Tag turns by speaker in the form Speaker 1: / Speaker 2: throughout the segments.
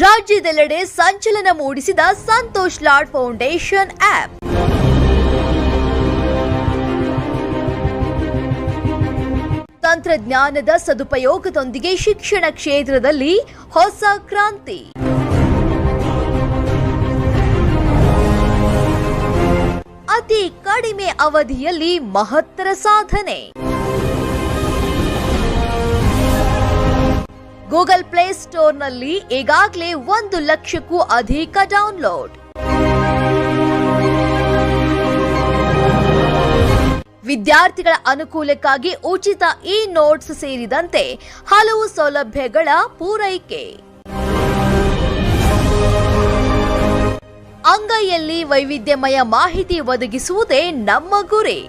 Speaker 1: ರಾಜ್ಯದೆಲ್ಲೆಡೆ ಸಂಚಲನ ಮೂಡಿಸಿದ ಸಂತೋಷ್ ಲಾಡ್ ಫೌಂಡೇಶನ್ ಆಪ್. ತಂತ್ರಜ್ಞಾನದ ಸದುಪಯೋಗದೊಂದಿಗೆ ಶಿಕ್ಷಣ ಕ್ಷೇತ್ರದಲ್ಲಿ ಹೊಸ ಕ್ರಾಂತಿ. ಅತಿ ಕಡಿಮೆ ಅವಧಿಯಲ್ಲಿ ಮಹತ್ತರ ಸಾಧನೆ. ಗೂಗಲ್ ಪ್ಲೇ ಸ್ಟೋರ್ನಲ್ಲಿ ಈಗಾಗಲೇ 1 ಲಕ್ಷಕ್ಕೂ ಅಧಿಕ ಡೌನ್ಲೋಡ್. ವಿದ್ಯಾರ್ಥಿಗಳ ಅನುಕೂಲಕ್ಕಾಗಿ ಉಚಿತ ನೋಟ್ಸ್ ಸೇರಿದಂತೆ ಹಲವು ಸೌಲಭ್ಯಗಳ ಪೂರೈಕೆ. ಅಂಗೈಯಲ್ಲಿ ವೈವಿಧ್ಯಮಯ ಮಾಹಿತಿ ಒದಗಿಸುವುದೇ ನಮ್ಮ ಗುರಿ.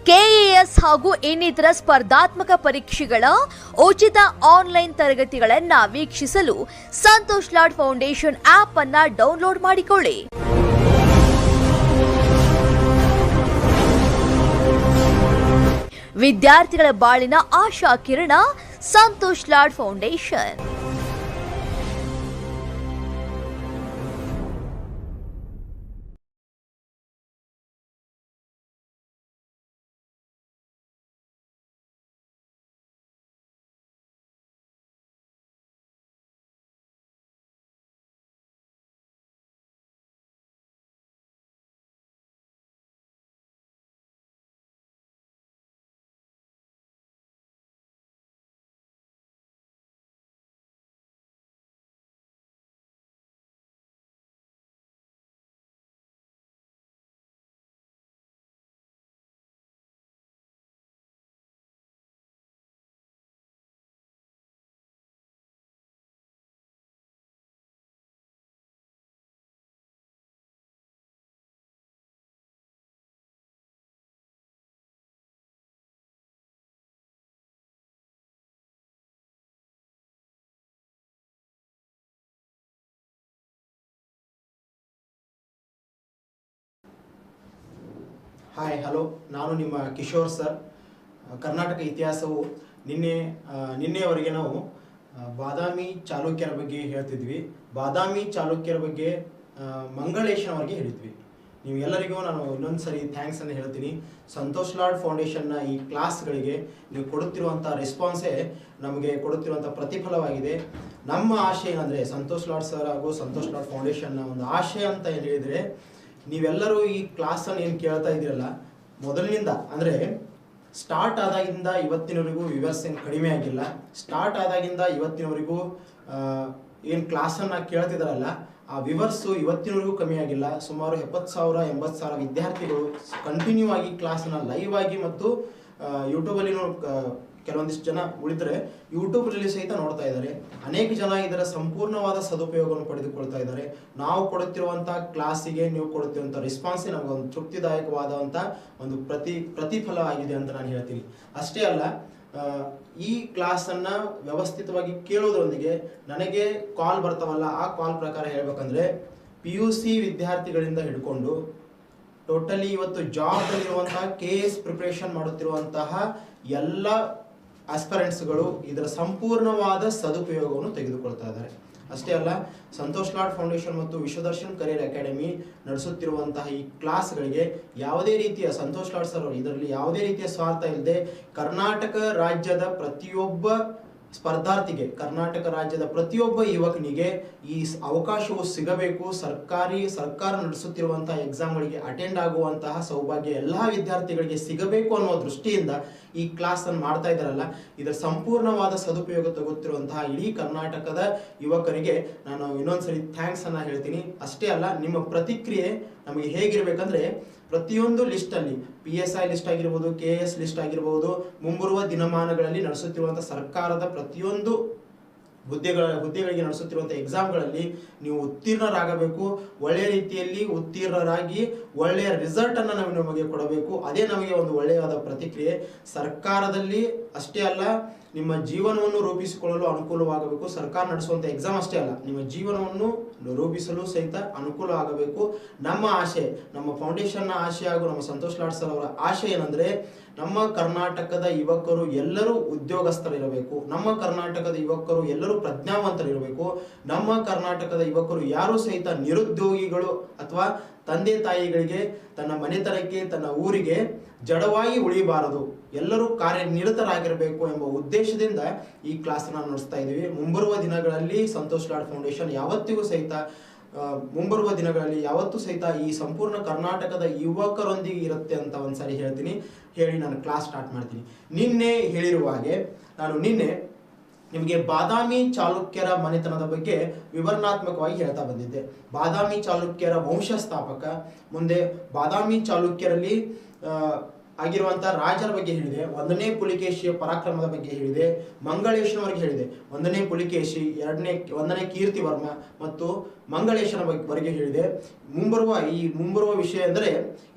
Speaker 1: ಕೆಎಎಸ್ ಹಾಗೂ ಇನ್ನಿತರ ಸ್ಪರ್ಧಾತ್ಮಕ ಪರೀಕ್ಷೆಗಳ ಉಚಿತ ಆನ್ಲೈನ್ ತರಗತಿಗಳನ್ನು ವೀಕ್ಷಿಸಲು ಸಂತೋಷ್ ಲಾಡ್ ಫೌಂಡೇಶನ್ ಆಪ್ ಅನ್ನು ಡೌನ್ಲೋಡ್ ಮಾಡಿಕೊಳ್ಳಿ. ವಿದ್ಯಾರ್ಥಿಗಳ ಬಾಳಿನ ಆಶಾ ಕಿರಣ Santosh Lad foundation.
Speaker 2: Hi hello, ನಾನು ನಿಮ್ಮ ಕಿಶೋರ್ ಸರ್. ಕರ್ನಾಟಕ ಇತಿಹಾಸವು ನಿನ್ನೆಯವರೆಗೆ ನಾವು ಬಾದಾಮಿ ಚಾಲುಕ್ಯರ ಬಗ್ಗೆ ಹೇಳ್ತಿದ್ವಿ. ಬಾದಾಮಿ ಚಾಲುಕ್ಯರ ಬಗ್ಗೆ ಮಂಗಳೇಶನವರೆಗೆ ಹೇಳಿದ್ವಿ. ನೀವು ಎಲ್ಲರಿಗೂ ನಾನು ಇನ್ನೊಂದು ಸರಿ ಥ್ಯಾಂಕ್ಸ್ ಅನ್ನು ಹೇಳ್ತೀನಿ. ಸಂತೋಷ್ ಲಾಡ್ ಫೌಂಡೇಶನ್ನ ಈ ಕ್ಲಾಸ್ಗಳಿಗೆ ನೀವು ಕೊಡುತ್ತಿರುವಂಥ ರೆಸ್ಪಾನ್ಸೇ ನಮಗೆ ಕೊಡುತ್ತಿರುವಂಥ ಪ್ರತಿಫಲವಾಗಿದೆ. ನಮ್ಮ ಆಶಯ ಏನಂದರೆ, ಸಂತೋಷ್ ಲಾಡ್ ಸರ್ ಹಾಗೂ ಸಂತೋಷ್ ಲಾಡ್ ಫೌಂಡೇಶನ್ನ ಒಂದು ಆಶಯ ಅಂತ ಏನು ಹೇಳಿದರೆ, ನೀವೆಲ್ಲರೂ ಈ ಕ್ಲಾಸನ್ನು ಏನು ಕೇಳ್ತಾ ಇದ್ದೀರಲ್ಲ, ಮೊದಲಿನಿಂದ ಅಂದರೆ ಸ್ಟಾರ್ಟ್ ಆದಾಗಿಂದ ಇವತ್ತಿನವರೆಗೂ ವ್ಯೂವರ್ಸ್ ಏನು ಕಡಿಮೆ ಆಗಿಲ್ಲ. ಸ್ಟಾರ್ಟ್ ಆದಾಗಿಂದ ಇವತ್ತಿನವರೆಗೂ ಏನು ಕ್ಲಾಸನ್ನು ಕೇಳ್ತಿದ್ದಾರಲ್ಲ, ಆ ವ್ಯೂವರ್ಸು ಇವತ್ತಿನವರೆಗೂ ಕಮ್ಮಿ ಆಗಿಲ್ಲ. ಸುಮಾರು 70,000 80,000 ವಿದ್ಯಾರ್ಥಿಗಳು ಕಂಟಿನ್ಯೂ ಆಗಿ ಕ್ಲಾಸನ್ನು ಲೈವ್ ಆಗಿ ಮತ್ತು ಯೂಟ್ಯೂಬಲ್ಲಿ ಕೆಲವೊಂದಿಷ್ಟು ಜನ ಉಳಿದರೆ ಯೂಟ್ಯೂಬ್ನಲ್ಲಿ ಸಹಿತ ನೋಡ್ತಾ ಇದ್ದಾರೆ. ಅನೇಕ ಜನ ಇದರ ಸಂಪೂರ್ಣವಾದ ಸದುಪಯೋಗವನ್ನು ಪಡೆದುಕೊಳ್ತಾ ಇದ್ದಾರೆ. ನಾವು ಕೊಡುತ್ತಿರುವಂಥ ಕ್ಲಾಸಿಗೆ ನೀವು ಕೊಡುತ್ತಿರುವಂಥ ರೆಸ್ಪಾನ್ಸೇ ನಮಗೊಂದು ತೃಪ್ತಿದಾಯಕವಾದಂಥ ಒಂದು ಪ್ರತಿಫಲ ಆಗಿದೆ ಅಂತ ನಾನು ಹೇಳ್ತೀನಿ. ಅಷ್ಟೇ ಅಲ್ಲ, ಈ ಕ್ಲಾಸನ್ನು ವ್ಯವಸ್ಥಿತವಾಗಿ ಕೇಳೋದ್ರೊಂದಿಗೆ ನನಗೆ ಕಾಲ್ ಬರ್ತಾವಲ್ಲ, ಆ ಕಾಲ್ ಪ್ರಕಾರ ಹೇಳ್ಬೇಕಂದ್ರೆ PUC ವಿದ್ಯಾರ್ಥಿಗಳಿಂದ ಹಿಡ್ಕೊಂಡು ಟೋಟಲಿ ಇವತ್ತು ಜಾಬ್ನಲ್ಲಿರುವಂತಹ KS ಪ್ರಿಪ್ರೇಷನ್ ಮಾಡುತ್ತಿರುವಂತಹ ಎಲ್ಲ ಆಸ್ಪರೆಂಟ್ಸ್ಗಳು ಇದರ ಸಂಪೂರ್ಣವಾದ ಸದುಪಯೋಗವನ್ನು ತೆಗೆದುಕೊಳ್ತಾ ಇದ್ದಾರೆ. ಅಷ್ಟೇ ಅಲ್ಲ, ಸಂತೋಷ್ ಲಾಡ್ ಫೌಂಡೇಶನ್ ಮತ್ತು ವಿಶ್ವದರ್ಶನ್ ಕರಿಯರ್ ಅಕಾಡೆಮಿ ನಡೆಸುತ್ತಿರುವಂತಹ ಈ ಕ್ಲಾಸ್ಗಳಿಗೆ ಯಾವುದೇ ರೀತಿಯ ಸಂತೋಷ್ ಲಾಡ್ ಸರ್ ಇದರಲ್ಲಿ ಯಾವುದೇ ರೀತಿಯ ಸ್ವಾರ್ಥ ಇಲ್ಲದೆ ಕರ್ನಾಟಕ ರಾಜ್ಯದ ಪ್ರತಿಯೊಬ್ಬ ಸ್ಪರ್ಧಾರ್ಥಿಗೆ, ಕರ್ನಾಟಕ ರಾಜ್ಯದ ಪ್ರತಿಯೊಬ್ಬ ಯುವಕನಿಗೆ ಈ ಅವಕಾಶವು ಸಿಗಬೇಕು. ಸರ್ಕಾರ ನಡೆಸುತ್ತಿರುವಂತಹ ಎಕ್ಸಾಮ್ಗಳಿಗೆ ಅಟೆಂಡ್ ಆಗುವಂತಹ ಸೌಭಾಗ್ಯ ಎಲ್ಲ ವಿದ್ಯಾರ್ಥಿಗಳಿಗೆ ಸಿಗಬೇಕು ಅನ್ನೋ ದೃಷ್ಟಿಯಿಂದ ಈ ಕ್ಲಾಸನ್ನು ಮಾಡ್ತಾ ಇದ್ದಾರಲ್ಲ, ಇದರ ಸಂಪೂರ್ಣವಾದ ಸದುಪಯೋಗ ತಗೋತಿರುವಂತಹ ಇಡೀ ಕರ್ನಾಟಕದ ಯುವಕರಿಗೆ ನಾನು ಇನ್ನೊಂದ್ಸರಿ ಥ್ಯಾಂಕ್ಸ್ ಅನ್ನ ಹೇಳ್ತೀನಿ. ಅಷ್ಟೇ ಅಲ್ಲ, ನಿಮ್ಮ ಪ್ರತಿಕ್ರಿಯೆ ನಮಗೆ ಹೇಗಿರ್ಬೇಕಂದ್ರೆ, ಪ್ರತಿಯೊಂದು ಲಿಸ್ಟಲ್ಲಿ PSI ಲಿಸ್ಟ್ ಆಗಿರ್ಬೋದು, KS ಲಿಸ್ಟ್ ಆಗಿರ್ಬೋದು, ಮುಂಬರುವ ದಿನಮಾನಗಳಲ್ಲಿ ನಡೆಸುತ್ತಿರುವಂಥ ಸರ್ಕಾರದ ಪ್ರತಿಯೊಂದು ಹುದ್ದೆಗಳಿಗೆ ನಡೆಸುತ್ತಿರುವಂಥ ಎಕ್ಸಾಮ್ಗಳಲ್ಲಿ ನೀವು ಉತ್ತೀರ್ಣರಾಗಬೇಕು. ಒಳ್ಳೆಯ ರೀತಿಯಲ್ಲಿ ಉತ್ತೀರ್ಣರಾಗಿ ಒಳ್ಳೆಯ ರಿಸಲ್ಟನ್ನು ನಾವು ನಮಗೆ ಕೊಡಬೇಕು. ಅದೇ ನಮಗೆ ಒಂದು ಒಳ್ಳೆಯದಾದ ಪ್ರತಿಕ್ರಿಯೆ. ಸರ್ಕಾರದಲ್ಲಿ ಅಷ್ಟೇ ಅಲ್ಲ, ನಿಮ್ಮ ಜೀವನವನ್ನು ರೂಪಿಸಿಕೊಳ್ಳಲು ಅನುಕೂಲವಾಗಬೇಕು. ಸರ್ಕಾರ ನಡೆಸುವಂಥ ಎಕ್ಸಾಮ್ ಅಷ್ಟೇ ಅಲ್ಲ, ನಿಮ್ಮ ಜೀವನವನ್ನು ರೂಪಿಸಲು ಸಹಿತ ಅನುಕೂಲ ಆಗಬೇಕು. ನಮ್ಮ ಆಶೆ, ನಮ್ಮ ಫೌಂಡೇಶನ್ನ ಆಶೆ ಹಾಗೂ ನಮ್ಮ ಸಂತೋಷ್ ಲಾಡ್ ಸರ್ ಅವರ ಆಶೆ ಏನಂದರೆ, ನಮ್ಮ ಕರ್ನಾಟಕದ ಯುವಕರು ಎಲ್ಲರೂ ಉದ್ಯೋಗಸ್ಥರಿರಬೇಕು, ನಮ್ಮ ಕರ್ನಾಟಕದ ಯುವಕರು ಎಲ್ಲರೂ ಪ್ರಜ್ಞಾವಂತರಿರಬೇಕು, ನಮ್ಮ ಕರ್ನಾಟಕದ ಯುವಕರು ಯಾರು ಸಹಿತ ನಿರುದ್ಯೋಗಿಗಳು ಅಥವಾ ತಂದೆ ತಾಯಿಗಳಿಗೆ ತನ್ನ ಮನೆತನಕ್ಕೆ ತನ್ನ ಊರಿಗೆ ಜಡವಾಗಿ ಉಳಿಬಾರದು, ಎಲ್ಲರೂ ಕಾರ್ಯನಿರತರಾಗಿರಬೇಕು ಎಂಬ ಉದ್ದೇಶದಿಂದ ಈ ಕ್ಲಾಸ್ ನಾವು ನಡೆಸ್ತಾ ಇದ್ದೀವಿ. ಮುಂಬರುವ ದಿನಗಳಲ್ಲಿ ಸಂತೋಷ್ ಲಾಡ್ ಫೌಂಡೇಶನ್ ಮುಂಬರುವ ದಿನಗಳಲ್ಲಿ ಯಾವತ್ತೂ ಸಹಿತ ಈ ಸಂಪೂರ್ಣ ಕರ್ನಾಟಕದ ಯುವಕರೊಂದಿಗೆ ಇರುತ್ತೆ ಅಂತ ಒಂದ್ಸರಿ ಹೇಳಿ ನಾನು ಕ್ಲಾಸ್ ಸ್ಟಾರ್ಟ್ ಮಾಡ್ತೀನಿ. ನಿನ್ನೆ ಹೇಳಿರುವ ಹಾಗೆ ನಾನು ನಿಮಗೆ ಬಾದಾಮಿ ಚಾಲುಕ್ಯರ ಮನೆತನದ ಬಗ್ಗೆ ವಿವರಣಾತ್ಮಕವಾಗಿ ಹೇಳ್ತಾ ಬಂದಿದ್ದೆ. ಬಾದಾಮಿ ಚಾಲುಕ್ಯರ ವಂಶಸ್ಥಾಪಕ, ಮುಂದೆ ಬಾದಾಮಿ ಚಾಲುಕ್ಯರಲ್ಲಿ ಆಗಿರುವಂತಹ ರಾಜರ ಬಗ್ಗೆ ಹೇಳಿದೆ, 1ನೇ ಪುಲಿಕೇಶಿಯ ಪರಾಕ್ರಮದ ಬಗ್ಗೆ ಹೇಳಿದೆ, ಮಂಗಳೇಶನವರೆಗೆ ಹೇಳಿದೆ, 1ನೇ ಪುಲಿಕೇಶಿ, 1ನೇ ಕೀರ್ತಿವರ್ಮ ಮತ್ತು ಮಂಗಳೇಶನ ವರೆಗೆ ಹೇಳಿದೆ. ಮುಂಬರುವ ವಿಷಯ ಅಂದರೆ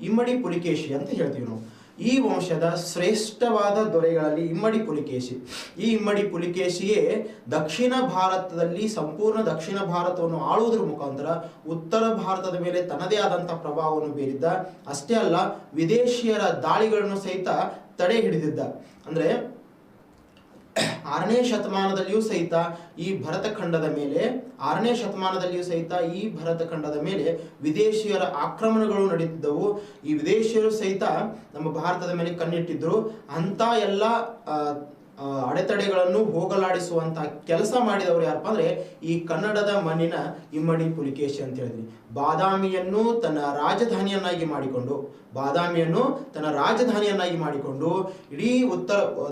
Speaker 2: ಇಮ್ಮಡಿ ಪುಲಿಕೇಶಿ ಅಂತ ಹೇಳ್ತೀವಿ ನಾವು. ಈ ವಂಶದ ಶ್ರೇಷ್ಠವಾದ ದೊರೆಗಳಲ್ಲಿ ಇಮ್ಮಡಿ ಪುಲಿಕೇಶಿ. ಈ ಇಮ್ಮಡಿ ಪುಲಿಕೇಶಿಯೇ ದಕ್ಷಿಣ ಭಾರತದಲ್ಲಿ ಸಂಪೂರ್ಣ ದಕ್ಷಿಣ ಭಾರತವನ್ನು ಆಳುವುದರ ಮುಖಾಂತರ ಉತ್ತರ ಭಾರತದ ಮೇಲೆ ತನ್ನದೇ ಆದಂತಹ ಪ್ರಭಾವವನ್ನು ಬೀರಿದ್ದ. ಅಷ್ಟೇ ಅಲ್ಲ, ವಿದೇಶಿಯರ ದಾಳಿಗಳನ್ನು ಸಹಿತ ತಡೆ ಹಿಡಿದಿದ್ದ. ಅಂದ್ರೆ 6ನೇ ಶತಮಾನದಲ್ಲಿಯೂ ಸಹಿತ ಈ ಭರತ ಖಂಡದ ಮೇಲೆ ವಿದೇಶಿಯರ ಆಕ್ರಮಣಗಳು ನಡೀತಿದ್ದವು. ಈ ವಿದೇಶಿಯರು ಸಹಿತ ನಮ್ಮ ಭಾರತದ ಮೇಲೆ ಕಣ್ಣಿಟ್ಟಿದ್ರು. ಅಂತ ಎಲ್ಲ ಅಡೆತಡೆಗಳನ್ನು ಹೋಗಲಾಡಿಸುವಂತಹ ಕೆಲಸ ಮಾಡಿದವರು ಯಾರಪ್ಪ ಅಂದ್ರೆ ಈ ಕನ್ನಡದ ಮಣ್ಣಿನ ಇಮ್ಮಡಿ ಪುಲಿಕೇಶಿ ಅಂತ ಹೇಳಿದ್ವಿ. ಬಾದಾಮಿಯನ್ನು ತನ್ನ ರಾಜಧಾನಿಯನ್ನಾಗಿ ಮಾಡಿಕೊಂಡು ಇಡೀ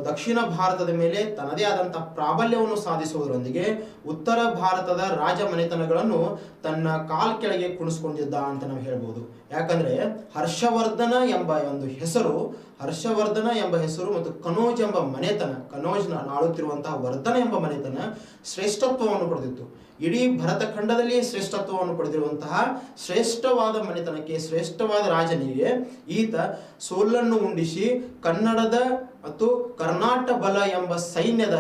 Speaker 2: ದಕ್ಷಿಣ ಭಾರತದ ಮೇಲೆ ತನ್ನದೇ ಆದಂತಹ ಪ್ರಾಬಲ್ಯವನ್ನು ಸಾಧಿಸುವುದರೊಂದಿಗೆ ಉತ್ತರ ಭಾರತದ ರಾಜ ಮನೆತನಗಳನ್ನು ತನ್ನ ಕಾಲ್ ಕೆಳಗೆ ಕುಣಿಸ್ಕೊಂಡಿದ್ದ ಅಂತ ನಾವು ಹೇಳ್ಬೋದು. ಯಾಕಂದ್ರೆ ಹರ್ಷವರ್ಧನ ಎಂಬ ಹೆಸರು ಮತ್ತು ಕನೋಜ್ ಎಂಬ ಮನೆತನ, ಕನೋಜ್ನ ಆಳುತ್ತಿರುವಂತಹ ವರ್ಧನ ಎಂಬ ಮನೆತನ ಶ್ರೇಷ್ಠತ್ವವನ್ನು ಪಡೆದಿತ್ತು. ಇಡೀ ಭರತ ಖಂಡದಲ್ಲಿ ಶ್ರೇಷ್ಠತ್ವವನ್ನು ಪಡೆದಿರುವಂತಹ ಶ್ರೇಷ್ಠವಾದ ಮನೆತನಕ್ಕೆ, ಶ್ರೇಷ್ಠವಾದ ರಾಜನಿಗೆ ಈತ ಸೋಲನ್ನು ಉಂಡಿಸಿ ಕನ್ನಡದ ಮತ್ತು ಕರ್ನಾಟ ಬಲ ಎಂಬ ಸೈನ್ಯದ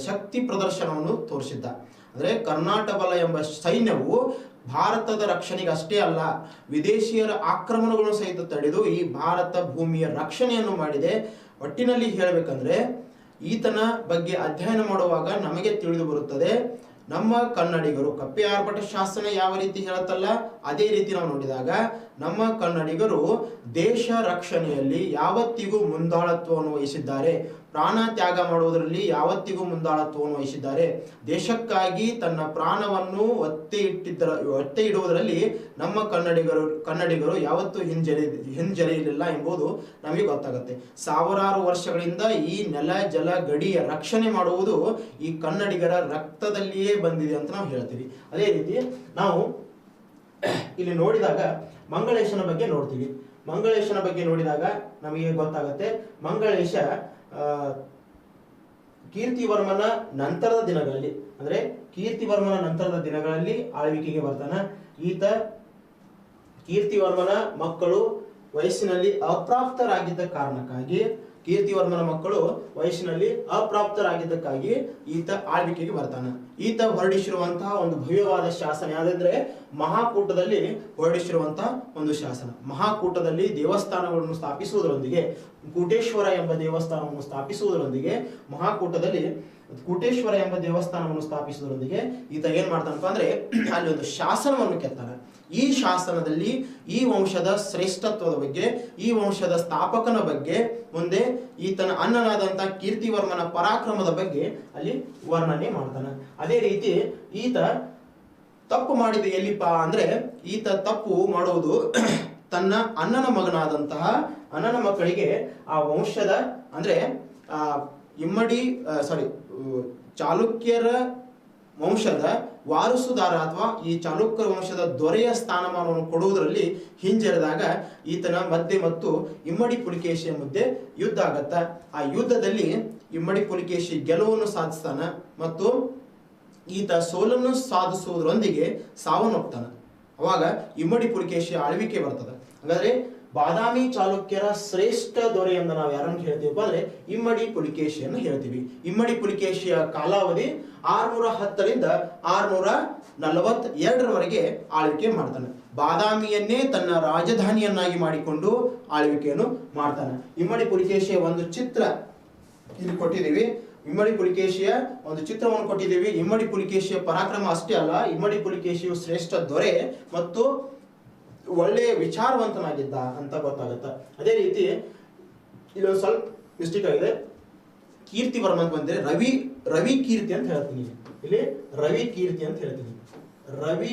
Speaker 2: ಶಕ್ತಿ ಪ್ರದರ್ಶನವನ್ನು ತೋರಿಸಿದ್ದ. ಅಂದ್ರೆ ಕರ್ನಾಟ ಬಲ ಎಂಬ ಸೈನ್ಯವು ಭಾರತದ ರಕ್ಷಣೆಗೆ ಅಷ್ಟೇ ಅಲ್ಲ, ವಿದೇಶಿಯರ ಆಕ್ರಮಣಗಳನ್ನು ಸಹಿತ ತಡೆದು ಈ ಭಾರತ ಭೂಮಿಯ ರಕ್ಷಣೆಯನ್ನು ಮಾಡಿದೆ. ಒಟ್ಟಿನಲ್ಲಿ ಹೇಳಬೇಕಂದ್ರೆ ಈತನ ಬಗ್ಗೆ ಅಧ್ಯಯನ ಮಾಡುವಾಗ ನಮಗೆ ತಿಳಿದು ಬರುತ್ತದೆ, ನಮ್ಮ ಕನ್ನಡಿಗರು ಕಪ್ಪೆ ಆರ್ಭಟ ಶಾಸನ ಯಾವ ರೀತಿ ಹೇಳುತ್ತಲ್ಲ ಅದೇ ರೀತಿ ನಾವು ನೋಡಿದಾಗ ನಮ್ಮ ಕನ್ನಡಿಗರು ದೇಶ ರಕ್ಷಣೆಯಲ್ಲಿ ಯಾವತ್ತಿಗೂ ಮುಂದಾಳತ್ವವನ್ನು ವಹಿಸಿದ್ದಾರೆ. ಪ್ರಾಣ ತ್ಯಾಗ ಮಾಡುವುದರಲ್ಲಿ ಯಾವತ್ತಿಗೂ ಮುಂದಾಳತ್ವವನ್ನು ವಹಿಸಿದ್ದಾರೆ. ದೇಶಕ್ಕಾಗಿ ತನ್ನ ಪ್ರಾಣವನ್ನು ಒತ್ತೆ ಇಡುವುದರಲ್ಲಿ ನಮ್ಮ ಕನ್ನಡಿಗರು ಯಾವತ್ತೂ ಹಿಂಜರಿಯಲಿಲ್ಲ ಎಂಬುದು ನಮಗೆ ಗೊತ್ತಾಗುತ್ತೆ. ಸಾವಿರಾರು ವರ್ಷಗಳಿಂದ ಈ ನೆಲ ಜಲ ಗಡಿಯ ರಕ್ಷಣೆ ಮಾಡುವುದು ಈ ಕನ್ನಡಿಗರ ರಕ್ತದಲ್ಲಿಯೇ ಬಂದಿದೆ ಅಂತ ನಾವು ಹೇಳ್ತೀವಿ. ಅದೇ ರೀತಿ ನಾವು ಇಲ್ಲಿ ನೋಡಿದಾಗ ಮಂಗಳೇಶನ ಬಗ್ಗೆ ನೋಡ್ತೀವಿ. ಮಂಗಳೇಶನ ಬಗ್ಗೆ ನೋಡಿದಾಗ ನಮಗೆ ಗೊತ್ತಾಗುತ್ತೆ, ಮಂಗಳೇಶ ಕೀರ್ತಿವರ್ಮನ ನಂತರದ ದಿನಗಳಲ್ಲಿ ಆಳ್ವಿಕೆಗೆ ಬರ್ತಾನ. ಈತ ಕೀರ್ತಿವರ್ಮನ ಮಕ್ಕಳು ವಯಸ್ಸಿನಲ್ಲಿ ಅಪ್ರಾಪ್ತರಾಗಿದ್ದ ಕಾರಣಕ್ಕಾಗಿ ಈತ ಆಳ್ವಿಕೆಗೆ ಬರ್ತಾನೆ. ಈತ ಹೊರಡಿಸಿರುವಂತಹ ಒಂದು ಭವ್ಯವಾದ ಶಾಸನ ಯಾವುದಂದ್ರೆ ಮಹಾಕೂಟದಲ್ಲಿ ಹೊರಡಿಸಿರುವಂತಹ ಒಂದು ಶಾಸನ. ಮಹಾಕೂಟದಲ್ಲಿ ದೇವಸ್ಥಾನಗಳನ್ನು ಸ್ಥಾಪಿಸುವುದರೊಂದಿಗೆ, ಕೂಟೇಶ್ವರ ಎಂಬ ದೇವಸ್ಥಾನವನ್ನು ಸ್ಥಾಪಿಸುವುದರೊಂದಿಗೆ ಈತ ಏನ್ ಮಾಡ್ತಾನಪ್ಪ ಅಂದ್ರೆ ಅಲ್ಲಿ ಒಂದು ಶಾಸನವನ್ನು ಕೆತ್ತಾನೆ. ಈ ಶಾಸನದಲ್ಲಿ ಈ ವಂಶದ ಶ್ರೇಷ್ಠತ್ವದ ಬಗ್ಗೆ, ಈ ವಂಶದ ಸ್ಥಾಪಕನ ಬಗ್ಗೆ, ಮುಂದೆ ಈತನ ಅಣ್ಣನಾದಂತಹ ಕೀರ್ತಿವರ್ಮನ ಪರಾಕ್ರಮದ ಬಗ್ಗೆ ಅಲ್ಲಿ ವರ್ಣನೆ ಮಾಡ್ತಾನೆ. ಅದೇ ರೀತಿ ಈತ ತಪ್ಪು ಮಾಡಿದ ಎಲ್ಲಿಪ್ಪ ಅಂದ್ರೆ ಈತ ತಪ್ಪು ಮಾಡುವುದು ತನ್ನ ಅಣ್ಣನ ಮಕ್ಕಳಿಗೆ ಆ ವಂಶದ ಅಂದ್ರೆ ಚಾಲುಕ್ಯರ ವಂಶದ ವಾರಸುದಾರ ಅಥವಾ ಈ ಚಾಲುಕ್ಯರ ವಂಶದ ದೊರೆಯ ಸ್ಥಾನಮಾನವನ್ನು ಕೊಡುವುದರಲ್ಲಿ ಹಿಂಜರಿದಾಗ ಈತನ ಮಧ್ಯೆ ಮತ್ತು ಇಮ್ಮಡಿ ಪುಲಿಕೇಶಿಯ ಮಧ್ಯೆ ಯುದ್ಧ ಆಗತ್ತ. ಆ ಯುದ್ಧದಲ್ಲಿ ಇಮ್ಮಡಿ ಪುಲಿಕೇಶಿ ಗೆಲುವನ್ನು ಸಾಧಿಸ್ತಾನ ಮತ್ತು ಈತ ಸೋಲನ್ನು ಸಾಧಿಸುವುದರೊಂದಿಗೆ ಸಾವನ್ನಪ್ತಾನೆ. ಅವಾಗ ಇಮ್ಮಡಿ ಪುಲಿಕೇಶಿಯ ಆಳ್ವಿಕೆ ಬರ್ತದೆ. ಹಾಗಾದ್ರೆ ಬಾದಾಮಿ ಚಾಲುಕ್ಯರ ಶ್ರೇಷ್ಠ ದೊರೆ ಎಂದು ನಾವು ಯಾರನ್ನು ಹೇಳ್ತೀವಪ್ಪ ಅಂದ್ರೆ ಇಮ್ಮಡಿ ಪುಲಿಕೇಶಿಯನ್ನು ಹೇಳ್ತೀವಿ. ಇಮ್ಮಡಿ ಪುಲಿಕೇಶಿಯ ಕಾಲಾವಧಿ 610 ರಿಂದ 642 ಆಳ್ವಿಕೆ ಮಾಡ್ತಾನೆ. ಬಾದಾಮಿಯನ್ನೇ ತನ್ನ ರಾಜಧಾನಿಯನ್ನಾಗಿ ಮಾಡಿಕೊಂಡು ಆಳ್ವಿಕೆಯನ್ನು ಮಾಡ್ತಾನೆ. ಇಮ್ಮಡಿ ಪುಲಿಕೇಶಿಯ ಒಂದು ಚಿತ್ರ ಇಲ್ಲಿ ಕೊಟ್ಟಿದ್ದೀವಿ. ಇಮ್ಮಡಿ ಪುಲಿಕೇಶಿಯ ಒಂದು ಚಿತ್ರವನ್ನು ಕೊಟ್ಟಿದ್ದೀವಿ. ಇಮ್ಮಡಿ ಪುಲಿಕೇಶಿಯ ಪರಾಕ್ರಮ ಅಷ್ಟೇ ಅಲ್ಲ, ಇಮ್ಮಡಿ ಪುಲಿಕೇಶಿಯು ಶ್ರೇಷ್ಠ ದೊರೆ ಮತ್ತು ಒಳ್ಳೆಯ ವಿಚಾರವಂತನಾಗಿದ್ದ ಅಂತ ಗೊತ್ತಾಗುತ್ತೆ. ಅದೇ ರೀತಿ ಇಲ್ಲೊಂದು ಸ್ವಲ್ಪ ಮಿಸ್ಟೇಕ್ ಆಗಿದೆ. ಕೀರ್ತಿವರ್ಮ ಅಂತ ಬಂದ್ರೆ ರವಿ ಕೀರ್ತಿ ಅಂತ ಹೇಳ್ತೀನಿ. ಇಲ್ಲಿ ರವಿ ಕೀರ್ತಿ ಅಂತ ಹೇಳ್ತೀನಿ. ರವಿ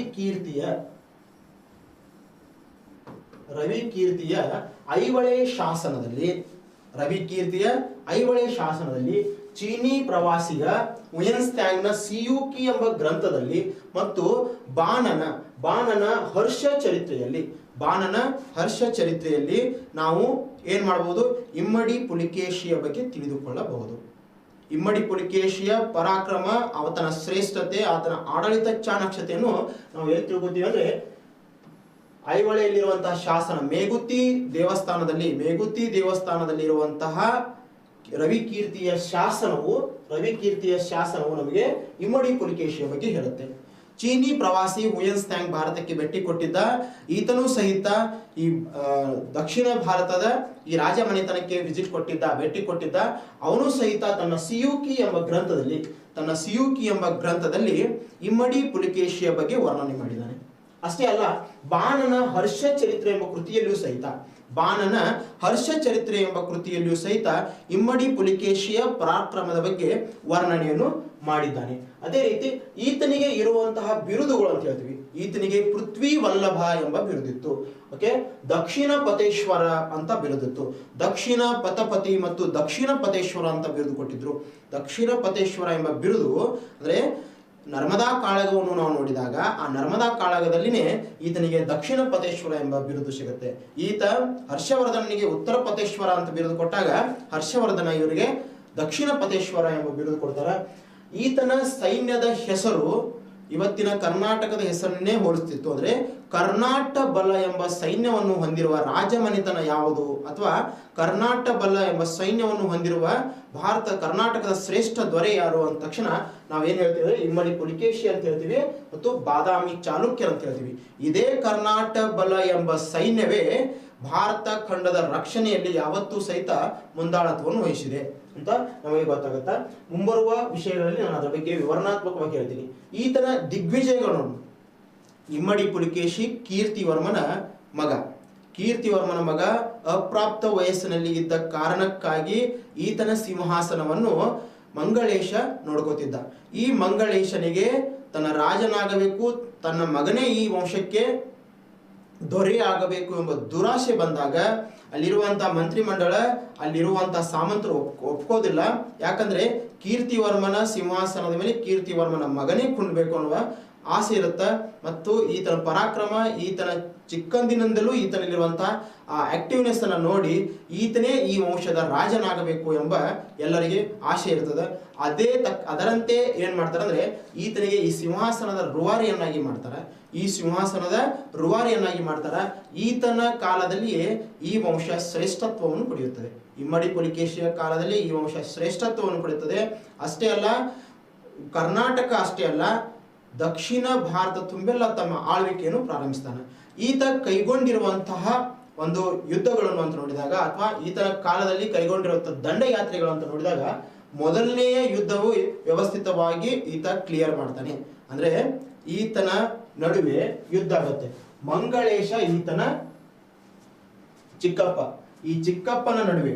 Speaker 2: ಕೀರ್ತಿಯ ಐವಳೆ ಶಾಸನದಲ್ಲಿ ಚೀನಿ ಪ್ರವಾಸಿಗ ಉಯನ್ಸ್ತ್ಯಾಂಗ್ನ ಸಿಯುಕಿ ಎಂಬ ಗ್ರಂಥದಲ್ಲಿ ಮತ್ತು ಬಾಣನ ಹರ್ಷ ಚರಿತ್ರೆಯಲ್ಲಿ ನಾವು ಏನ್ ಮಾಡಬಹುದು, ಇಮ್ಮಡಿ ಪುಲಿಕೇಶಿಯ ಬಗ್ಗೆ ತಿಳಿದುಕೊಳ್ಳಬಹುದು. ಇಮ್ಮಡಿ ಪುಲಿಕೇಶಿಯ ಪರಾಕ್ರಮ, ಆತನ ಶ್ರೇಷ್ಠತೆ, ಆತನ ಆಡಳಿತ ಚಾಣಾಕ್ಷತೆಯನ್ನು ನಾವು ಎಲ್ಲಿ ತಿಳ್ಕೊತೀವಿ ಅಂದ್ರೆ ಐಹೊಳೆಯಲ್ಲಿರುವಂತಹ ಶಾಸನ, ಮೇಗುತಿ ದೇವಸ್ಥಾನದಲ್ಲಿ ಇರುವಂತಹ ರವಿಕೀರ್ತಿಯ ಶಾಸನವು ನಮಗೆ ಇಮ್ಮಡಿ ಪುಲಿಕೇಶಿಯ ಬಗ್ಗೆ ಹೇಳುತ್ತೆ. ಚೀನಿ ಪ್ರವಾಸಿ ಹುಯನ್ಸ್ತ್ಯಾಂಗ್ ಭಾರತಕ್ಕೆ ಭೇಟಿ ಕೊಟ್ಟಿದ್ದ. ಈತನೂ ಸಹಿತ ಈ ದಕ್ಷಿಣ ಭಾರತದ ಈ ರಾಜಮನೆತನಕ್ಕೆ ಭೇಟಿ ಕೊಟ್ಟಿದ್ದ. ಅವನು ಸಹಿತ ತನ್ನ ಸಿಯುಕಿ ಎಂಬ ಗ್ರಂಥದಲ್ಲಿ ಇಮ್ಮಡಿ ಪುಲಿಕೇಶಿಯ ಬಗ್ಗೆ ವರ್ಣನೆ ಮಾಡಿದ್ದಾನೆ. ಅಷ್ಟೇ ಅಲ್ಲ, ಬಾಣನ ಹರ್ಷ ಚರಿತ್ರೆ ಎಂಬ ಕೃತಿಯಲ್ಲಿಯೂ ಸಹಿತ ಇಮ್ಮಡಿ ಪುಲಿಕೇಶಿಯ ಪರಾಕ್ರಮದ ಬಗ್ಗೆ ವರ್ಣನೆಯನ್ನು ಮಾಡಿದ್ದಾನೆ. ಅದೇ ರೀತಿ ಈತನಿಗೆ ಇರುವಂತಹ ಬಿರುದುಗಳು ಅಂತ ಹೇಳ್ತೀವಿ. ಈತನಿಗೆ ಪೃಥ್ವಿ ವಲ್ಲಭ ಎಂಬ ಬಿರುದಿತ್ತು. ಓಕೆ, ದಕ್ಷಿಣ ಪತೇಶ್ವರ ಅಂತ ಬಿರುದಿತ್ತು. ದಕ್ಷಿಣ ಪತಪತಿ ಮತ್ತು ದಕ್ಷಿಣ ಪತೇಶ್ವರ ಅಂತ ಬಿರುದು ಕೊಟ್ಟಿದ್ರು. ದಕ್ಷಿಣ ಪತೇಶ್ವರ ಎಂಬ ಬಿರುದು ಅಂದ್ರೆ ನರ್ಮದಾ ಕಾಳಗವನ್ನು ನಾವು ನೋಡಿದಾಗ ಆ ನರ್ಮದಾ ಕಾಳಗದಲ್ಲಿನೇ ಈತನಿಗೆ ದಕ್ಷಿಣ ಪತೇಶ್ವರ ಎಂಬ ಬಿರುದು ಸಿಗುತ್ತೆ. ಈತ ಹರ್ಷವರ್ಧನಿಗೆ ಉತ್ತರ ಪತೇಶ್ವರ ಅಂತ ಬಿರುದು ಕೊಟ್ಟಾಗ ಹರ್ಷವರ್ಧನ ಇವರಿಗೆ ದಕ್ಷಿಣ ಪತೇಶ್ವರ ಎಂಬ ಬಿರುದು ಕೊಡ್ತಾರೆ. ಈತನ ಸೈನ್ಯದ ಹೆಸರು ಇವತ್ತಿನ ಕರ್ನಾಟಕದ ಹೆಸರನ್ನೇ ಹೋಲಿಸ್ತಿತ್ತು. ಅಂದ್ರೆ ಕರ್ನಾಟ ಬಲ ಎಂಬ ಸೈನ್ಯವನ್ನು ಹೊಂದಿರುವ ರಾಜಮನೆತನ ಯಾವುದು, ಅಥವಾ ಕರ್ನಾಟ ಬಲ ಎಂಬ ಸೈನ್ಯವನ್ನು ಹೊಂದಿರುವ ಕರ್ನಾಟಕದ ಶ್ರೇಷ್ಠ ದೊರೆ ಯಾರು ಅಂದ ತಕ್ಷಣ ನಾವೇನ್ ಹೇಳ್ತೀವಿ, ಇಮ್ಮಡಿ ಪುಲಿಕೇಶಿ ಅಂತ ಹೇಳ್ತೀವಿ ಮತ್ತು ಬಾದಾಮಿ ಚಾಲುಕ್ಯರು ಅಂತ ಹೇಳ್ತೀವಿ. ಇದೇ ಕರ್ನಾಟ ಬಲ ಎಂಬ ಸೈನ್ಯವೇ ಭಾರತ ಖಂಡದ ರಕ್ಷಣೆಯಲ್ಲಿ ಯಾವತ್ತೂ ಸಹಿತ ಮುಂದಾಳತ್ವವನ್ನು ವಹಿಸಿದೆ ಅಂತ ನಮಗೆ ಗೊತ್ತಾಗುತ್ತಾ. ಮುಂಬರುವ ವಿಷಯಗಳಲ್ಲಿ ನಾನು ಅದರ ಬಗ್ಗೆ ವಿವರಣಾತ್ಮಕವಾಗಿ ಹೇಳ್ತೀನಿ. ಈತನ ದಿಗ್ವಿಜಯಗಳು, ಇಮ್ಮಡಿ ಪುಲಿಕೇಶಿ ಕೀರ್ತಿವರ್ಮನ ಮಗ ಅಪ್ರಾಪ್ತ ವಯಸ್ಸಿನಲ್ಲಿ ಇದ್ದ ಕಾರಣಕ್ಕಾಗಿ ಈತನ ಸಿಂಹಾಸನವನ್ನು ಮಂಗಳೇಶ ನೋಡ್ಕೋತಿದ್ದ. ಈ ಮಂಗಳೇಶನಿಗೆ ತನ್ನ ರಾಜನಾಗಬೇಕು, ತನ್ನ ಮಗನೇ ಈ ವಂಶಕ್ಕೆ ದೊರೆ ಆಗಬೇಕು ಎಂಬ ದುರಾಶೆ ಬಂದಾಗ ಅಲ್ಲಿರುವಂತಹ ಮಂತ್ರಿಮಂಡಳ, ಅಲ್ಲಿರುವಂತಹ ಸಾಮಂತರು ಒಪ್ಕೋದಿಲ್ಲ. ಯಾಕಂದ್ರೆ ಕೀರ್ತಿವರ್ಮನ ಸಿಂಹಾಸನದ ಮೇಲೆ ಕೀರ್ತಿವರ್ಮನ ಮಗನೇ ಕುಂಡ್ಬೇಕು ಅನ್ನುವ ಆಸೆ ಇರುತ್ತೆ. ಮತ್ತು ಈತನ ಪರಾಕ್ರಮ, ಈತನ ಚಿಕ್ಕಂದಿನಿಂದಲೂ ಈತನಲ್ಲಿರುವಂತಹ ಆ ಆಕ್ಟಿವ್ನೆಸ್ ಅನ್ನು ನೋಡಿ ಈತನೇ ಈ ವಂಶದ ರಾಜನಾಗಬೇಕು ಎಂಬ ಎಲ್ಲರಿಗೆ ಆಸೆ ಇರ್ತದೆ. ಅದರಂತೆ ಏನ್ ಮಾಡ್ತಾರೆ ಅಂದ್ರೆ ಈತನಿಗೆ ಈ ಸಿಂಹಾಸನದ ರೂವಾರಿಯನ್ನಾಗಿ ಮಾಡ್ತಾರೆ. ಈತನ ಕಾಲದಲ್ಲಿಯೇ ಈ ವಂಶ ಶ್ರೇಷ್ಠತ್ವವನ್ನು ಪಡೆಯುತ್ತದೆ. ಇಮ್ಮಡಿ ಪುಲಿಕೇಶಿಯ ಕಾಲದಲ್ಲಿ ಈ ವಂಶ ಶ್ರೇಷ್ಠತ್ವವನ್ನು ಪಡೆಯುತ್ತದೆ. ಅಷ್ಟೇ ಅಲ್ಲ, ಕರ್ನಾಟಕ ಅಷ್ಟೇ ಅಲ್ಲ, ದಕ್ಷಿಣ ಭಾರತ ತುಂಬೆಲ್ಲ ತಮ್ಮ ಆಳ್ವಿಕೆಯನ್ನು ಪ್ರಾರಂಭಿಸ್ತಾನೆ. ಈತ ಕೈಗೊಂಡಿರುವಂತಹ ಒಂದು ಯುದ್ಧಗಳನ್ನು ಅಂತ ನೋಡಿದಾಗ, ಅಥವಾ ಈತನ ಕಾಲದಲ್ಲಿ ಕೈಗೊಂಡಿರುವಂತಹ ದಂಡಯಾತ್ರೆಗಳು ಅಂತ ನೋಡಿದಾಗ, ಮೊದಲನೆಯ ಯುದ್ಧವು ವ್ಯವಸ್ಥಿತವಾಗಿ ಈತ ಕ್ಲಿಯರ್ ಮಾಡ್ತಾನೆ. ಅಂದ್ರೆ ಈತನ ನಡುವೆ ಯುದ್ಧ ಆಗುತ್ತೆ. ಮಂಗಳೇಶ ಈತನ ಚಿಕ್ಕಪ್ಪ. ಈ ಚಿಕ್ಕಪ್ಪನ ನಡುವೆ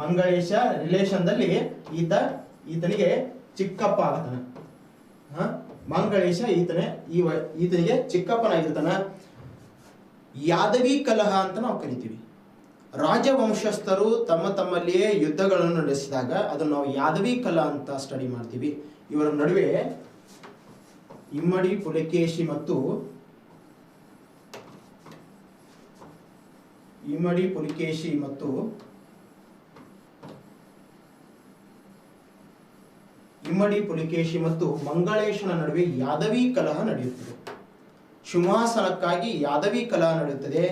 Speaker 2: ಮಂಗಳೇಶ ರಿಲೇಷನ್ದಲ್ಲಿ ಈತನಿಗೆ ಚಿಕ್ಕಪ್ಪ ಆಗತಾನೆ. ಮಂಗಳೇಶ ಈತನಿಗೆ ಚಿಕ್ಕಪ್ಪನಾಗಿರ್ತಾನ. ಯಾದವಿ ಕಲಹ ಅಂತ ನಾವು ಕರಿತೀವಿ. ರಾಜವಂಶಸ್ಥರು ತಮ್ಮಲ್ಲಿಯೇ ಯುದ್ಧಗಳನ್ನು ನಡೆಸಿದಾಗ ಅದನ್ನು ನಾವು ಯಾದವಿ ಕಲಹ ಅಂತ ಸ್ಟಡಿ ಮಾಡ್ತೀವಿ. ಇವರ ನಡುವೆ ಇಮ್ಮಡಿ ಪುಲಿಕೇಶಿ ಮತ್ತು ಮಂಗಳೇಶನ ನಡುವೆ ಯಾದವಿ ಕಲಹ ನಡೆಯುತ್ತದೆ. ಸಿಂಹಾಸನಕ್ಕಾಗಿ ಯಾದವಿ ಕಲಹ ನಡೆಯುತ್ತದೆ.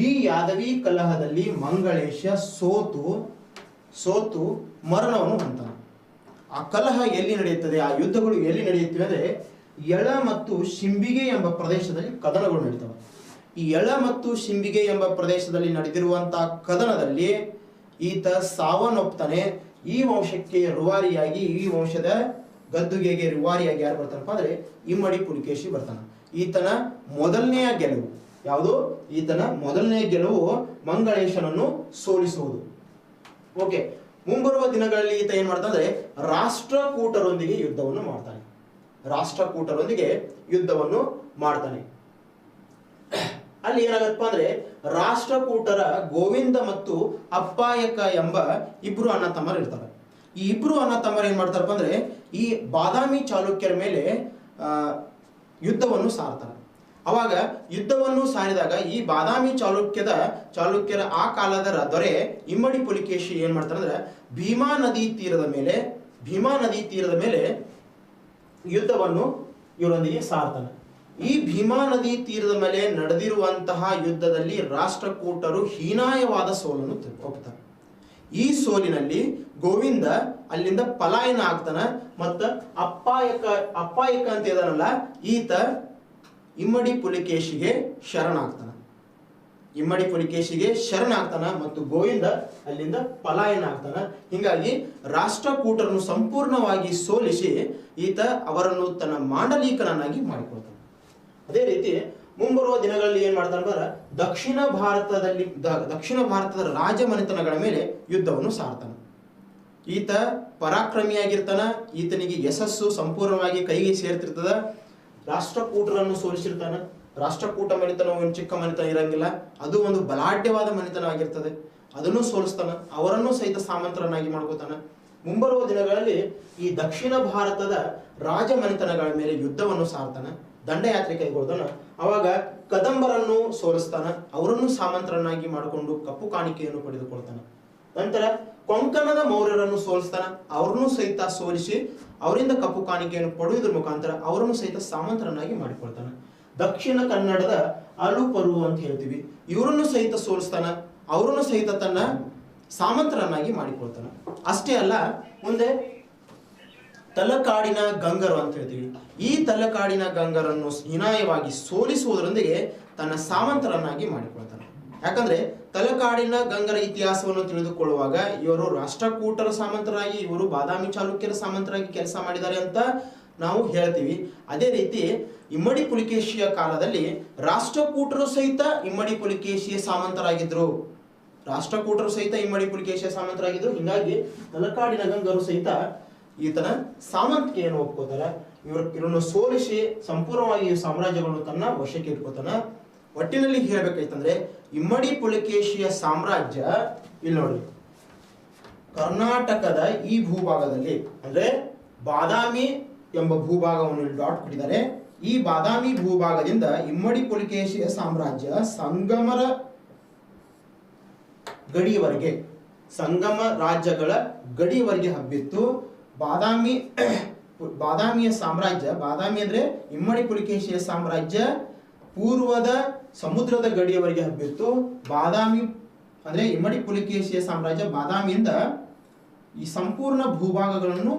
Speaker 2: ಈ ಯಾದವಿ ಕಲಹದಲ್ಲಿ ಮಂಗಳೇಶ ಸೋತು ಮರಣವನ್ನು ಹೊಂತಾನೆ. ಆ ಕಲಹ ಎಲ್ಲಿ ನಡೆಯುತ್ತದೆ, ಆ ಯುದ್ಧಗಳು ಎಲ್ಲಿ ನಡೆಯುತ್ತವೆ ಅಂದ್ರೆ ಯಳ ಮತ್ತು ಶಿಂಬಿಗೆ ಎಂಬ ಪ್ರದೇಶದಲ್ಲಿ ಕದನಗಳು ನಡೀತವೆ. ಈ ಎಳ ಮತ್ತು ಶಿಂಬಿಗೆ ಎಂಬ ಪ್ರದೇಶದಲ್ಲಿ ನಡೆದಿರುವಂತಹ ಕದನದಲ್ಲಿ ಈತ ಸಾವನ್ನಪ್ತಾನೆ. ಈ ವಂಶಕ್ಕೆ ರೂವಾರಿಯಾಗಿ, ಈ ವಂಶದ ಗದ್ದುಗೆಗೆ ರೂವಾರಿಯಾಗಿ ಯಾರು ಬರ್ತಾನಪ್ಪ ಅಂದ್ರೆ ಇಮ್ಮಡಿ ಪುಲಿಕೇಶಿ ಬರ್ತಾನ. ಈತನ ಮೊದಲನೆಯ ಗೆಲುವು ಯಾವುದು? ಈತನ ಮೊದಲನೆಯ ಗೆಲುವು ಮಂಗಳೇಶನನ್ನು ಸೋಲಿಸುವುದು. ಓಕೆ, ಮುಂಬರುವ ದಿನಗಳಲ್ಲಿ ಈತ ಏನ್ ಮಾಡ್ತಾನೆ? ರಾಷ್ಟ್ರಕೂಟರೊಂದಿಗೆ ಯುದ್ಧವನ್ನು ಮಾಡ್ತಾನೆ. ರಾಷ್ಟ್ರಕೂಟರೊಂದಿಗೆ ಯುದ್ಧವನ್ನು ಮಾಡ್ತಾನೆ. ಅಲ್ಲಿ ಏನಾಗತ್ತಪ್ಪ ಅಂದ್ರೆ ರಾಷ್ಟ್ರಕೂಟರ ಗೋವಿಂದ ಮತ್ತು ಅಪ್ಪಾಯಕ ಎಂಬ ಇಬ್ರು ಅಣ್ಣ ತಮ್ಮರು ಇರ್ತಾರೆ. ಈ ಇಬ್ರು ಅಣ್ಣ ತಮ್ಮರು ಏನ್ ಮಾಡ್ತಾರಪ್ಪ ಅಂದ್ರೆ ಈ ಬಾದಾಮಿ ಚಾಲುಕ್ಯರ ಮೇಲೆ ಯುದ್ಧವನ್ನು ಸಾರ್ತಾರೆ. ಅವಾಗ ಯುದ್ಧವನ್ನು ಸಾರಿದಾಗ ಈ ಬಾದಾಮಿ ಚಾಲುಕ್ಯರ ಆ ಕಾಲದ ದೊರೆ ಇಮ್ಮಡಿ ಪುಲಿಕೇಶಿ ಏನ್ ಮಾಡ್ತಾನೆ ಅಂದ್ರೆ ಭೀಮಾ ನದಿ ತೀರದ ಮೇಲೆ ಯುದ್ಧವನ್ನು ಇವರೊಂದಿಗೆ ಸಾರ್ತಾನೆ. ಈ ಭೀಮಾ ನದಿ ತೀರದ ಮೇಲೆ ನಡೆದಿರುವಂತಹ ಯುದ್ಧದಲ್ಲಿ ರಾಷ್ಟ್ರಕೂಟರು ಹೀನಾಯವಾದ ಸೋಲನ್ನು ಒಪ್ತಾರೆ. ಈ ಸೋಲಿನಲ್ಲಿ ಗೋವಿಂದ ಅಲ್ಲಿಂದ ಪಲಾಯನ ಆಗ್ತಾನ. ಮತ್ತ ಅಪ್ಪಾಯಕ ಅಂತ ಇದಾನಲ್ಲ, ಈತ ಇಮ್ಮಡಿ ಪುಲಿಕೇಶಿಗೆ ಶರಣಾಗ್ತಾನ ಮತ್ತು ಗೋವಿಂದ ಅಲ್ಲಿಂದ ಪಲಾಯನ ಆಗ್ತಾನ. ಹೀಗಾಗಿ ರಾಷ್ಟ್ರಕೂಟರನ್ನು ಸಂಪೂರ್ಣವಾಗಿ ಸೋಲಿಸಿ ಈತ ಅವರನ್ನು ತನ್ನ ಮಾಂಡಲಿಕನನ್ನಾಗಿ ಮಾಡಿಕೊಳ್ತಾನೆ. ಅದೇ ರೀತಿ ಮುಂಬರುವ ದಿನಗಳಲ್ಲಿ ಏನ್ ಮಾಡ್ತಾನೆ? ದಕ್ಷಿಣ ಭಾರತದ ರಾಜಮನೆತನಗಳ ಮೇಲೆ ಯುದ್ಧವನ್ನು ಸಾರ್ತಾನೆ. ಈತ ಪರಾಕ್ರಮಿಯಾಗಿರ್ತಾನ. ಈತನಿಗೆ ಯಶಸ್ಸು ಸಂಪೂರ್ಣವಾಗಿ ಕೈಗೆ ಸೇರ್ತಿರ್ತದ. ರಾಷ್ಟ್ರಕೂಟರನ್ನು ಸೋಲಿಸಿರ್ತಾನ. ರಾಷ್ಟ್ರಕೂಟ ಮನೆತನ ಒಂದು ಚಿಕ್ಕ ಮನೆತನ ಇರಂಗಿಲ್ಲ, ಅದು ಒಂದು ಬಲಾಢ್ಯವಾದ ಮನೆತನ ಆಗಿರ್ತದೆ. ಅದನ್ನು ಸೋಲಿಸ್ತಾನ. ಅವರನ್ನು ಸಹಿತ ಸಾಮಂತರನ್ನಾಗಿ ಮಾಡ್ಕೋತಾನ. ಮುಂಬರುವ ದಿನಗಳಲ್ಲಿ ಈ ದಕ್ಷಿಣ ಭಾರತದ ರಾಜಮನೆತನಗಳ ಮೇಲೆ ಯುದ್ಧವನ್ನು ಸಾರ್ತಾನ, ದಂಡಯಾತ್ರೆ ಕೈಗೊಳ್ತಾನ. ಅವಾಗ ಕದಂಬರನ್ನು ಸೋಲಿಸ್ತಾನ, ಅವರನ್ನು ಸಾಮಂತರನ್ನಾಗಿ ಮಾಡಿಕೊಂಡು ಕಪ್ಪು ಕಾಣಿಕೆಯನ್ನು ಪಡೆದುಕೊಳ್ತಾನೆ. ನಂತರ ಕೊಂಕಣದ ಮೌರ್ಯರನ್ನು ಸೋಲಿಸ್ತಾನ, ಅವರನ್ನು ಸಹಿತ ಸೋಲಿಸಿ ಅವರಿಂದ ಕಪ್ಪು ಕಾಣಿಕೆಯನ್ನು ಪಡೆಯುವುದರ ಮುಖಾಂತರ ಅವರನ್ನು ಸಹಿತ ಸಾಮಂತರನ್ನಾಗಿ ಮಾಡಿಕೊಳ್ತಾನೆ. ದಕ್ಷಿಣ ಕನ್ನಡದ ಅಲುಪರು ಅಂತ ಹೇಳ್ತೀವಿ, ಇವರನ್ನು ಸಹಿತ ಸೋಲಿಸ್ತಾನ, ಅವರನ್ನು ಸಹಿತ ತನ್ನ ಸಾಮಂತರನ್ನಾಗಿ ಮಾಡಿಕೊಳ್ತಾನೆ. ಅಷ್ಟೇ ಅಲ್ಲ, ಮುಂದೆ ತಲಕಾಡಿನ ಗಂಗರು ಅಂತ ಹೇಳ್ತೀವಿ. ಈ ತಲಕಾಡಿನ ಗಂಗರನ್ನು ಹೀನಾಯವಾಗಿ ಸೋಲಿಸುವುದರೊಂದಿಗೆ ತನ್ನ ಸಾಮಂತರನ್ನಾಗಿ ಮಾಡಿಕೊಳ್ತಾನೆ. ಯಾಕಂದ್ರೆ ತಲಕಾಡಿನ ಗಂಗರ ಇತಿಹಾಸವನ್ನು ತಿಳಿದುಕೊಳ್ಳುವಾಗ ಇವರು ರಾಷ್ಟ್ರಕೂಟರ ಸಾಮಂತರಾಗಿ, ಇವರು ಬಾದಾಮಿ ಚಾಲುಕ್ಯರ ಸಾಮಂತರಾಗಿ ಕೆಲಸ ಮಾಡಿದ್ದಾರೆ ಅಂತ ನಾವು ಹೇಳ್ತೀವಿ. ಅದೇ ರೀತಿ ಇಮ್ಮಡಿ ಪುಲಿಕೇಶಿಯ ಕಾಲದಲ್ಲಿ ರಾಷ್ಟ್ರಕೂಟರು ಸಹಿತ ಇಮ್ಮಡಿ ಪುಲಿಕೇಶಿಯ ಸಾಮಂತರಾಗಿದ್ರು. ಹೀಗಾಗಿ ತಲಕಾಡಿನ ಗಂಗರು ಸಹಿತ ಈತನ ಸಾಮಂತಿಕೆಯನ್ನು ಒಪ್ಕೋತಾರ. ಇವರನ್ನು ಸೋಲಿಸಿ ಸಂಪೂರ್ಣವಾಗಿ ಈ ಸಾಮ್ರಾಜ್ಯಗಳನ್ನು ತನ್ನ ವಶಕ್ಕೆ ಇಟ್ಕೋತಾನ. ಒಟ್ಟಿನಲ್ಲಿ ಹೇಳ್ಬೇಕಾಯ್ತಂದ್ರೆ ಇಮ್ಮಡಿ ಪುಲಿಕೇಶಿಯ ಸಾಮ್ರಾಜ್ಯ ಇಲ್ಲಿ ನೋಡ್ರಿ, ಕರ್ನಾಟಕದ ಈ ಭೂಭಾಗದಲ್ಲಿ ಅಂದ್ರೆ ಬಾದಾಮಿ ಎಂಬ ಭೂಭಾಗವನ್ನು ಡಾಟ್ ಕೊಟ್ಟಿದ್ದಾರೆ. ಈ ಬಾದಾಮಿ ಭೂಭಾಗದಿಂದ ಇಮ್ಮಡಿ ಪುಲಿಕೇಶಿಯ ಸಾಮ್ರಾಜ್ಯ ಸಂಗಮ ರಾಜ್ಯಗಳ ಗಡಿಯವರೆಗೆ ಹಬ್ಬಿತ್ತು. ಬಾದಾಮಿಯ ಸಾಮ್ರಾಜ್ಯ, ಬಾದಾಮಿ ಅಂದ್ರೆ ಇಮ್ಮಡಿ ಪುಲಿಕೇಶಿಯ ಸಾಮ್ರಾಜ್ಯ ಪೂರ್ವದ ಸಮುದ್ರದ ಗಡಿಯವರೆಗೆ ಹಬ್ಬಿತ್ತು. ಬಾದಾಮಿ ಅಂದ್ರೆ ಇಮ್ಮಡಿ ಪುಲಿಕೇಶಿಯ ಸಾಮ್ರಾಜ್ಯ ಬಾದಾಮಿಯಿಂದ ಈ ಸಂಪೂರ್ಣ ಭೂಭಾಗಗಳನ್ನು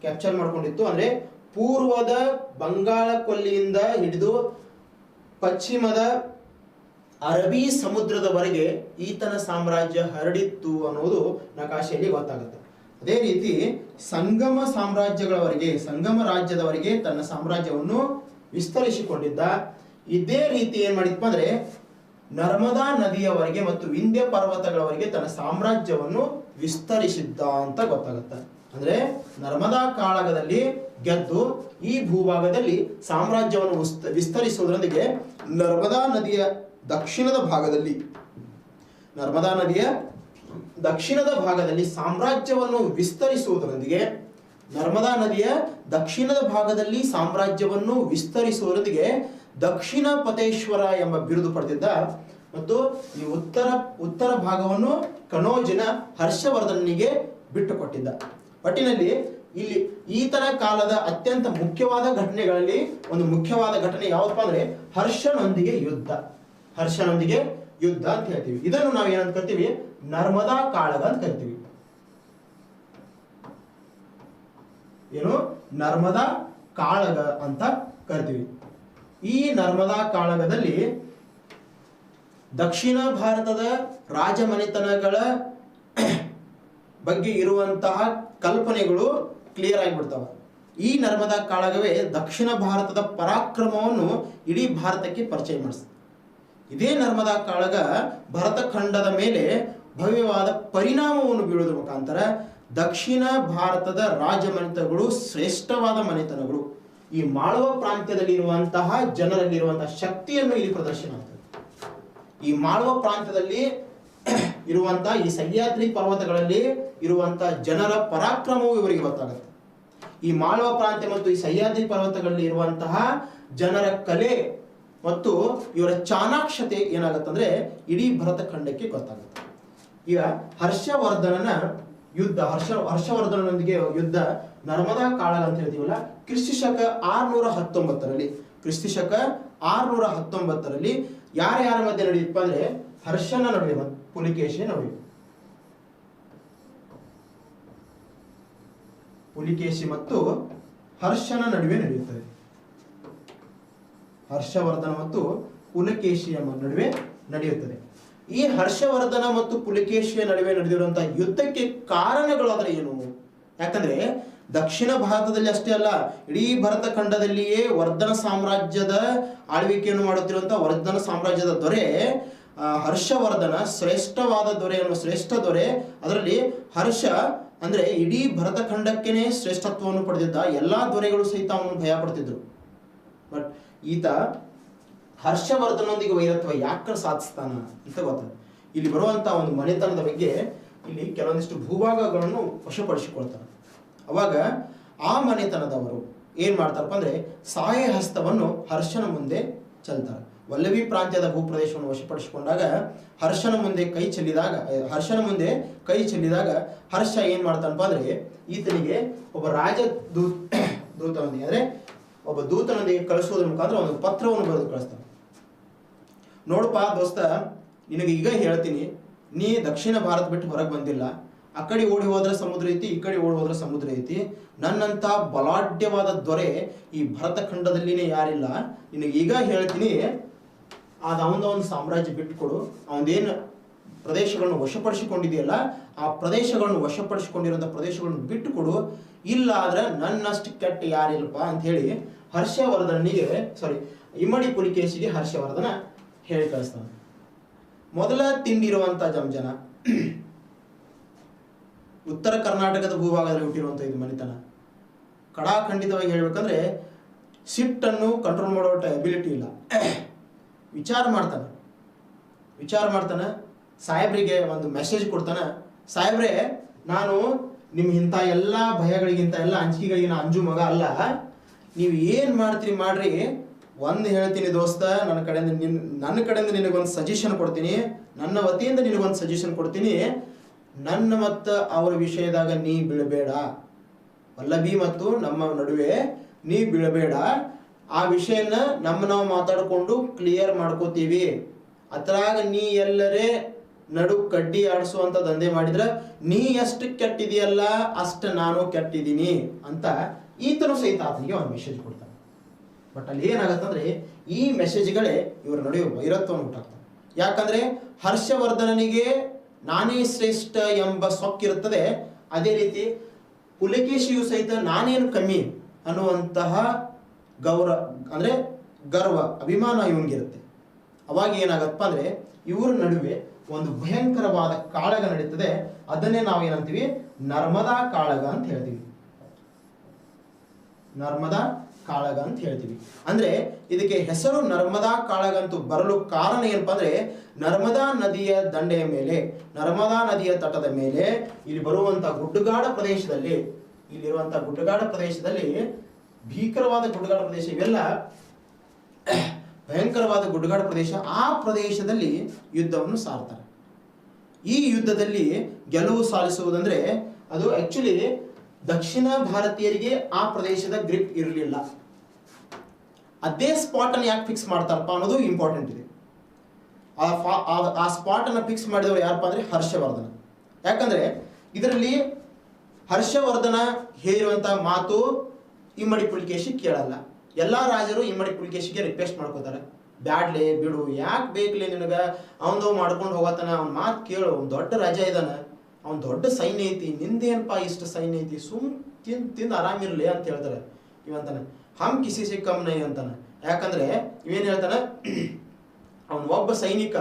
Speaker 2: ಕ್ಯಾಪ್ಚರ್ ಮಾಡ್ಕೊಂಡಿತ್ತು. ಅಂದ್ರೆ ಪೂರ್ವದ ಬಂಗಾಳ ಕೊಲ್ಲಿಯಿಂದ ಹಿಡಿದು ಪಶ್ಚಿಮದ ಅರಬ್ಬಿ ಸಮುದ್ರದವರೆಗೆ ಈತನ ಸಾಮ್ರಾಜ್ಯ ಹರಡಿತ್ತು ಅನ್ನೋದು ನಕಾಶೆಯಲ್ಲಿ ಗೊತ್ತಾಗುತ್ತೆ. ಅದೇ ರೀತಿ ಸಂಗಮ ರಾಜ್ಯದವರೆಗೆ ತನ್ನ ಸಾಮ್ರಾಜ್ಯವನ್ನು ವಿಸ್ತರಿಸಿಕೊಂಡಿದ್ದ. ಇದೇ ರೀತಿ ಏನ್ ಮಾಡಿದ್ಪ ಅಂದ್ರೆ ನರ್ಮದಾ ನದಿಯವರೆಗೆ ಮತ್ತು ವಿಂಧ್ಯ ಪರ್ವತಗಳವರೆಗೆ ತನ್ನ ಸಾಮ್ರಾಜ್ಯವನ್ನು ವಿಸ್ತರಿಸಿದ್ದ ಅಂತ ಗೊತ್ತಾಗುತ್ತೆ. ಅಂದ್ರೆ ನರ್ಮದಾ ಕಾಳಗದಲ್ಲಿ ಗೆದ್ದು ಈ ಭೂಭಾಗದಲ್ಲಿ ಸಾಮ್ರಾಜ್ಯವನ್ನು ವಿಸ್ತರಿಸುವುದರೊಂದಿಗೆ ನರ್ಮದಾ ನದಿಯ ದಕ್ಷಿಣದ ಭಾಗದಲ್ಲಿ ಸಾಮ್ರಾಜ್ಯವನ್ನು ವಿಸ್ತರಿಸುವುದರೊಂದಿಗೆ ದಕ್ಷಿಣ ಪತೇಶ್ವರ ಎಂಬ ಬಿರುದು ಪಡೆದಿದ್ದ. ಮತ್ತು ಈ ಉತ್ತರ ಭಾಗವನ್ನು ಕನೋಜಿನ ಹರ್ಷವರ್ಧನಿಗೆ ಬಿಟ್ಟುಕೊಟ್ಟಿದ್ದ. ಒಟ್ಟಿನಲ್ಲಿ ಇಲ್ಲಿ ಈತನ ಕಾಲದ ಅತ್ಯಂತ ಮುಖ್ಯವಾದ ಘಟನೆಗಳಲ್ಲಿ ಒಂದು ಮುಖ್ಯವಾದ ಘಟನೆ ಯಾವಪ್ಪ ಅಂದ್ರೆ ಹರ್ಷನೊಂದಿಗೆ ಯುದ್ಧ ಅಂತ ಹೇಳ್ತೀವಿ. ಇದನ್ನು ನಾವು ಏನಂತ ಕರಿತೀವಿ? ನರ್ಮದಾ ಕಾಳಗ ಅಂತ ಕರಿತೀವಿ. ನರ್ಮದಾ ಕಾಳಗ ಅಂತ ಕರಿತೀವಿ. ಈ ನರ್ಮದಾ ಕಾಳಗದಲ್ಲಿ ದಕ್ಷಿಣ ಭಾರತದ ರಾಜಮನೆತನಗಳ ಬಗ್ಗೆ ಇರುವಂತಹ ಕಲ್ಪನೆಗಳು ಕ್ಲಿಯರ್ ಆಗಿಬಿಡ್ತಾವೆ. ಈ ನರ್ಮದಾ ಕಾಳಗವೇ ದಕ್ಷಿಣ ಭಾರತದ ಪರಾಕ್ರಮವನ್ನು ಇಡೀ ಭಾರತಕ್ಕೆ ಪರಿಚಯ ಮಾಡಿಸ್ತದೆ. ಇದೇ ನರ್ಮದಾ ಕಾಳಗ ಭರತ ಖಂಡದ ಮೇಲೆ ಭವ್ಯವಾದ ಪರಿಣಾಮವನ್ನು ಬೀಳೋದ್ರ ಮುಖಾಂತರ ದಕ್ಷಿಣ ಭಾರತದ ರಾಜಮನೆತನಗಳು ಶ್ರೇಷ್ಠವಾದ ಮನೆತನಗಳು, ಈ ಮಾಳವ ಪ್ರಾಂತ್ಯದಲ್ಲಿರುವಂತಹ ಜನರಲ್ಲಿರುವಂತಹ ಶಕ್ತಿಯನ್ನು ಇಲ್ಲಿ ಪ್ರದರ್ಶನ ಆಗ್ತದೆ. ಈ ಮಾಳವ ಪ್ರಾಂತ್ಯದಲ್ಲಿ ಇರುವಂತಹ ಈ ಸಹ್ಯಾದ್ರಿ ಪರ್ವತಗಳಲ್ಲಿ ಇರುವಂತಹ ಜನರ ಪರಾಕ್ರಮವು ಇವರಿಗೆ ಗೊತ್ತಾಗುತ್ತೆ. ಈ ಮಾಳವ ಪ್ರಾಂತ್ಯ ಮತ್ತು ಈ ಸಹ್ಯಾದ್ರಿ ಪರ್ವತಗಳಲ್ಲಿ ಇರುವಂತಹ ಜನರ ಕಲೆ ಮತ್ತು ಇವರ ಚಾಣಾಕ್ಷತೆ ಏನಾಗುತ್ತಂದ್ರೆ ಇಡೀ ಭರತ ಖಂಡಕ್ಕೆ ಗೊತ್ತಾಗುತ್ತೆ. ಈಗ ಹರ್ಷವರ್ಧನನ ಯುದ್ಧ, ಹರ್ಷವರ್ಧನನೊಂದಿಗೆ ಯುದ್ಧ ನರ್ಮದಾ ಕಾಳಗ ಅಂತ ಹೇಳ್ತೀವಲ್ಲ, ಕ್ರಿಸ್ತಶಕ 619ರಲ್ಲಿ ಕ್ರಿಸ್ತಶಕ 619ರಲ್ಲಿ ಯಾರ್ಯಾರ ಮಧ್ಯೆ ನಡೆಯುತ್ತಪ್ಪ ಅಂದ್ರೆ ಹರ್ಷನ ನಡುವೆ ಮತ್ತು ಪುಲಿಕೇಶಿಯ ನಡುವೆ, ಪುಲಿಕೇಶಿ ಮತ್ತು ಹರ್ಷನ ನಡುವೆ ನಡೆಯುತ್ತದೆ. ಹರ್ಷವರ್ಧನ ಮತ್ತು ಪುಲಕೇಶಿಯ ನಡುವೆ ನಡೆಯುತ್ತದೆ. ಈ ಹರ್ಷವರ್ಧನ ಮತ್ತು ಪುಲಕೇಶಿಯ ನಡುವೆ ನಡೆದಿರುವಂತಹ ಯುದ್ಧಕ್ಕೆ ಕಾರಣಗಳು ಅದರ ಏನು? ಯಾಕಂದ್ರೆ ದಕ್ಷಿಣ ಭಾರತದಲ್ಲಿ ಅಷ್ಟೇ ಅಲ್ಲ, ಇಡೀ ಭರತ ಖಂಡದಲ್ಲಿಯೇ ವರ್ಧನ ಸಾಮ್ರಾಜ್ಯದ ಆಳ್ವಿಕೆಯನ್ನು ಮಾಡುತ್ತಿರುವಂತಹ ವರ್ಧನ ಸಾಮ್ರಾಜ್ಯದ ದೊರೆ ಹರ್ಷವರ್ಧನ ಶ್ರೇಷ್ಠವಾದ ದೊರೆ ಅನ್ನೋ ಶ್ರೇಷ್ಠ ದೊರೆ. ಅದರಲ್ಲಿ ಹರ್ಷ ಅಂದ್ರೆ ಇಡೀ ಭರತ ಖಂಡಕ್ಕೇನೆ ಶ್ರೇಷ್ಠತ್ವವನ್ನು ಪಡೆದಿದ್ದ. ಎಲ್ಲಾ ದೊರೆಗಳು ಸಹಿತ ಅವನು ಭಯ ಪಡ್ತಿದ್ರು. ಬಟ್ ಈತ ಹರ್ಷವರ್ಧನೊಂದಿಗೆ ವೈರತ್ವ ಯಾಕೆ ಸಾಧಿಸ್ತಾನ ಅಂತ ಗೊತ್ತಾಗ. ಇಲ್ಲಿ ಬರುವಂತಹ ಒಂದು ಮನೆತನದ ಬಗ್ಗೆ ಇಲ್ಲಿ ಕೆಲವೊಂದಿಷ್ಟು ಭೂಭಾಗಗಳನ್ನು ವಶಪಡಿಸಿಕೊಳ್ತಾರೆ. ಅವಾಗ ಆ ಮನೆತನದವರು ಏನ್ ಮಾಡ್ತಾರಪ್ಪ ಅಂದ್ರೆ ಸಹಾಯ ಹಸ್ತವನ್ನು ಹರ್ಷನ ಮುಂದೆ ಚೆಲ್ತಾರೆ. ವಲ್ಲವಿ ಪ್ರಾಂತ್ಯದ ಭೂಪ್ರದೇಶವನ್ನು ವಶಪಡಿಸಿಕೊಂಡಾಗ ಹರ್ಷನ ಮುಂದೆ ಕೈ ಚೆಲ್ಲಿದಾಗ ಹರ್ಷ ಏನ್ ಮಾಡ್ತಾನಪ್ಪ ಅಂದ್ರೆ ಈತನಿಗೆ ಒಬ್ಬ ದೂತನೊಂದಿಗೆ ಅಂದ್ರೆ ಒಬ್ಬ ದೂತನೊಂದಿಗೆ ಕಳಿಸೋದ್ರ ಮುಖಾಂತರ ಒಂದು ಪತ್ರವನ್ನು ಬರೆದು ಕಳಿಸ್ತಾನೆ. ನೋಡಪ್ಪ ದೋಸ್ತ, ನಿನಗೆ ಈಗ ಹೇಳ್ತೀನಿ, ನೀ ದಕ್ಷಿಣ ಭಾರತ ಬಿಟ್ಟು ಹೊರಗೆ ಬಂದಿಲ್ಲ. ಆ ಕಡೆ ಓಡಿ ಹೋದ್ರೆ ಸಮುದ್ರ ಐತಿ, ಈ ಕಡೆ ಓಡಿ ಹೋದ್ರೆ ಸಮುದ್ರ ಐತಿ. ನನ್ನಂತ ಬಲಾಢ್ಯವಾದ ದೊರೆ ಈ ಭರತ ಖಂಡದಲ್ಲಿನೇ ಯಾರಿಲ್ಲ. ನಿನಗೆ ಈಗ ಹೇಳ್ತೀನಿ, ಅವನದ ಒಂದು ಸಾಮ್ರಾಜ್ಯ ಬಿಟ್ಟುಕೊಡು. ಅವನದೇನು ಪ್ರದೇಶಗಳನ್ನು ವಶಪಡಿಸಿಕೊಂಡಿದೆಯಲ್ಲ, ಆ ಪ್ರದೇಶಗಳನ್ನು ವಶಪಡಿಸಿಕೊಂಡಿರುವಂಥ ಪ್ರದೇಶಗಳನ್ನು ಬಿಟ್ಟುಕೊಡು. ಇಲ್ಲ ಆದ್ರೆ ನನ್ನಷ್ಟು ಕೆಟ್ಟ ಯಾರಿಲ್ಲಪ್ಪ ಅಂತ ಹೇಳಿ ಇಮ್ಮಡಿ ಪುಲಿಕೇಶಿಗೆ ಹರ್ಷವರ್ಧನ ಹೇಳಿ ಕಳಿಸ್ತಾನೆ. ಮೊದಲ ತಿಂಡಿರುವಂತ ಜಂಜನ ಉತ್ತರ ಕರ್ನಾಟಕದ ಭೂಭಾಗದಲ್ಲಿ ಹುಟ್ಟಿರುವಂಥ ಇದು ಮನೆತನ. ಕಡಾಖಂಡಿತವಾಗಿ ಹೇಳ್ಬೇಕಂದ್ರೆ ಸಿಟ್ಟನ್ನು ಕಂಟ್ರೋಲ್ ಮಾಡೋ ಎಬಿಲಿಟಿ ಇಲ್ಲ. ವಿಚಾರ ಮಾಡ್ತಾನೆ. ಸಾಹೇಬ್ರಿಗೆ ಒಂದು ಮೆಸೇಜ್ ಕೊಡ್ತಾನೆ. ಸಾಹೇಬ್ರೆ, ನಾನು ನಿಮ್ ಇಂಥ ಎಲ್ಲ ಭಯಗಳಿಗಿಂತ ಎಲ್ಲ ಅಂಜಿಕೆಗಳಿಗೆ ನಾನು ಅಂಜು ಮಗ ಅಲ್ಲ. ನೀವು ಏನು ಮಾಡ್ತೀರಿ ಮಾಡ್ರಿ. ಒಂದು ಹೇಳ್ತೀನಿ ದೋಸ್ತ, ನನ್ನ ಕಡೆಯಿಂದ ನಿನಗೊಂದು ಸಜೆಷನ್ ಕೊಡ್ತೀನಿ. ನನ್ನ ವತಿಯಿಂದ ನಿನಗೊಂದು ಸಜೆಷನ್ ಕೊಡ್ತೀನಿ. ನನ್ನ ಮತ್ತು ಅವರ ವಿಷಯದಾಗ ನೀ ಬೀಳಬೇಡ. ವಲ್ಲಭಿ ಮತ್ತು ನಮ್ಮ ನಡುವೆ ನೀ ಬೀಳಬೇಡ. ಆ ವಿಷಯನ ನಾವು ಮಾತಾಡಿಕೊಂಡು ಕ್ಲಿಯರ್ ಮಾಡ್ಕೋತೀವಿ. ಅದ್ರಾಗ ನೀ ಎಲ್ಲರೇ ನಡು ಕಡ್ಡಿ ಆಡಿಸುವಂತ ದಂಧೆ ಮಾಡಿದ್ರೆ ನೀ ಎಷ್ಟು ಕೆಟ್ಟಿದೆಯಲ್ಲ ಅಷ್ಟು ನಾನು ಕೆಟ್ಟಿದ್ದೀನಿ ಅಂತ ಈತನು ಸಹಿತ ಆತನಿಗೆ ಒಂದು ಮೆಸೇಜ್ ಕೊಡ್ತಾನೆ. ಬಟ್ ಅಲ್ಲಿ ಏನಾಗತ್ತಂದ್ರೆ ಈ ಮೆಸೇಜ್ಗಳೇ ಇವರ ನಡುವೆ ವೈರತ್ವವನ್ನು ಉಂಟಾಗ್ತದೆ. ಯಾಕಂದ್ರೆ ಹರ್ಷವರ್ಧನನಿಗೆ ನಾನೇ ಶ್ರೇಷ್ಠ ಎಂಬ ಸೊಕ್ಕಿರುತ್ತದೆ. ಅದೇ ರೀತಿ ಪುಲಕೇಶಿಯು ಸಹಿತ ನಾನೇನು ಕಮ್ಮಿ ಅನ್ನುವಂತಹ ಗರ್ವ ಅಭಿಮಾನ ಇವನಿಗಿರುತ್ತೆ. ಅವಾಗ ಏನಾಗತ್ತಪ್ಪ ಅಂದ್ರೆ ಇವರ ನಡುವೆ ಒಂದು ಭಯಂಕರವಾದ ಕಾಳಗ ನಡೀತದೆ. ಅದನ್ನೇ ನಾವೇನಂತೀವಿ ನರ್ಮದಾ ಕಾಳಗ ಅಂತ ಹೇಳ್ತೀವಿ. ನರ್ಮದಾ ಕಾಳಗ ಅಂತ ಹೇಳ್ತೀವಿ. ಅಂದ್ರೆ ಇದಕ್ಕೆ ಹೆಸರು ನರ್ಮದಾ ಕಾಳಗ ಅಂತೂ ಬರಲು ಕಾರಣ ಏನಪ್ಪಾ ಅಂದ್ರೆ ನರ್ಮದಾ ನದಿಯ ದಂಡೆಯ ಮೇಲೆ, ನರ್ಮದಾ ನದಿಯ ತಟದ ಮೇಲೆ ಇಲ್ಲಿ ಬರುವಂತಹ ಗುಡ್ಡಗಾಡ ಪ್ರದೇಶದಲ್ಲಿ, ಇಲ್ಲಿರುವಂತಹ ಗುಡ್ಡಗಾಡ ಪ್ರದೇಶದಲ್ಲಿ ಭೀಕರವಾದ ಗುಡ್ಡಗಾಡ ಪ್ರದೇಶ, ಇವೆಲ್ಲ ಭಯಂಕರವಾದ ಗುಡ್ಡಗಾಡ ಪ್ರದೇಶ. ಆ ಪ್ರದೇಶದಲ್ಲಿ ಯುದ್ಧವನ್ನು ಸಾರ್ತಾರೆ. ಈ ಯುದ್ಧದಲ್ಲಿ ಗೆಲುವು ಸಾಧಿಸುವುದಂದ್ರೆ ಅದು ಆಕ್ಚುಲಿ ದಕ್ಷಿಣ ಭಾರತೀಯರಿಗೆ ಆ ಪ್ರದೇಶದ ಗ್ರಿಪ್ ಇರಲಿಲ್ಲ. ಅದೇ ಸ್ಪಾಟ್ ಅನ್ನು ಯಾಕೆ ಫಿಕ್ಸ್ ಮಾಡ್ತಾರಪ್ಪ ಅನ್ನೋದು ಇಂಪಾರ್ಟೆಂಟ್ ಇದೆ. ಆ ಸ್ಪಾಟ್ ಅನ್ನು ಫಿಕ್ಸ್ ಮಾಡಿದವರು ಯಾರಪ್ಪ ಅಂದ್ರೆ ಹರ್ಷವರ್ಧನ. ಯಾಕಂದ್ರೆ ಇದರಲ್ಲಿ ಹರ್ಷವರ್ಧನ ಹೇಳಿರುವಂತಹ ಮಾತು ಇಮ್ಮಡಿ ಪುಲಿಕೇಶಿ ಕೇಳಲ್ಲ. ಎಲ್ಲಾ ರಾಜರು ಇಮ್ಮಡಿ ಪುಲಿಕೇಶಿಗೆ ರಿಕ್ವೆಸ್ಟ್ ಮಾಡ್ಕೋತಾರೆ, ಬ್ಯಾಡ್ಲೆ ಬಿಡು, ಯಾಕೆ ಬೇಕಲೇ ನಿನಗೆ, ಅವನದು ಮಾಡ್ಕೊಂಡು ಹೋಗತ್ತಾನ, ಅವ್ನ ಮಾತು ಕೇಳು, ಅವ್ನು ದೊಡ್ಡ ರಾಜ ಇದ್ದಾನ, ಅವ್ನು ದೊಡ್ಡ ಸೈನ್ಯ ಐತಿ, ನಿಂದೇನಪ್ಪ ಇಷ್ಟು ಸೈನ್ಯ ಐತಿ, ತಿಂದು ಆರಾಮಿರ್ಲಿ ಅಂತ ಹೇಳ್ತಾರೆ. ಇವಂತಾನೆ ಹಮ್ ಕಿಸಿ ಸಿ ಕಮ್ ನೈ ಅಂತಾನೆ. ಯಾಕಂದ್ರೆ ಇವೇನು ಹೇಳ್ತಾನೆ, ಅವನು ಒಬ್ಬ ಸೈನಿಕ,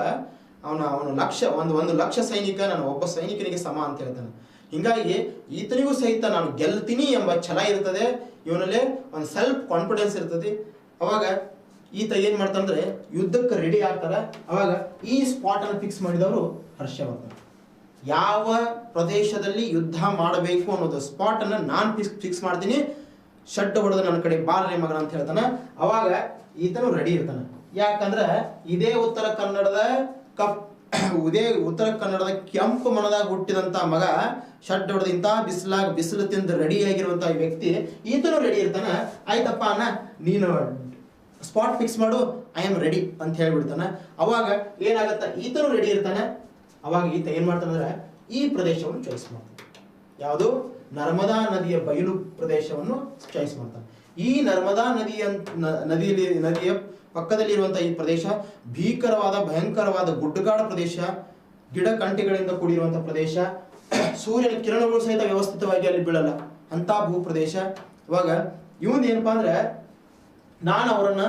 Speaker 2: ಅವನ ಲಕ್ಷ್ಯ ಒಂದು ಲಕ್ಷ ಸೈನಿಕ ನಾನು ಒಬ್ಬ ಸೈನಿಕನಿಗೆ ಸಮ ಅಂತ ಹೇಳ್ತಾನೆ. ಹಿಂಗಾಗಿ ಈತನಿಗೂ ಸಹಿತ ನಾನು ಗೆಲ್ತೀನಿ ಎಂಬ ಛಲ ಇರ್ತದೆ, ಇವನಲ್ಲಿ ಒಂದು ಸೆಲ್ಫ್ ಕಾನ್ಫಿಡೆನ್ಸ್ ಇರ್ತದೆ. ಅವಾಗ ಈತ ಏನ್ ಮಾಡ್ತಾನಂದ್ರೆ ಯುದ್ಧಕ್ಕೆ ರೆಡಿ ಆಗ್ತಾರೆ. ಅವಾಗ ಈ ಸ್ಪಾಟ್ ಅನ್ನು ಫಿಕ್ಸ್ ಮಾಡಿದವರು ಹರ್ಷವರ್ಧನ. ಯಾವ ಪ್ರದೇಶದಲ್ಲಿ ಯುದ್ಧ ಮಾಡಬೇಕು ಅನ್ನೋದು ಸ್ಪಾಟ್ ಅನ್ನ ನಾನು ಫಿಕ್ಸ್ ಮಾಡ್ತೀನಿ, ಶಡ್ಡ ಹೊಡೆದ ನನ್ನ ಕಡೆ ಬಾರನೆ ಮಗನ ಅಂತ ಹೇಳ್ತಾನೆ. ಅವಾಗ ಈತನು ರೆಡಿ ಇರ್ತಾನೆ. ಯಾಕಂದ್ರೆ ಇದೇ ಉತ್ತರ ಕನ್ನಡದ ಕೆಂಪು ಮನದಾಗ ಹುಟ್ಟಿದಂತ ಮಗ, ಶಡ್ಡ ಹೊಡೆದ ಇಂಥ ಬಿಸಿಲು ತಿಂದು ರೆಡಿ ಆಗಿರುವಂತಹ ವ್ಯಕ್ತಿ ಈತನು ರೆಡಿ ಇರ್ತಾನೆ. ಆಯ್ತಪ್ಪ ಅಣ್ಣ ನೀನು ಸ್ಪಾಟ್ ಫಿಕ್ಸ್ ಮಾಡು, ಐ ಆಮ್ ರೆಡಿ ಅಂತ ಹೇಳ್ಬಿಡ್ತಾನೆ. ಅವಾಗ ಏನಾಗತ್ತ, ಈತನು ರೆಡಿ ಇರ್ತಾನೆ. ಅವಾಗ ಈತ ಏನ್ ಮಾಡ್ತಾನಂದ್ರೆ ಈ ಪ್ರದೇಶವನ್ನು ಚಾಯ್ಸ್ ಮಾಡ್ತಾನೆ. ಯಾವುದು, ನರ್ಮದಾ ನದಿಯ ಬಯಲು ಪ್ರದೇಶವನ್ನು ಚಾಯ್ಸ್ ಮಾಡ್ತಾನೆ. ಈ ನರ್ಮದಾ ನದಿಯ ಪಕ್ಕದಲ್ಲಿ ಇರುವಂತಹ ಈ ಪ್ರದೇಶ ಭಯಂಕರವಾದ ಗುಡ್ಡಗಾಡ ಪ್ರದೇಶ, ಗಿಡ ಕಂಟಿಗಳಿಂದ ಕೂಡಿರುವಂತಹ ಪ್ರದೇಶ, ಸೂರ್ಯನ ಕಿರಣಗಳು ಸಹಿತ ವ್ಯವಸ್ಥಿತವಾಗಿ ಅಲ್ಲಿ ಬೀಳಲ್ಲ ಅಂತ ಭೂ ಪ್ರದೇಶ. ಇವಾಗ ಇವನ್ ಏನಪ್ಪಾ ಅಂದ್ರೆ ನಾನು ಅವರನ್ನ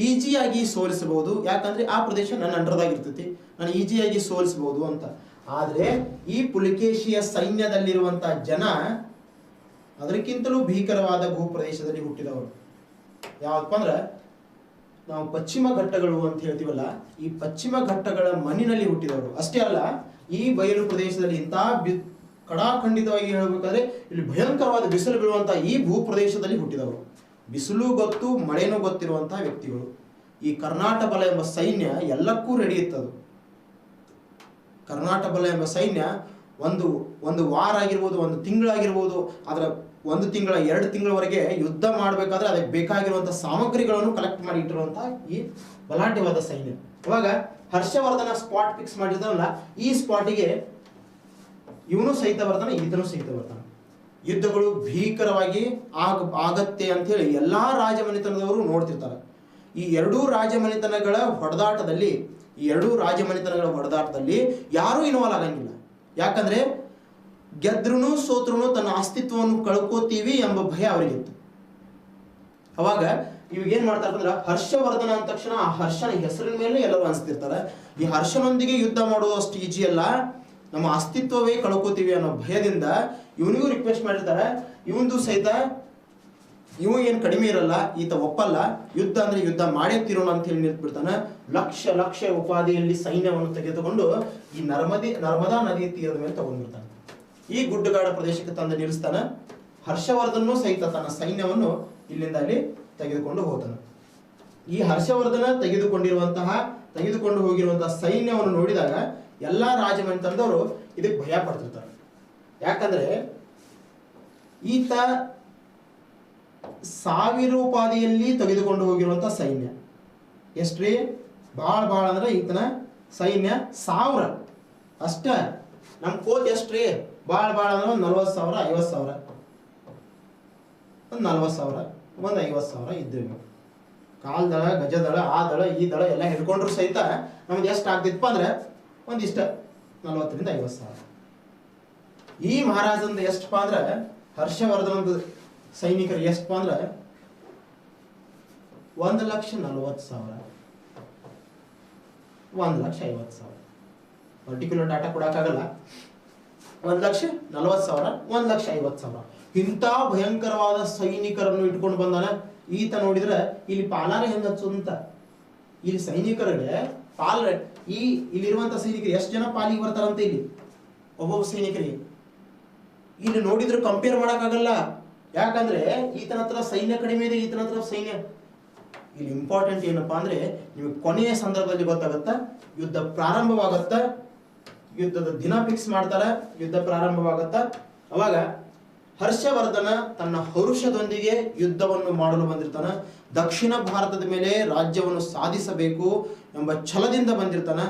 Speaker 2: ಈಜಿಯಾಗಿ ಸೋಲಿಸಬಹುದು, ಯಾಕಂದ್ರೆ ಆ ಪ್ರದೇಶ ನನ್ನ ಅಂಡರ್ದಾಗಿರ್ತೈತಿ, ನಾನು ಈಜಿಯಾಗಿ ಸೋಲಿಸಬಹುದು ಅಂತ. ಆದ್ರೆ ಈ ಪುಲಿಕೇಶಿಯ ಸೈನ್ಯದಲ್ಲಿರುವಂತಹ ಜನ ಅದಕ್ಕಿಂತಲೂ ಭೀಕರವಾದ ಭೂ ಪ್ರದೇಶದಲ್ಲಿ ಹುಟ್ಟಿದವರು. ಯಾವಪ್ಪ ಅಂದ್ರೆ ನಾವು ಪಶ್ಚಿಮ ಘಟ್ಟಗಳು ಅಂತ ಹೇಳ್ತೀವಲ್ಲ, ಈ ಪಶ್ಚಿಮ ಘಟ್ಟಗಳ ಮಣ್ಣಿನಲ್ಲಿ ಹುಟ್ಟಿದವರು. ಅಷ್ಟೇ ಅಲ್ಲ, ಈ ಬಯಲು ಪ್ರದೇಶದಲ್ಲಿ ಇಂತಹ ಕಡಾಖಂಡಿತವಾಗಿ ಹೇಳಬೇಕಾದ್ರೆ ಇಲ್ಲಿ ಭಯಂಕರವಾದ ಬಿಸಿಲು ಬೀಳುವಂತಹ ಈ ಭೂ ಪ್ರದೇಶದಲ್ಲಿ ಹುಟ್ಟಿದವರು. ಬಿಸಿಲು ಗೊತ್ತು, ಮಳೆನೂ ಗೊತ್ತಿರುವಂತಹ ವ್ಯಕ್ತಿಗಳು. ಈ ಕರ್ನಾಟಕ ಬಲ ಎಂಬ ಸೈನ್ಯ ಎಲ್ಲಕ್ಕೂ ರೆಡಿ ಇತ್ತದು. ಕರ್ನಾಟಕ ಬಲ ಎಂಬ ಸೈನ್ಯ ಒಂದು ವಾರ ಆಗಿರ್ಬೋದು, ಒಂದು ತಿಂಗಳಾಗಿರ್ಬೋದು, ಅದರ 1 ತಿಂಗಳ 2 ತಿಂಗಳವರೆಗೆ ಯುದ್ಧ ಮಾಡಬೇಕಾದ್ರೆ ಅದಕ್ಕೆ ಬೇಕಾಗಿರುವಂತಹ ಸಾಮಗ್ರಿಗಳನ್ನು ಕಲೆಕ್ಟ್ ಮಾಡಿ ಇಟ್ಟಿರುವಂತಹ ಈ ಬಲಾಢ್ಯವಾದ ಸೈನ್ಯ. ಅವಾಗ ಹರ್ಷವರ್ಧನ ಸ್ಪಾಟ್ ಫಿಕ್ಸ್ ಮಾಡಿದ್ರಲ್ಲ, ಈ ಸ್ಪಾಟಿಗೆ ಇವನು ಸಹಿತ ಬರ್ತಾನೆ, ಈತನು ಸಹಿತ ಬರ್ತಾನೆ. ಯುದ್ಧಗಳು ಭೀಕರವಾಗಿ ಆಗತ್ತೆ ಅಂತ ಹೇಳಿ ಎಲ್ಲಾ ರಾಜಮನೆತನದವರು ನೋಡ್ತಿರ್ತಾರೆ. ಈ ಎರಡೂ ರಾಜಮನೆತನಗಳ ಹೊಡೆದಾಟದಲ್ಲಿ ಯಾರೂ ಇನ್ವಾಲ್ವ್ ಆಗಂಗಿಲ್ಲ. ಯಾಕಂದ್ರೆ ಗೆದ್ರೂ ಸೋತ್ರೂ ತನ್ನ ಅಸ್ತಿತ್ವವನ್ನು ಕಳ್ಕೋತೀವಿ ಎಂಬ ಭಯ ಅವರಿಗಿತ್ತು. ಅವಾಗ ಇವಾಗ ಏನ್ ಮಾಡ್ತಾರೆ ಅಂದ್ರೆ ಹರ್ಷವರ್ಧನ ಅಂದ ತಕ್ಷಣ ಆ ಹರ್ಷನ ಹೆಸರಿನ ಮೇಲೆ ಎಲ್ಲರೂ ಅನ್ಸ್ತಿರ್ತಾರೆ. ಈ ಹರ್ಷನೊಂದಿಗೆ ಯುದ್ಧ ಮಾಡೋದು ಅಷ್ಟು ಈಜಿ ಅಲ್ಲ, ನಮ್ಮ ಅಸ್ತಿತ್ವವೇ ಕಳ್ಕೋತೀವಿ ಅನ್ನೋ ಭಯದಿಂದ ಇವನಿಗೂ ರಿಕ್ವೆಸ್ಟ್ ಮಾಡಿರ್ತಾರೆ. ಇವಂದು ಸಹಿತ ಇವು ಏನ್ ಕಡಿಮೆ ಇರಲ್ಲ, ಈತ ಒಪ್ಪಲ್ಲ, ಯುದ್ಧ ಅಂದ್ರೆ ಯುದ್ಧ ಮಾಡೇ ತೀರೋಣ ಅಂತ ಹೇಳಿ ನಿಂತ್ಬಿಡ್ತಾನೆ. ಲಕ್ಷ ಉಪಾಧಿಯಲ್ಲಿ ಸೈನ್ಯವನ್ನು ತೆಗೆದುಕೊಂಡು ಈ ನರ್ಮದಾ ನದಿ ತೀರದ ಮೇಲೆ ತಗೊಂಡ್ಬಿಡ್ತಾನೆ. ಈ ಗುಡ್ಡಗಾಡ ಪ್ರದೇಶಕ್ಕೆ ತಂದು ನಿಲ್ಲಿಸ್ತಾನೆ. ಹರ್ಷವರ್ಧನನು ಸಹಿತ ತನ್ನ ಸೈನ್ಯವನ್ನು ಇಲ್ಲಿಂದ ಅಲ್ಲಿ ತೆಗೆದುಕೊಂಡು ಹೋಗ್ತಾನೆ. ಈ ಹರ್ಷವರ್ಧನ ತೆಗೆದುಕೊಂಡು ಹೋಗಿರುವಂತಹ ಸೈನ್ಯವನ್ನು ನೋಡಿದಾಗ ಎಲ್ಲಾ ರಾಜಮನೆತನದವರು ಇದಕ್ಕೆ ಭಯ ಪಡ್ತಿರ್ತಾರೆ. ಯಾಕಂದ್ರೆ ಈತ 1000 ಉಪಾಧಿಯಲ್ಲಿ ತೆಗೆದುಕೊಂಡು ಹೋಗಿರುವಂತಹ ಸೈನ್ಯ ಎಷ್ಟ್ರಿ, ಬಾಳ ಅಂದ್ರೆ ಈತನ ಸೈನ್ಯ 1000 ಅಷ್ಟ. ನಮ್ ಕೋತ್ ಎಷ್ಟ್ರಿ, ಬಾಳ ಅಂದ್ರೆ 40,000, 50,000, ಒಂದು 40,000, ಒಂದು 50,000 ಇದ್ದೇವೆ. ಕಾಲ್ದಳ, ಗಜದಳ, ಆ ದಳ, ಈ ದಳ ಎಲ್ಲ ಹಿಡ್ಕೊಂಡ್ರು ಸಹಿತ ನಮ್ದು ಎಷ್ಟು ಆಗ್ತಿತ್ತಪ್ಪ ಅಂದ್ರೆ ಒಂದಿಷ್ಟ 40,000 ರಿಂದ 50,000. ಈ ಮಹಾರಾಜಂದ ಎಷ್ಟಪ್ಪ ಅಂದ್ರೆ ಹರ್ಷವರ್ಧನದ ಸೈನಿಕರು ಎಷ್ಟಪ್ಪ ಅಂದ್ರೆ 1,40,000, 1,50,000. Particular data ಕೊಡಕ್ಕಾಗಲ್ಲ. 1,40,000, 1,50,000 ಇಂಥ ಭಯಂಕರವಾದ ಸೈನಿಕರನ್ನು ಇಟ್ಕೊಂಡು ಬಂದಾನ. ಈತ ನೋಡಿದ್ರೆ ಇಲ್ಲಿ ಪಾಲಾರ ಹೆಂಗ ಹಚ್ಚೋದಂತ, ಇಲ್ಲಿ ಸೈನಿಕರಿಗೆ ಇಲ್ಲಿರುವಂತ ಸೈನಿಕರು ಎಷ್ಟು ಜನ ಪಾಲಿಗೆ ಬರ್ತಾರಂತ, ಇಲ್ಲಿ ಒಬ್ಬೊಬ್ಬ ಸೈನಿಕರಿಗೆ ಇಲ್ಲಿ ನೋಡಿದ್ರೆ ಕಂಪೇರ್ ಮಾಡಕ್ಕಾಗಲ್ಲ. ಯಾಕಂದ್ರೆ ಈತನ ಹತ್ರ ಸೈನ್ಯ ಕಡಿಮೆ ಇದೆ, ಈತನ ಹತ್ರ ಸೈನ್ಯ. ಇಲ್ಲಿ ಇಂಪಾರ್ಟೆಂಟ್ ಏನಪ್ಪಾ ಅಂದ್ರೆ ನಿಮಗೆ ಕೊನೆಯ ಸಂದರ್ಭದಲ್ಲಿ ಗೊತ್ತಾಗತ್ತ, ಯುದ್ಧ ಪ್ರಾರಂಭವಾಗತ್ತ, ಯುದ್ಧದ ದಿನ ಫಿಕ್ಸ್ ಮಾಡ್ತಾರ, ಯುದ್ಧ ಪ್ರಾರಂಭವಾಗತ್ತ. ಅವಾಗ ಹರ್ಷವರ್ಧನ ತನ್ನ ಹರುಷದೊಂದಿಗೆ ಯುದ್ಧವನ್ನು ಮಾಡಲು ಬಂದಿರ್ತಾನ. ದಕ್ಷಿಣ ಭಾರತದ ಮೇಲೆ ರಾಜ್ಯವನ್ನು ಸಾಧಿಸಬೇಕು ಎಂಬ ಛಲದಿಂದ ಬಂದಿರ್ತಾನ.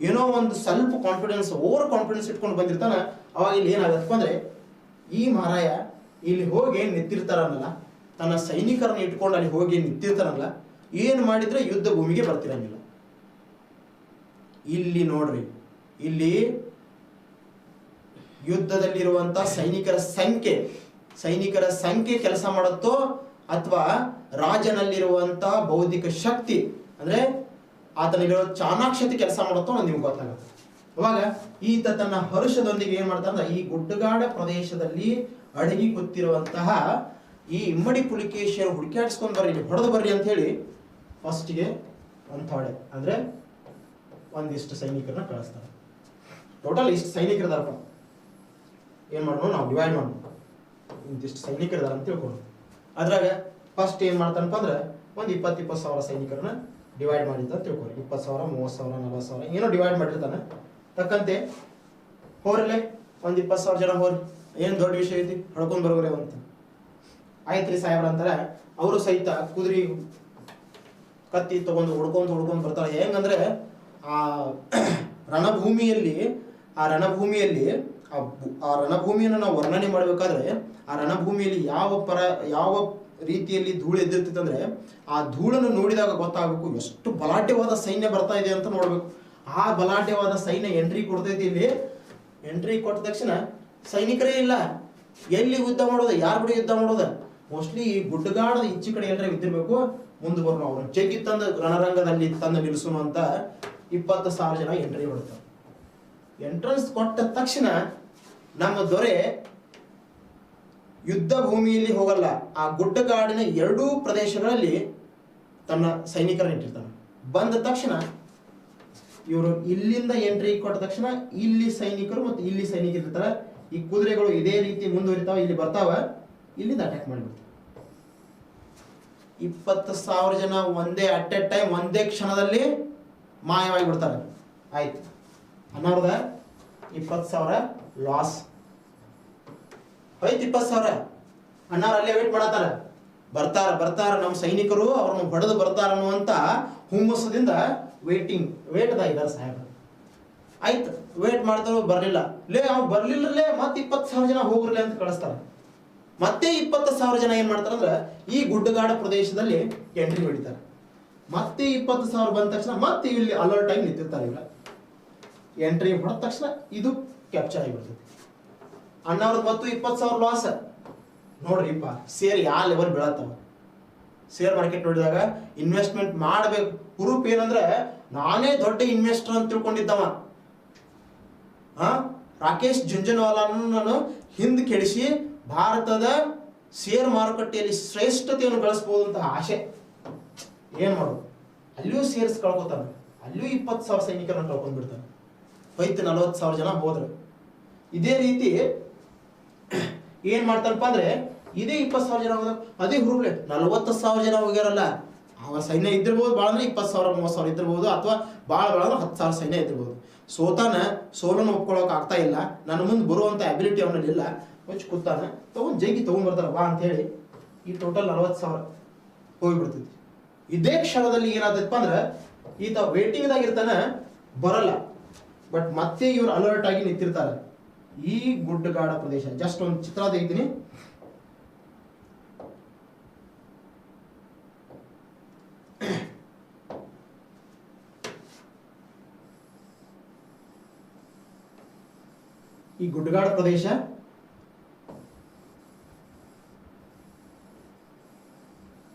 Speaker 2: ಏನೋ ಒಂದು ಸ್ವಲ್ಪ ಕಾನ್ಫಿಡೆನ್ಸ್, ಓವರ್ ಕಾನ್ಫಿಡೆನ್ಸ್ ಇಟ್ಕೊಂಡು ಬಂದಿರ್ತಾನ. ಅವಾಗ ಇಲ್ಲಿ ಏನಾಗತ್ತಪ್ಪ ಅಂದ್ರೆ ಈ ಮಹಾರಾಯ ಇಲ್ಲಿ ಹೋಗಿ ನಿಂತಿರ್ತಾರಲ್ಲ, ತನ್ನ ಸೈನಿಕರನ್ನ ಇಟ್ಕೊಂಡು ಅಲ್ಲಿ ಹೋಗಿ ನಿಂತಿರ್ತಾರಲ್ಲ, ಏನು ಮಾಡಿದ್ರೆ ಯುದ್ಧ ಭೂಮಿಗೆ ಬರ್ತಿರಂಗಿಲ್ಲ. ಇಲ್ಲಿ ನೋಡ್ರಿ, ಇಲ್ಲಿ ಯುದ್ಧದಲ್ಲಿರುವಂತ ಸೈನಿಕರ ಸಂಖ್ಯೆ ಕೆಲಸ ಮಾಡುತ್ತೋ ಅಥವಾ ರಾಜನಲ್ಲಿರುವಂತ ಬೌದ್ಧಿಕ ಶಕ್ತಿ ಅಂದ್ರೆ ಆತನಲ್ಲಿರೋ ಚಾಣಾಕ್ಷತೆ ಕೆಲಸ ಮಾಡುತ್ತೋ ಅನ್ನೋದು ನಿಮ್ಗೆ ಗೊತ್ತಾಗುತ್ತೆ. ಅವಾಗ ಈತ ತನ್ನ ಹರುಷದೊಂದಿಗೆ ಏನ್ ಮಾಡ್ತಾ ಅಂದ್ರೆ ಈ ಗುಡ್ಡಗಾಡ ಪ್ರದೇಶದಲ್ಲಿ ಅಡಗಿ ಕೂತಿರುವಂತಹ ಈ ಇಮ್ಮಡಿ ಪುಲಿಕೇಶಿಯರು ಹುಡುಕಾಡಿಸ್ಕೊಂಡ್ ಬರ್ರಿ, ಹೊಡೆದು ಬರ್ರಿ ಅಂತ ಹೇಳಿ ಫಸ್ಟ್ಗೆ ಒಂದು ಥಾಡೆ ಅಂದ್ರೆ ಒಂದಿಷ್ಟು ಸೈನಿಕರನ್ನ ಕಳಿಸ್ತಾರೆ. ಟೋಟಲ್ ಇಷ್ಟು ಸೈನಿಕರದಾರಪ್ಪ, ಏನ್ ಮಾಡೋಣ ನಾವು ಡಿವೈಡ್ ಮಾಡೋಣ, ಇಂತಿಷ್ಟು ಸೈನಿಕರದಾರ ಅಂತ ತಿಳ್ಕೊಂಡು ಅದ್ರಾಗ ಫಸ್ಟ್ ಏನ್ ಮಾಡ್ತಾನಪ್ಪ ಅಂದ್ರೆ ಒಂದು 20,000 ಸೈನಿಕರನ್ನ ಡಿವೈಡ್ ಮಾಡಿದ್ದ ಅಂತ ತಿಳ್ಕೊರಿ. 20,000, 30,000, 40,000 ಏನೋ ಡಿವೈಡ್ ಮಾಡಿರ್ತಾನೆ. ತಕ್ಕಂತೆ ಹೋರಲ್ಲೇ ಒಂದು 20,000 ಜನ ಹೋರಿ, ಏನ್ ದೊಡ್ಡ ವಿಷಯ ಐತಿ, ಹೊಡ್ಕೊಂಡ್ ಬರೋರೆ ಅಂತ ಆಯ್ತ್ರಿ ಸಾಹೇಬ್ರ ಅಂತಾರೆ. ಅವರು ಸಹಿತ ಕುದುರೆ ಕತ್ತಿ ತಗೊಂಡು ಹುಡ್ಕೊಂಡ್ ಬರ್ತಾರೆ. ಹೆಂಗಂದ್ರೆ ಆ ರಣಭೂಮಿಯಲ್ಲಿ ಆ ರಣಭೂಮಿಯನ್ನು ನಾವು ವರ್ಣನೆ ಮಾಡ್ಬೇಕಾದ್ರೆ ಆ ರಣಭೂಮಿಯಲ್ಲಿ ಯಾವ ರೀತಿಯಲ್ಲಿ ಧೂಳು ಎದ್ದಿರ್ತೈತಂದ್ರೆ ಆ ಧೂಳನ್ನು ನೋಡಿದಾಗ ಗೊತ್ತಾಗಬೇಕು ಎಷ್ಟು ಬಲಾಢ್ಯವಾದ ಸೈನ್ಯ ಬರ್ತಾ ಇದೆ ಅಂತ ನೋಡ್ಬೇಕು. ಆ ಬಲಾಢ್ಯವಾದ ಸೈನ್ಯ ಎಂಟ್ರಿ ಕೊಡ್ತೈತಿ. ಇಲ್ಲಿ ಎಂಟ್ರಿ ಕೊಟ್ಟ ತಕ್ಷಣ ಸೈನಿಕರೇ ಇಲ್ಲ, ಎಲ್ಲಿ ಯುದ್ಧ ಮಾಡೋದು, ಯಾರ ಕೂಡ ಯುದ್ಧ ಮಾಡೋದು? ಮೋಸ್ಟ್ಲಿ ಈ ಗುಡ್ಡಗಾಡದ ಈಚೆ ಕಡೆ ಎಲ್ಲರೂ ಇದ್ದಿರ್ಬೇಕು. ಮುಂದೆ ಬರೋಣ ಅವ್ರು ಜಗ್ಗಿ ತಂದು ರಣರಂಗದಲ್ಲಿ ತಂದು ನಿಲ್ಲಿಸೋಣ ಅಂತ 20,000 ಜನ ಎಂಟ್ರಿ ಹೊಡ್ತಾರೆ. ಎಂಟ್ರೆನ್ಸ್ ಕೊಟ್ಟ ತಕ್ಷಣ ನಮ್ಮ ದೊರೆ ಯುದ್ಧ ಭೂಮಿಯಲ್ಲಿ ಹೋಗಲ್ಲ, ಆ ಗುಡ್ಡಗಾಡಿನ 2 ಪ್ರದೇಶಗಳಲ್ಲಿ ತನ್ನ ಸೈನಿಕರನ್ನ ಇಟ್ಟಿರ್ತಾನೆ. ಬಂದ ತಕ್ಷಣ ಇವರು ಇಲ್ಲಿಂದ ಎಂಟ್ರಿ ಕೊಟ್ಟ ತಕ್ಷಣ ಇಲ್ಲಿ ಸೈನಿಕರು ಮತ್ತು ಇಲ್ಲಿ ಸೈನಿಕರು ಇರ್ತಾರೆ. ಈ ಕುದುರೆಗಳು ಇದೇ ರೀತಿ ಮುಂದುವರಿತಾವ, ಇಲ್ಲಿ ಬರ್ತಾವ, ಇಲ್ಲಿಂದ ಅಟ್ಯಾಕ್ ಮಾಡಿಬಿಡ್ತಾರೆ. 20,000 ಜನ ಒಂದೇ ಅಟ್ ಎ ಟೈಮ್ ಒಂದೇ ಕ್ಷಣದಲ್ಲಿ ಮಾಯವಾಗಿ ಬಿಡ್ತಾರೆ. ಆಯ್ತು, ಅನ್ನೋರ್ದ 20,000 ಲಾಸ್ ಹೋಯ್ತು. 20,000 ಅಣ್ಣವ್ರು ಅಲ್ಲೇ ವೇಟ್ ಮಾಡತ್ತಾರ, ಬರ್ತಾರ ನಮ್ಮ ಸೈನಿಕರು ಅವ್ರನ್ನ ಹೊಡೆದು ಬರ್ತಾರ ಅನ್ನುವಂತ ಹುಮ್ಮಸ್ಸದಿಂದ ವೇಟ್ದಾಗ ಇದ್ದಾರೆ ಸಾಹೇಬ್. ಆಯ್ತು, ವೇಟ್ ಮಾಡ್ತಾರೋ ಬರ್ಲಿಲ್ಲ, ಅವ್ರು ಬರ್ಲಿಲ್ಲಲೇ ಮತ್ತೆ 20,000 ಜನ ಹೋಗ್ರಲೆ ಅಂತ ಕಳಿಸ್ತಾರೆ. ಮತ್ತೆ 20,000 ಜನ ಏನ್ ಮಾಡ್ತಾರಂದ್ರೆ ಈ ಗುಡ್ಡಗಾಡ ಪ್ರದೇಶದಲ್ಲಿ ಎಂಟ್ರಿ ಹೊಡಿತಾರೆ. ಮತ್ತೆ 20,000 ಬಂದ ತಕ್ಷಣ ಮತ್ತೆ ಇಲ್ಲಿ ಅಲರ್ಟ್ ಆಗಿ ನಿಂತಿರ್ತಾರೆ. ಇವ್ರ ಎಂಟ್ರಿ ಹೊಡೆದ ತಕ್ಷಣ ಇದು ಕ್ಯಾಪ್ಚರ್ ಆಗಿಬಿಡ್ತದೆ. ಅಣ್ಣವ್ರದ್ದು ಮತ್ತು 20,000 ಲಾಸ್. ನೋಡ್ರಿಪ್ಪ, ಶೇರ್ ಯಾವ ಲೆವೆಲ್ ಬೀಳತ್ತವ. ಶೇರ್ ಮಾರ್ಕೆಟ್ ನೋಡಿದಾಗ ಇನ್ವೆಸ್ಟ್ಮೆಂಟ್ ಮಾಡಬೇಕು. ಹುರುಪ್ ಏನಂದ್ರೆ ನಾನೇ ದೊಡ್ಡ ಇನ್ವೆಸ್ಟರ್ ಅಂತ ತಿಳ್ಕೊಂಡಿದ್ದವ. ರಾಕೇಶ್ ಜುಂಜುನವಾಲಾನು ನಾನು ಹಿಂದೆ ಕೆಡಿಸಿ ಭಾರತದ ಶೇರ್ ಮಾರುಕಟ್ಟೆಯಲ್ಲಿ ಶ್ರೇಷ್ಠತೆಯನ್ನು ಗಳಿಸಬಹುದು ಅಂತ ಆಸೆ. ಏನ್ ಮಾಡೋದು, ಅಲ್ಲಿಯೂ ಸೇರ್ಸ್ ಕಳ್ಕೊತಾನೆ, ಅಲ್ಲಿಯೂ 20,000 ಸೈನಿಕರನ್ನ ಕಳ್ಕೊಂಡ್ ಬಿಡ್ತಾನೆ. ಹೋಯ್ತು 40,000 ಜನ ಹೋದ್ರು. ಇದೇ ರೀತಿ ಏನ್ ಮಾಡ್ತಾನಪ್ಪ ಅಂದ್ರೆ ಇದೇ 20,000 ಜನ ಹೋದ, ಅದೇ ಹುರುಬ್ಲೆ 40,000 ಜನ ಹೋಗ್ಯಾರಲ್ಲ. ಅವ ಸೈನ್ಯ ಇದ್ದಿರ್ಬೋದು, ಭಾಳ ಅಂದ್ರೆ 20,000 30,000 ಇದ್ದಿರ್ಬೋದು, ಅಥವಾ ಭಾಳ ಅಂದ್ರೆ 10,000 ಸೈನ್ಯ ಇದ್ದಿರ್ಬೋದು. ಸೋಲನ್ನು ಒಪ್ಕೊಳ್ಳೋಕೆ ಆಗ್ತಾ ಇಲ್ಲ, ನನ್ನ ಮುಂದೆ ಬರುವಂತ ಅಬಿಲಿಟಿ ಅವನಲ್ಲಿ ಇಲ್ಲ. ಹೊಚ್ಚು ಕೂತಾನ, ತಗೊಂಡ್ಬರ್ತಾರ ಬಾ ಅಂತ ಹೇಳಿ ಈ ಟೋಟಲ್ 40,000 ಹೋಗ್ಬಿಡ್ತೈತಿ. ಇದೇ ಕ್ಷಣದಲ್ಲಿ ಏನಾದಪ್ಪ ಅಂದ್ರೆ ಈತ ವೇಟಿಂಗ್ ಇರ್ತಾನ, ಬರಲ್ಲ. ಬಟ್ ಮತ್ತೆ ಇವ್ರು ಅಲರ್ಟ್ ಆಗಿ ನಿಂತಿರ್ತಾರೆ. ಈ ಗುಡ್ಡಗಾಡ ಪ್ರದೇಶ ಜಸ್ಟ್ ಒಂದು ಚಿತ್ರ ತೆಗಿತೀನಿ. ಈ ಗುಡ್ಡಗಾಡ ಪ್ರದೇಶ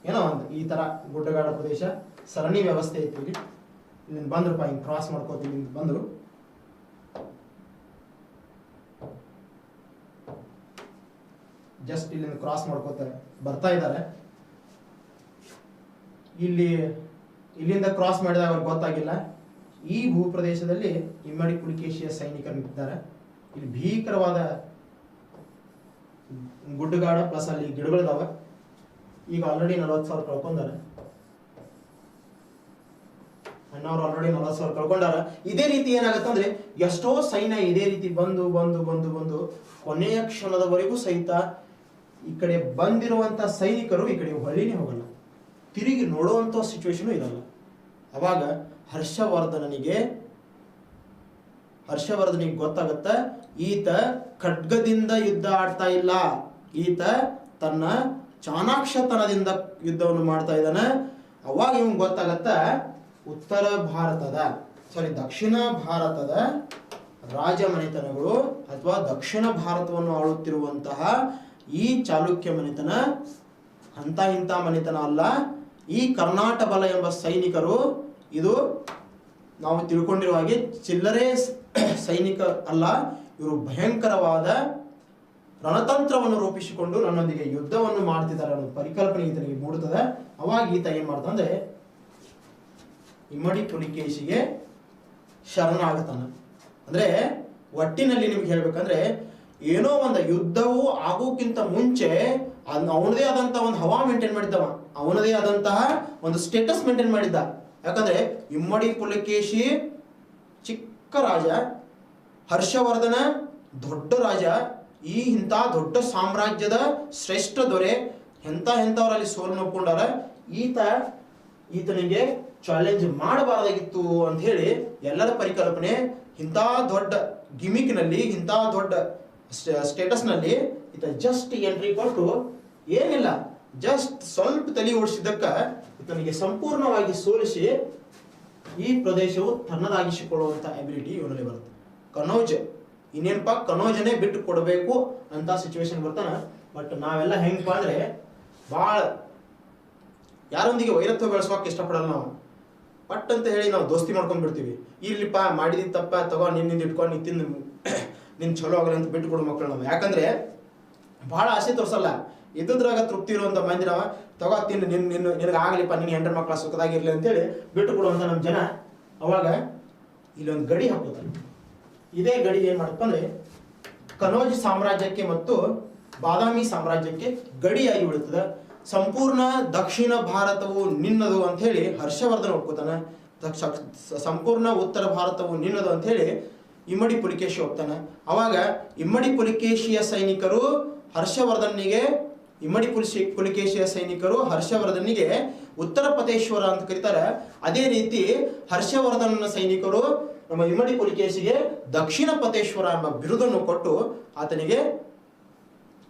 Speaker 2: ಏನೋ ಒಂದು ಈ ತರ ಗುಡ್ಡಗಾಡ ಪ್ರದೇಶ ಸರಣಿ ವ್ಯವಸ್ಥೆ ಇತ್ತು. ಇಲ್ಲಿಂದ ಬಂದ್ರಪ್ಪ, ಹಿಂಗೆ ಕ್ರಾಸ್ ಮಾಡ್ಕೋತೀವಿ, ಇಲ್ಲಿಂದ ಬಂದ್ರು, ಜಸ್ಟ್ ಇಲ್ಲಿಂದ ಕ್ರಾಸ್ ಮಾಡ್ಕೋತಾರೆ, ಬರ್ತಾ ಇದ್ದಾರೆ. ಇಲ್ಲಿಂದ ಕ್ರಾಸ್ ಮಾಡಿದಾಗ ಅವ್ರಿಗೆ ಗೊತ್ತಾಗಿಲ್ಲ ಈ ಭೂ ಪ್ರದೇಶದಲ್ಲಿ ಇಮ್ಮಡಿ ಪುಲಿಕೇಶಿಯ ಸೈನಿಕರು ನಿಂತಿದ್ದಾರೆ. ಇಲ್ಲಿ ಭೀಕರವಾದ ಗುಡ್ಡಗಾಡ ಪ್ಲಸ್ ಅಲ್ಲಿ ಗಿಡಗಳಿದಾವೆ. ಈಗ ಆಲ್ರೆಡಿ 40,000 ಕಳ್ಕೊಂಡಾರೆ. ಅಣ್ಣವ್ರು ಆಲ್ರೆಡಿ 40,000 ಕಳ್ಕೊಂಡಾರ. ಇದೇ ರೀತಿ ಏನಾಗತ್ತಂದ್ರೆ ಎಷ್ಟೋ ಸೈನ್ಯ ಇದೇ ರೀತಿ ಬಂದು ಬಂದು ಬಂದು ಬಂದು ಕೊನೆಯ ಕ್ಷಣದವರೆಗೂ ಸಹಿತ ಈ ಕಡೆ ಬಂದಿರುವಂತ ಸೈನಿಕರು ಈ ಕಡೆ ಹೊಳ್ಳಿನೇ ಹೋಗಲ್ಲ, ತಿರುಗಿ ನೋಡುವಂತ ಸಿಚುವೇಶನ್ ಇರಲ್ಲ. ಅವಾಗ ಹರ್ಷವರ್ಧನಿಗೆ ಗೊತ್ತಾಗತ್ತ, ಈತ ಖಡ್ಗದಿಂದ ಯುದ್ಧ ಆಡ್ತಾ ಇಲ್ಲ, ಈತ ತನ್ನ ಚಾಣಾಕ್ಷತನದಿಂದ ಯುದ್ಧವನ್ನು ಮಾಡ್ತಾ ಇದ್ದಾನೆ. ಅವಾಗ ಇವಂಗೆ ಗೊತ್ತಾಗತ್ತ ಉತ್ತರ ಭಾರತದ ದಕ್ಷಿಣ ಭಾರತದ ರಾಜಮನೆತನಗಳು ಅಥವಾ ದಕ್ಷಿಣ ಭಾರತವನ್ನು ಆಳುತ್ತಿರುವಂತಹ ಈ ಚಾಲುಕ್ಯ ಮನೆತನ ಅಂತ ಇಂಥ ಮನೆತನ ಅಲ್ಲ. ಈ ಕರ್ನಾಟ ಬಲ ಎಂಬ ಸೈನಿಕರು ಇದು ನಾವು ತಿಳ್ಕೊಂಡಿರುವ ಹಾಗೆ ಚಿಲ್ಲರೆ ಸೈನಿಕ ಅಲ್ಲ, ಇವರು ಭಯಂಕರವಾದ ರಣತಂತ್ರವನ್ನು ರೂಪಿಸಿಕೊಂಡು ನನ್ನೊಂದಿಗೆ ಯುದ್ಧವನ್ನು ಮಾಡ್ತಿದ್ದಾರೆ ಅನ್ನೋ ಪರಿಕಲ್ಪನೆ ಈತನಿಗೆ ಮೂಡುತ್ತದೆ. ಅವಾಗ ಈತ ಏನ್ ಮಾಡ್ತಾನೆ, ಇಮ್ಮಡಿ ಪುಲಿಕೇಶಿಗೆ ಶರಣಾಗುತ್ತಾನೆ. ಅಂದ್ರೆ ಒಟ್ಟಿನಲ್ಲಿ ನಿಮ್ಗೆ ಹೇಳ್ಬೇಕಂದ್ರೆ ಏನೋ ಒಂದು ಯುದ್ಧವು ಆಗೋಕ್ಕಿಂತ ಮುಂಚೆ ಅವನದೇ ಆದಂತ ಒಂದು ಹವಾ ಮೇಂಟೈನ್ ಮಾಡಿದ್ದವ, ಅವನದೇ ಆದಂತಹ ಒಂದು ಸ್ಟೇಟಸ್ ಮೇಂಟೈನ್ ಮಾಡಿದ್ದ. ಯಾಕಂದ್ರೆ ಇಮ್ಮಡಿ ಪುಲಿಕೇಶಿ ಚಿಕ್ಕ ರಾಜ, ಹರ್ಷವರ್ಧನ ದೊಡ್ಡ ರಾಜ, ಇಂಥ ದೊಡ್ಡ ಸಾಮ್ರಾಜ್ಯದ ಶ್ರೇಷ್ಠ ದೊರೆ, ಎಂಥವರಲ್ಲಿ ಸೋಲು ಒಪ್ಕೊಂಡಾರ. ಈತನಿಗೆ ಚಾಲೆಂಜ್ ಮಾಡಬಾರದಾಗಿತ್ತು ಅಂತ ಹೇಳಿ ಎಲ್ಲರ ಪರಿಕಲ್ಪನೆ. ಇಂಥ ದೊಡ್ಡ ಗಿಮಿಕ್ನಲ್ಲಿ, ಇಂಥ ದೊಡ್ಡ ಸ್ಟೇಟಸ್ನಲ್ಲಿ ಈತ ಜಸ್ಟ್ ಎಂಟ್ರಿ ಕೊಟ್ಟು ಏನಿಲ್ಲ, ಜಸ್ಟ್ ಸ್ವಲ್ಪ ತಲೆ ಓಡಿಸಿದ್ದಕ್ಕ ಈತನಿಗೆ ಸಂಪೂರ್ಣವಾಗಿ ಸೋಲಿಸಿ ಈ ಪ್ರದೇಶವು ತನ್ನದಾಗಿಸಿಕೊಳ್ಳುವಂತ ಎಬಿಲಿಟಿ ಇವನಲ್ಲಿ ಬರುತ್ತೆ. ಕನೌಜ್ ಇನ್ನೇನಪ್ಪ, ಕನೌಜನೇ ಬಿಟ್ಟು ಕೊಡಬೇಕು ಅಂತ ಸಿಚುವೇಶನ್ ಬರ್ತಾನ. ಬಟ್ ನಾವೆಲ್ಲ ಹೆಂಗಪ್ಪ ಅಂದ್ರೆ ಭಾಳ ಯಾರೊಂದಿಗೆ ವೈರತ್ವ ಬೆಳೆಸೋಕೆ ಇಷ್ಟಪಡಲ್ಲ ನಾವು. ಪಟ್ ಅಂತ ಹೇಳಿ ನಾವು ದೋಸ್ತಿ ಮಾಡ್ಕೊಂಡ್ ಬಿಡ್ತೀವಿ. ಇರ್ಲಿಪ್ಪ ಮಾಡಿದ ತಪ್ಪ ತಗೋ, ನಿನ್ನಿಂದ ಇಟ್ಕೊಂಡು ನಿಂತಿಂದ ನಿನ್ ಚಲೋ ಆಗಲ್ಲ ಅಂತ ಬಿಟ್ಟು ಕೊಡೋ ಮಕ್ಕಳು ನಾವು. ಯಾಕಂದ್ರೆ ಬಹಳ ಆಸೆ ತೋರಿಸಲ್ಲ, ಇದ್ರಾಗ ತೃಪ್ತಿ ಇರುವಂತ ಮಂದಿ ನಾವು ತಗೋ ತಿನ್ನು, ನಿನಗೆ ಆಗಲಿಪ್ಪ, ನಿನ್ನ ಹೆಂಡ್ರ ಮಕ್ಕಳ ಸುಖದಾಗಿರ್ಲಿ ಅಂತೇಳಿ ಬಿಟ್ಟು ಕೊಡುವಂತ ನಮ್ಮ ಜನ. ಅವಾಗ ಇಲ್ಲೊಂದು ಗಡಿ ಹಾಕೋತಾರೆ. ಇದೇ ಗಡಿ ಏನ್ ಮಾಡಪ್ಪ ಅಂದ್ರೆ ಕನೌಜ್ ಸಾಮ್ರಾಜ್ಯಕ್ಕೆ ಮತ್ತು ಬಾದಾಮಿ ಸಾಮ್ರಾಜ್ಯಕ್ಕೆ ಗಡಿಯಾಗಿ ಉಳಿತದೆ. ಸಂಪೂರ್ಣ ದಕ್ಷಿಣ ಭಾರತವು ನಿನ್ನದು ಅಂತ ಹೇಳಿ ಹರ್ಷವರ್ಧನ ಒಪ್ಕೋತಾನೆ. ಸಂಪೂರ್ಣ ಉತ್ತರ ಭಾರತವು ನಿನ್ನದು ಅಂತ ಹೇಳಿ ಇಮ್ಮಡಿ ಪುಲಿಕೇಶಿ ಒಪ್ತಾನೆ. ಅವಾಗ ಇಮ್ಮಡಿ ಪುಲಿಕೇಶಿಯ ಸೈನಿಕರು ಹರ್ಷವರ್ಧನಿಗೆ ಹರ್ಷವರ್ಧನಿಗೆ ಉತ್ತರ ಪತೇಶ್ವರ ಅಂತ ಕರೀತಾರೆ. ಅದೇ ರೀತಿ ಹರ್ಷವರ್ಧನ ಸೈನಿಕರು ನಮ್ಮ ಇಮ್ಮಡಿ ಪುಲಿಕೇಶಿಗೆ ದಕ್ಷಿಣ ಪತೇಶ್ವರ ಎಂಬ ಬಿರುದನ್ನು ಕೊಟ್ಟು ಆತನಿಗೆ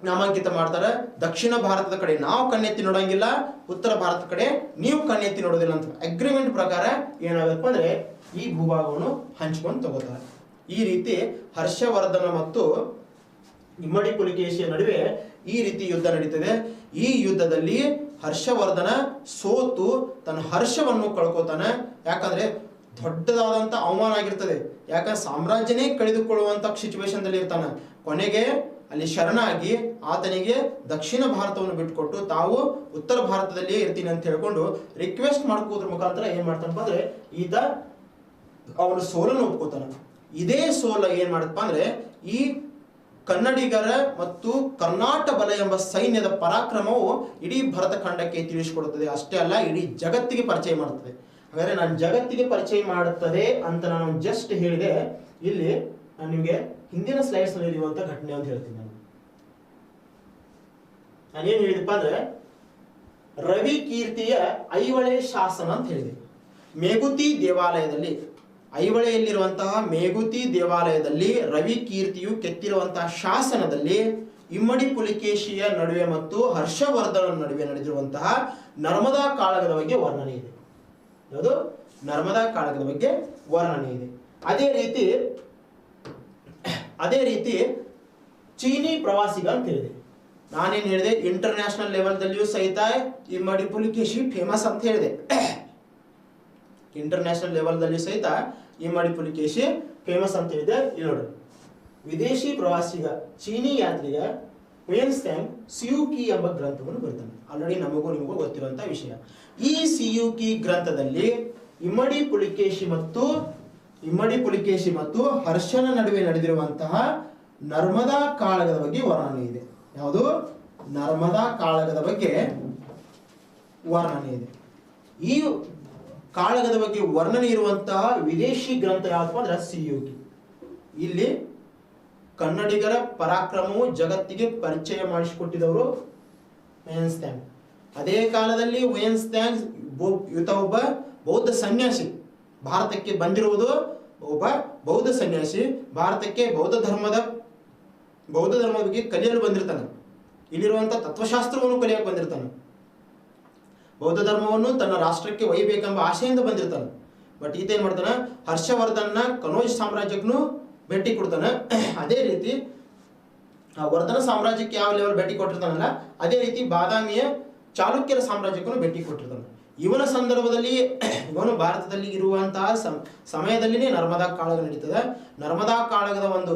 Speaker 2: ನಾಮಾಂಕಿತ ಮಾಡ್ತಾರೆ. ದಕ್ಷಿಣ ಭಾರತದ ಕಡೆ ನಾವು ಕಣ್ಣೆತ್ತಿ ನೋಡಂಗಿಲ್ಲ, ಉತ್ತರ ಭಾರತದ ಕಡೆ ನೀವು ಕಣ್ಣೆತ್ತಿ ನೋಡೋದಿಲ್ಲ ಅಂತ ಅಗ್ರಿಮೆಂಟ್ ಪ್ರಕಾರ ಏನಾಗತ್ತಪ್ಪ ಅಂದ್ರೆ ಈ ಭೂಭಾಗವನ್ನು ಹಂಚ್ಕೊಂಡು ತಗೋತಾರೆ. ಈ ರೀತಿ ಹರ್ಷವರ್ಧನ ಮತ್ತು ಇಮ್ಮಡಿ ಪುಲಿಕೇಶಿಯ ನಡುವೆ ಈ ರೀತಿ ಯುದ್ಧ ನಡೀತದೆ. ಈ ಯುದ್ಧದಲ್ಲಿ ಹರ್ಷವರ್ಧನ ಸೋತು ತನ್ನ ಹರ್ಷವನ್ನು ಕಳ್ಕೋತಾನೆ. ಯಾಕಂದ್ರೆ ದೊಡ್ಡದಾದಂತ ಅವಮಾನ ಆಗಿರ್ತದೆ. ಯಾಕಂದ್ರೆ ಸಾಮ್ರಾಜ್ಯನೇ ಕಳೆದುಕೊಳ್ಳುವಂತ ಸಿಚುವೇಶನ್ ದಲ್ಲಿ ಇರ್ತಾನೆ. ಕೊನೆಗೆ ಅಲ್ಲಿ ಶರಣಾಗಿ ಆತನಿಗೆ ದಕ್ಷಿಣ ಭಾರತವನ್ನು ಬಿಟ್ಟುಕೊಟ್ಟು ತಾವು ಉತ್ತರ ಭಾರತದಲ್ಲಿಯೇ ಇರ್ತೀನಿ ಅಂತ ಹೇಳ್ಕೊಂಡು ರಿಕ್ವೆಸ್ಟ್ ಮಾಡ್ಕೋದ್ರ ಮುಖಾಂತರ ಏನ್ ಮಾಡ್ತಾನಪ್ಪ ಅಂದ್ರೆ ಈತ ಅವನ ಸೋಲನ್ನು ಒಪ್ಕೋತಾನ. ಇದೇ ಸೋಲ ಏನ್ ಮಾಡಪ್ಪ ಅಂದ್ರೆ ಈ ಕನ್ನಡಿಗರ ಮತ್ತು ಕರ್ನಾಟ ಬಲ ಎಂಬ ಸೈನ್ಯದ ಪರಾಕ್ರಮವು ಇಡೀ ಭರತ ಖಂಡಕ್ಕೆ ತಿಳಿಸಿಕೊಡುತ್ತದೆ. ಅಷ್ಟೇ ಅಲ್ಲ, ಇಡೀ ಜಗತ್ತಿಗೆ ಪರಿಚಯ ಮಾಡುತ್ತದೆ. ಹಾಗಾದ್ರೆ ನಾನು ಜಗತ್ತಿಗೆ ಪರಿಚಯ ಮಾಡುತ್ತದೆ ಅಂತ ನಾನು ಜಸ್ಟ್ ಹೇಳಿದೆ. ಇಲ್ಲಿ ನಾನು ನಿಮಗೆ ಹಿಂದಿನ ಸ್ಲೈಡ್ಸ್ ನಲ್ಲಿ ಇರುವಂತ ಘಟನೆ ಅಂತ ಹೇಳ್ತೀನಿ. ನಾನೇನ್ ಹೇಳಿದಪ್ಪ ಅಂದ್ರೆ ರವಿ ಕೀರ್ತಿಯ ಐಹೊಳೆ ಶಾಸನ ಅಂತ ಹೇಳಿದೆ. ಮೇಗುತಿ ದೇವಾಲಯದಲ್ಲಿ, ಐಹೊಳೆಯಲ್ಲಿರುವಂತಹ ಮೇಗುತಿ ದೇವಾಲಯದಲ್ಲಿ ರವಿ ಕೀರ್ತಿಯು ಕೆತ್ತಿರುವಂತಹ ಶಾಸನದಲ್ಲಿ ಇಮ್ಮಡಿ ಪುಲಿಕೇಶಿಯ ನಡುವೆ ಮತ್ತು ಹರ್ಷವರ್ಧನ ನಡುವೆ ನಡೆದಿರುವಂತಹ ನರ್ಮದಾ ಕಾಳಗದ ಬಗ್ಗೆ ವರ್ಣನೆ ಇದೆ. ಯಾವುದು? ನರ್ಮದಾ ಕಾಳಗದ ಬಗ್ಗೆ ವರ್ಣನೆ ಇದೆ. ಅದೇ ರೀತಿ ಚೀನಿ ಪ್ರವಾಸಿಗ ಅಂತ ಹೇಳಿದೆ. ನಾನೇನು ಹೇಳಿದೆ, ಇಂಟರ್ನ್ಯಾಷನಲ್ ಲೆವೆಲ್ದಲ್ಲಿಯೂ ಸಹಿತ ಇಮ್ಮಡಿ ಪುಲಿಕೇಶಿ ಫೇಮಸ್ ಅಂತ ಹೇಳಿದೆ. ಇಂಟರ್ನ್ಯಾಷನಲ್ ಲೆವೆಲ್ದಲ್ಲಿ ಸಹಿತ ಇಮ್ಮಡಿ ಪುಲಿಕೇಶಿ ಫೇಮಸ್ ಅಂತ ಹೇಳಿದೆ. ಇಲ್ಲಿ ನೋಡ್ರಿ, ವಿದೇಶಿ ಪ್ರವಾಸಿಗ ಚೀನಿ ಯಾತ್ರಿಗ ವೆನ್ಸ್ಟ್ಯಾಂಗ್ ಸಿಯುಕಿ ಎಂಬ ಗ್ರಂಥವನ್ನು ಬರೀತಾನೆ. ಆಲ್ರೆಡಿ ನಿಮಗೂ ಗೊತ್ತಿರುವಂತಹ ವಿಷಯ. ಈ ಸಿಯುಕಿ ಗ್ರಂಥದಲ್ಲಿ ಇಮ್ಮಡಿ ಪುಲಿಕೇಶಿ ಮತ್ತು ಹರ್ಷನ ನಡುವೆ ನಡೆದಿರುವಂತಹ ನರ್ಮದಾ ಕಾಳಗದ ಬಗ್ಗೆ ವರ್ಣನೆ ಇದೆ. ಯಾವುದು? ನರ್ಮದಾ ಕಾಳಗದ ಬಗ್ಗೆ ವರ್ಣನೆ ಇದೆ. ಈ ಕಾಳಗದ ಬಗ್ಗೆ ವರ್ಣನೆ ಇರುವಂತಹ ವಿದೇಶಿ ಗ್ರಂಥ ಯಾವಪ್ಪ ಅಂದ್ರೆ ಸಿಯುಕಿ. ಇಲ್ಲಿ ಕನ್ನಡಿಗರ ಪರಾಕ್ರಮವು ಜಗತ್ತಿಗೆ ಪರಿಚಯ ಮಾಡಿಸಿಕೊಟ್ಟಿದವರು ವೆನ್ಸ್ಟ್ಯಾಂಗ್. ಅದೇ ಕಾಲದಲ್ಲಿ ವೆನ್ಸ್ಟ್ಯಾಂಗ್ ಒಬ್ಬ ಬೌದ್ಧ ಸನ್ಯಾಸಿ, ಭಾರತಕ್ಕೆ ಬಂದಿರುವುದು ಒಬ್ಬ ಬೌದ್ಧ ಸನ್ಯಾಸಿ. ಭಾರತಕ್ಕೆ ಬೌದ್ಧ ಧರ್ಮದ ಬಗ್ಗೆ ಕಲಿಯಲು ಬಂದಿರ್ತಾನೆ. ಇಲ್ಲಿರುವಂತಹ ತತ್ವಶಾಸ್ತ್ರವನ್ನು ಕಲಿಯಕ್ಕೆ ಬಂದಿರ್ತಾನೆ. ಬೌದ್ಧ ಧರ್ಮವನ್ನು ತನ್ನ ರಾಷ್ಟ್ರಕ್ಕೆ ಒಯ್ಯಬೇಕೆಂಬ ಆಶೆಯಿಂದ ಬಂದಿರ್ತಾನೆ. ಬಟ್ ಈತ ಏನು ಮಾಡ್ತಾನೆ, ಹರ್ಷವರ್ಧನ ಕನೌಜ್ ಸಾಮ್ರಾಜ್ಯಕ್ಕೂ ಭೇಟಿ ಕೊಡ್ತಾನೆ. ಅದೇ ರೀತಿ ವರ್ಧನ ಸಾಮ್ರಾಜ್ಯಕ್ಕೆ ಯಾವ ಲೆವೆಲ್ ಭೇಟಿ ಕೊಟ್ಟಿರ್ತಾನಲ್ಲ, ಅದೇ ರೀತಿ ಬಾದಾಮಿಯ ಚಾಲುಕ್ಯರ ಸಾಮ್ರಾಜ್ಯಕ್ಕೂ ಭೇಟಿ ಕೊಟ್ಟಿರ್ತಾನೆ. ಇವನ ಸಂದರ್ಭದಲ್ಲಿ ಇವನು ಭಾರತದಲ್ಲಿ ಇರುವಂತಹ ಸಮಯದಲ್ಲಿನೇ ನರ್ಮದಾ ಕಾಳಗ ನಡೀತದೆ. ನರ್ಮದಾ ಕಾಳಗದ ಒಂದು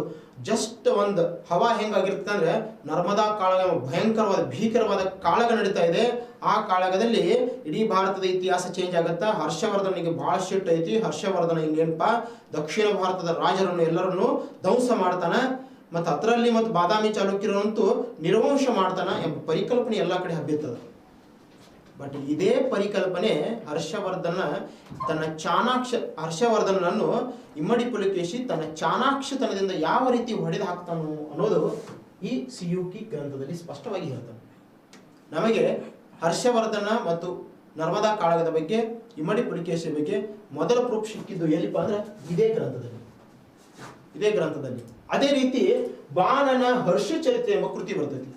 Speaker 2: ಜಸ್ಟ್ ಒಂದು ಹವಾ ಹೆಂಗಾಗಿರುತ್ತೆ ಅಂದ್ರೆ, ನರ್ಮದಾ ಕಾಳಗ ಭಯಂಕರವಾದ ಭೀಕರವಾದ ಕಾಳಗ ನಡೀತಾ ಇದೆ. ಆ ಕಾಳಗದಲ್ಲಿ ಇಡೀ ಭಾರತದ ಇತಿಹಾಸ ಚೇಂಜ್ ಆಗುತ್ತಾ. ಹರ್ಷವರ್ಧನಿಗೆ ಬಹಳ ಶಿಟ್ ಐತಿ. ಹರ್ಷವರ್ಧನ ಹಿಂಗೇನಪ್ಪ, ದಕ್ಷಿಣ ಭಾರತದ ರಾಜರನ್ನು ಎಲ್ಲರನ್ನು ಧ್ವಂಸ ಮಾಡ್ತಾನೆ, ಮತ್ತು ಅದರಲ್ಲಿ ಮತ್ತು ಬಾದಾಮಿ ಚಾಲುಕ್ಯರಂತೂ ನಿರ್ವಂಶ ಮಾಡ್ತಾನ ಎಂಬ ಪರಿಕಲ್ಪನೆ ಎಲ್ಲ ಕಡೆ ಹಬ್ಬಿರ್ತದೆ. ಬಟ್ ಇದೇ ಪರಿಕಲ್ಪನೆ ಹರ್ಷವರ್ಧನನನ್ನು ಇಮ್ಮಡಿ ಪುಲಿಕೇಶಿ ತನ್ನ ಚಾಣಾಕ್ಷತನದಿಂದ ಯಾವ ರೀತಿ ಹೊಡೆದು ಹಾಕ್ತಾನೋ ಅನ್ನೋದು ಈ ಸಿಯುಕಿ ಗ್ರಂಥದಲ್ಲಿ ಸ್ಪಷ್ಟವಾಗಿ ಹೇಳ್ತಾನೆ. ನಮಗೆ ಹರ್ಷವರ್ಧನ ಮತ್ತು ನರ್ಮದಾ ಕಾಳಗದ ಬಗ್ಗೆ, ಇಮ್ಮಡಿ ಪುಲಿಕೇಶಿ ಬಗ್ಗೆ ಮೊದಲ ಪ್ರೂಫ್ ಸಿಕ್ಕಿದ್ದು ಎಲ್ಲಿಪ್ಪ ಅಂದ್ರೆ ಇದೇ ಗ್ರಂಥದಲ್ಲಿ. ಅದೇ ರೀತಿ ಬಾಣನ ಹರ್ಷ ಚರಿತ್ರೆ ಎಂಬ ಕೃತಿ ಬರ್ತೈತಿ.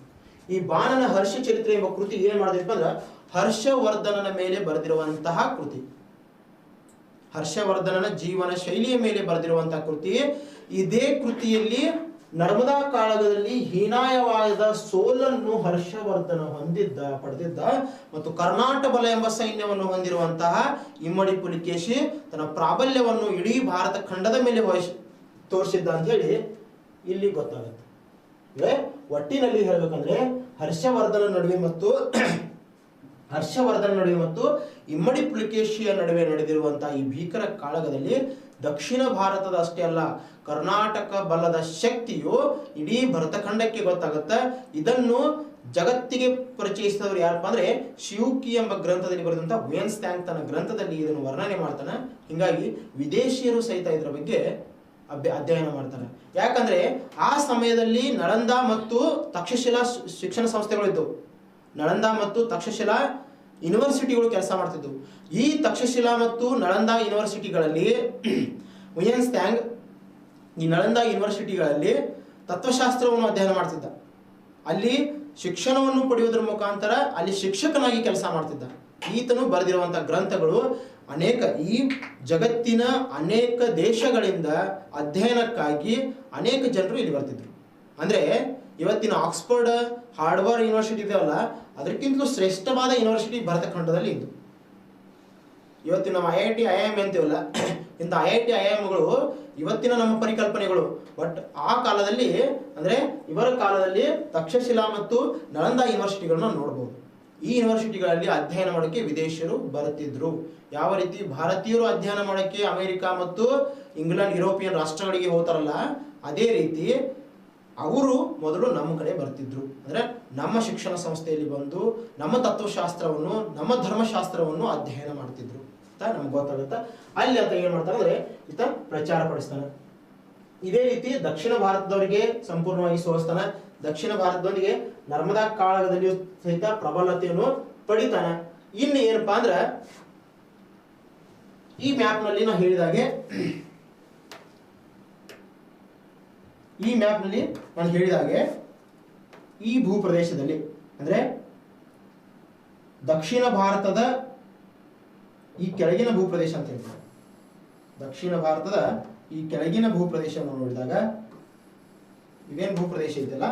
Speaker 2: ಈ ಬಾಣನ ಹರ್ಷ ಚರಿತ್ರೆ ಎಂಬ ಕೃತಿ ಏನ್ ಮಾಡ್ತೈತಿ ಅಂದ್ರೆ, ಹರ್ಷವರ್ಧನನ ಮೇಲೆ ಬರೆದಿರುವಂತಹ ಕೃತಿ, ಹರ್ಷವರ್ಧನನ ಜೀವನ ಶೈಲಿಯ ಮೇಲೆ ಬರೆದಿರುವಂತಹ ಕೃತಿ. ಇದೇ ಕೃತಿಯಲ್ಲಿ ನರ್ಮದಾ ಕಾಳಗದಲ್ಲಿ ಹೀನಾಯವಾದ ಸೋಲನ್ನು ಹರ್ಷವರ್ಧನ ಪಡೆದಿದ್ದ ಮತ್ತು ಕರ್ನಾಟ ಬಲ ಎಂಬ ಸೈನ್ಯವನ್ನು ಹೊಂದಿರುವಂತಹ ಇಮ್ಮಡಿ ಪುಲಿಕೇಶಿ ತನ್ನ ಪ್ರಾಬಲ್ಯವನ್ನು ಇಡೀ ಭಾರತ ಖಂಡದ ಮೇಲೆ ತೋರಿಸಿದ್ದ ಅಂತ ಹೇಳಿ ಇಲ್ಲಿ ಗೊತ್ತಾಗುತ್ತೆ. ಒಟ್ಟಿನಲ್ಲಿ ಹೇಳ್ಬೇಕಂದ್ರೆ ಹರ್ಷವರ್ಧನ ನಡುವೆ ಮತ್ತು ಇಮ್ಮಡಿ ಪುಲಿಕೇಶಿಯ ನಡುವೆ ನಡೆದಿರುವಂತಹ ಈ ಭೀಕರ ಕಾಳಗದಲ್ಲಿ ದಕ್ಷಿಣ ಭಾರತದ ಅಷ್ಟೇ ಅಲ್ಲ, ಕರ್ನಾಟಕ ಬಲದ ಶಕ್ತಿಯು ಇಡೀ ಭರತಖಂಡಕ್ಕೆ ಗೊತ್ತಾಗುತ್ತೆ. ಇದನ್ನು ಜಗತ್ತಿಗೆ ಪರಿಚಯಿಸಿದವರು ಯಾರಪ್ಪ ಅಂದ್ರೆ ಶಿಯುಕಿ ಎಂಬ ಗ್ರಂಥದಲ್ಲಿ ಬರೆದಂತಹ ವೇನ್ಸ್ ಟ್ಯಾಂಗ್ ತನ್ನ ಗ್ರಂಥದಲ್ಲಿ ಇದನ್ನು ವರ್ಣನೆ ಮಾಡ್ತಾನೆ. ಹಿಂಗಾಗಿ ವಿದೇಶಿಯರು ಸಹಿತ ಇದರ ಬಗ್ಗೆ ಅಧ್ಯಯನ ಮಾಡ್ತಾರೆ. ಯಾಕಂದ್ರೆ ಆ ಸಮಯದಲ್ಲಿ ನಳಂದ ಮತ್ತು ತಕ್ಷಶಿಲಾ ಶಿಕ್ಷಣ ಸಂಸ್ಥೆಗಳು ಇದ್ದವು. ನಳಂದ ಮತ್ತು ತಕ್ಷಶಿಲಾ ಯೂನಿವರ್ಸಿಟಿಗಳು ಕೆಲಸ ಮಾಡ್ತಿದ್ವು. ಈ ತಕ್ಷಶಿಲಾ ಮತ್ತು ನಳಂದ ಯೂನಿವರ್ಸಿಟಿಗಳಲ್ಲಿ ವೇನ್ಸ್ ಟ್ಯಾಂಗ್ ಈ ನಳಂದ ಯೂನಿವರ್ಸಿಟಿಗಳಲ್ಲಿ ತತ್ವಶಾಸ್ತ್ರವನ್ನು ಅಧ್ಯಯನ ಮಾಡ್ತಿದ್ದ. ಅಲ್ಲಿ ಶಿಕ್ಷಣವನ್ನು ಪಡೆಯುವುದರ ಮುಖಾಂತರ ಅಲ್ಲಿ ಶಿಕ್ಷಕನಾಗಿ ಕೆಲಸ ಮಾಡ್ತಿದ್ದ. ಈತನು ಬರೆದಿರುವಂತಹ ಗ್ರಂಥಗಳು ಈ ಜಗತ್ತಿನ ಅನೇಕ ದೇಶಗಳಿಂದ ಅಧ್ಯಯನಕ್ಕಾಗಿ ಅನೇಕ ಜನರು ಇಲ್ಲಿ ಬರ್ತಿದ್ರು. ಅಂದ್ರೆ ಇವತ್ತಿನ ಆಕ್ಸ್ಫರ್ಡ್, ಹಾರ್ವರ್ಡ್ ಯೂನಿವರ್ಸಿಟಿ ಇದೆಯಲ್ಲ, ಅದಕ್ಕಿಂತಲೂ ಶ್ರೇಷ್ಠವಾದ ಯೂನಿವರ್ಸಿಟಿ ಭರತಖಂಡದಲ್ಲಿ ಇದ್ದು. ಇವತ್ತಿನ ನಮ್ಮ IIT, IIM ಅಂತೀವಲ್ಲ, ಇಂಥ IIT, IIMಗಳು ಇವತ್ತಿನ ನಮ್ಮ ಪರಿಕಲ್ಪನೆಗಳು. ಬಟ್ ಆ ಕಾಲದಲ್ಲಿ ಅಂದ್ರೆ ಇವರ ಕಾಲದಲ್ಲಿ ತಕ್ಷಶಿಲಾ ಮತ್ತು ನಳಂದ ಯೂನಿವರ್ಸಿಟಿಗಳನ್ನ ನೋಡ್ಬೋದು. ಈ ಯೂನಿವರ್ಸಿಟಿಗಳಲ್ಲಿ ಅಧ್ಯಯನ ಮಾಡೋಕ್ಕೆ ವಿದೇಶಿಯರು ಬರುತ್ತಿದ್ರು. ಯಾವ ರೀತಿ ಭಾರತೀಯರು ಅಧ್ಯಯನ ಮಾಡೋಕ್ಕೆ ಅಮೆರಿಕ ಮತ್ತು ಇಂಗ್ಲೆಂಡ್, ಯುರೋಪಿಯನ್ ರಾಷ್ಟ್ರಗಳಿಗೆ ಹೋಗ್ತಾರಲ್ಲ, ಅದೇ ರೀತಿ ಅವರು ಮೊದಲು ನಮ್ಮ ಕಡೆ ಬರ್ತಿದ್ರು. ಅಂದ್ರೆ ನಮ್ಮ ಶಿಕ್ಷಣ ಸಂಸ್ಥೆಯಲ್ಲಿ ಬಂದು ನಮ್ಮ ತತ್ವಶಾಸ್ತ್ರವನ್ನು, ನಮ್ಮ ಧರ್ಮಶಾಸ್ತ್ರವನ್ನು ಅಧ್ಯಯನ ಮಾಡ್ತಿದ್ರು ಅಂತ ನಮ್ಗೆ ಗೊತ್ತಾಗುತ್ತಾ. ಅಲ್ಲಿ ಆತ ಏನ್ ಮಾಡ್ತಾನೆ ಅಂದ್ರೆ ಈತ ಪ್ರಚಾರ ಪಡಿಸ್ತಾನೆ. ಇದೇ ರೀತಿ ದಕ್ಷಿಣ ಭಾರತದವರಿಗೆ ಸಂಪೂರ್ಣವಾಗಿ ಸೋಲಿಸ್ತಾನೆ. ದಕ್ಷಿಣ ಭಾರತದೊಂದಿಗೆ ನರ್ಮದಾ ಕಾಳಗದಲ್ಲಿಯೂ ಸಹಿತ ಪ್ರಬಲತೆಯನ್ನು ಪಡಿತಾನೆ. ಇನ್ನು ಏನಪ್ಪಾ ಅಂದ್ರ, ಈ ಮ್ಯಾಪ್ನಲ್ಲಿ ನಾನು ಹೇಳಿದಾಗೆ ಈ ಭೂಪ್ರದೇಶದಲ್ಲಿ ಅಂದ್ರೆ ದಕ್ಷಿಣ ಭಾರತದ ಈ ಕೆಳಗಿನ ಭೂಪ್ರದೇಶ ಅಂತ ಹೇಳ್ತಾರೆ. ದಕ್ಷಿಣ ಭಾರತದ ಈ ಕೆಳಗಿನ ಭೂಪ್ರದೇಶವನ್ನು ನೋಡಿದಾಗ ಇವೇನು ಭೂಪ್ರದೇಶ ಇದೆಯಲ್ಲ,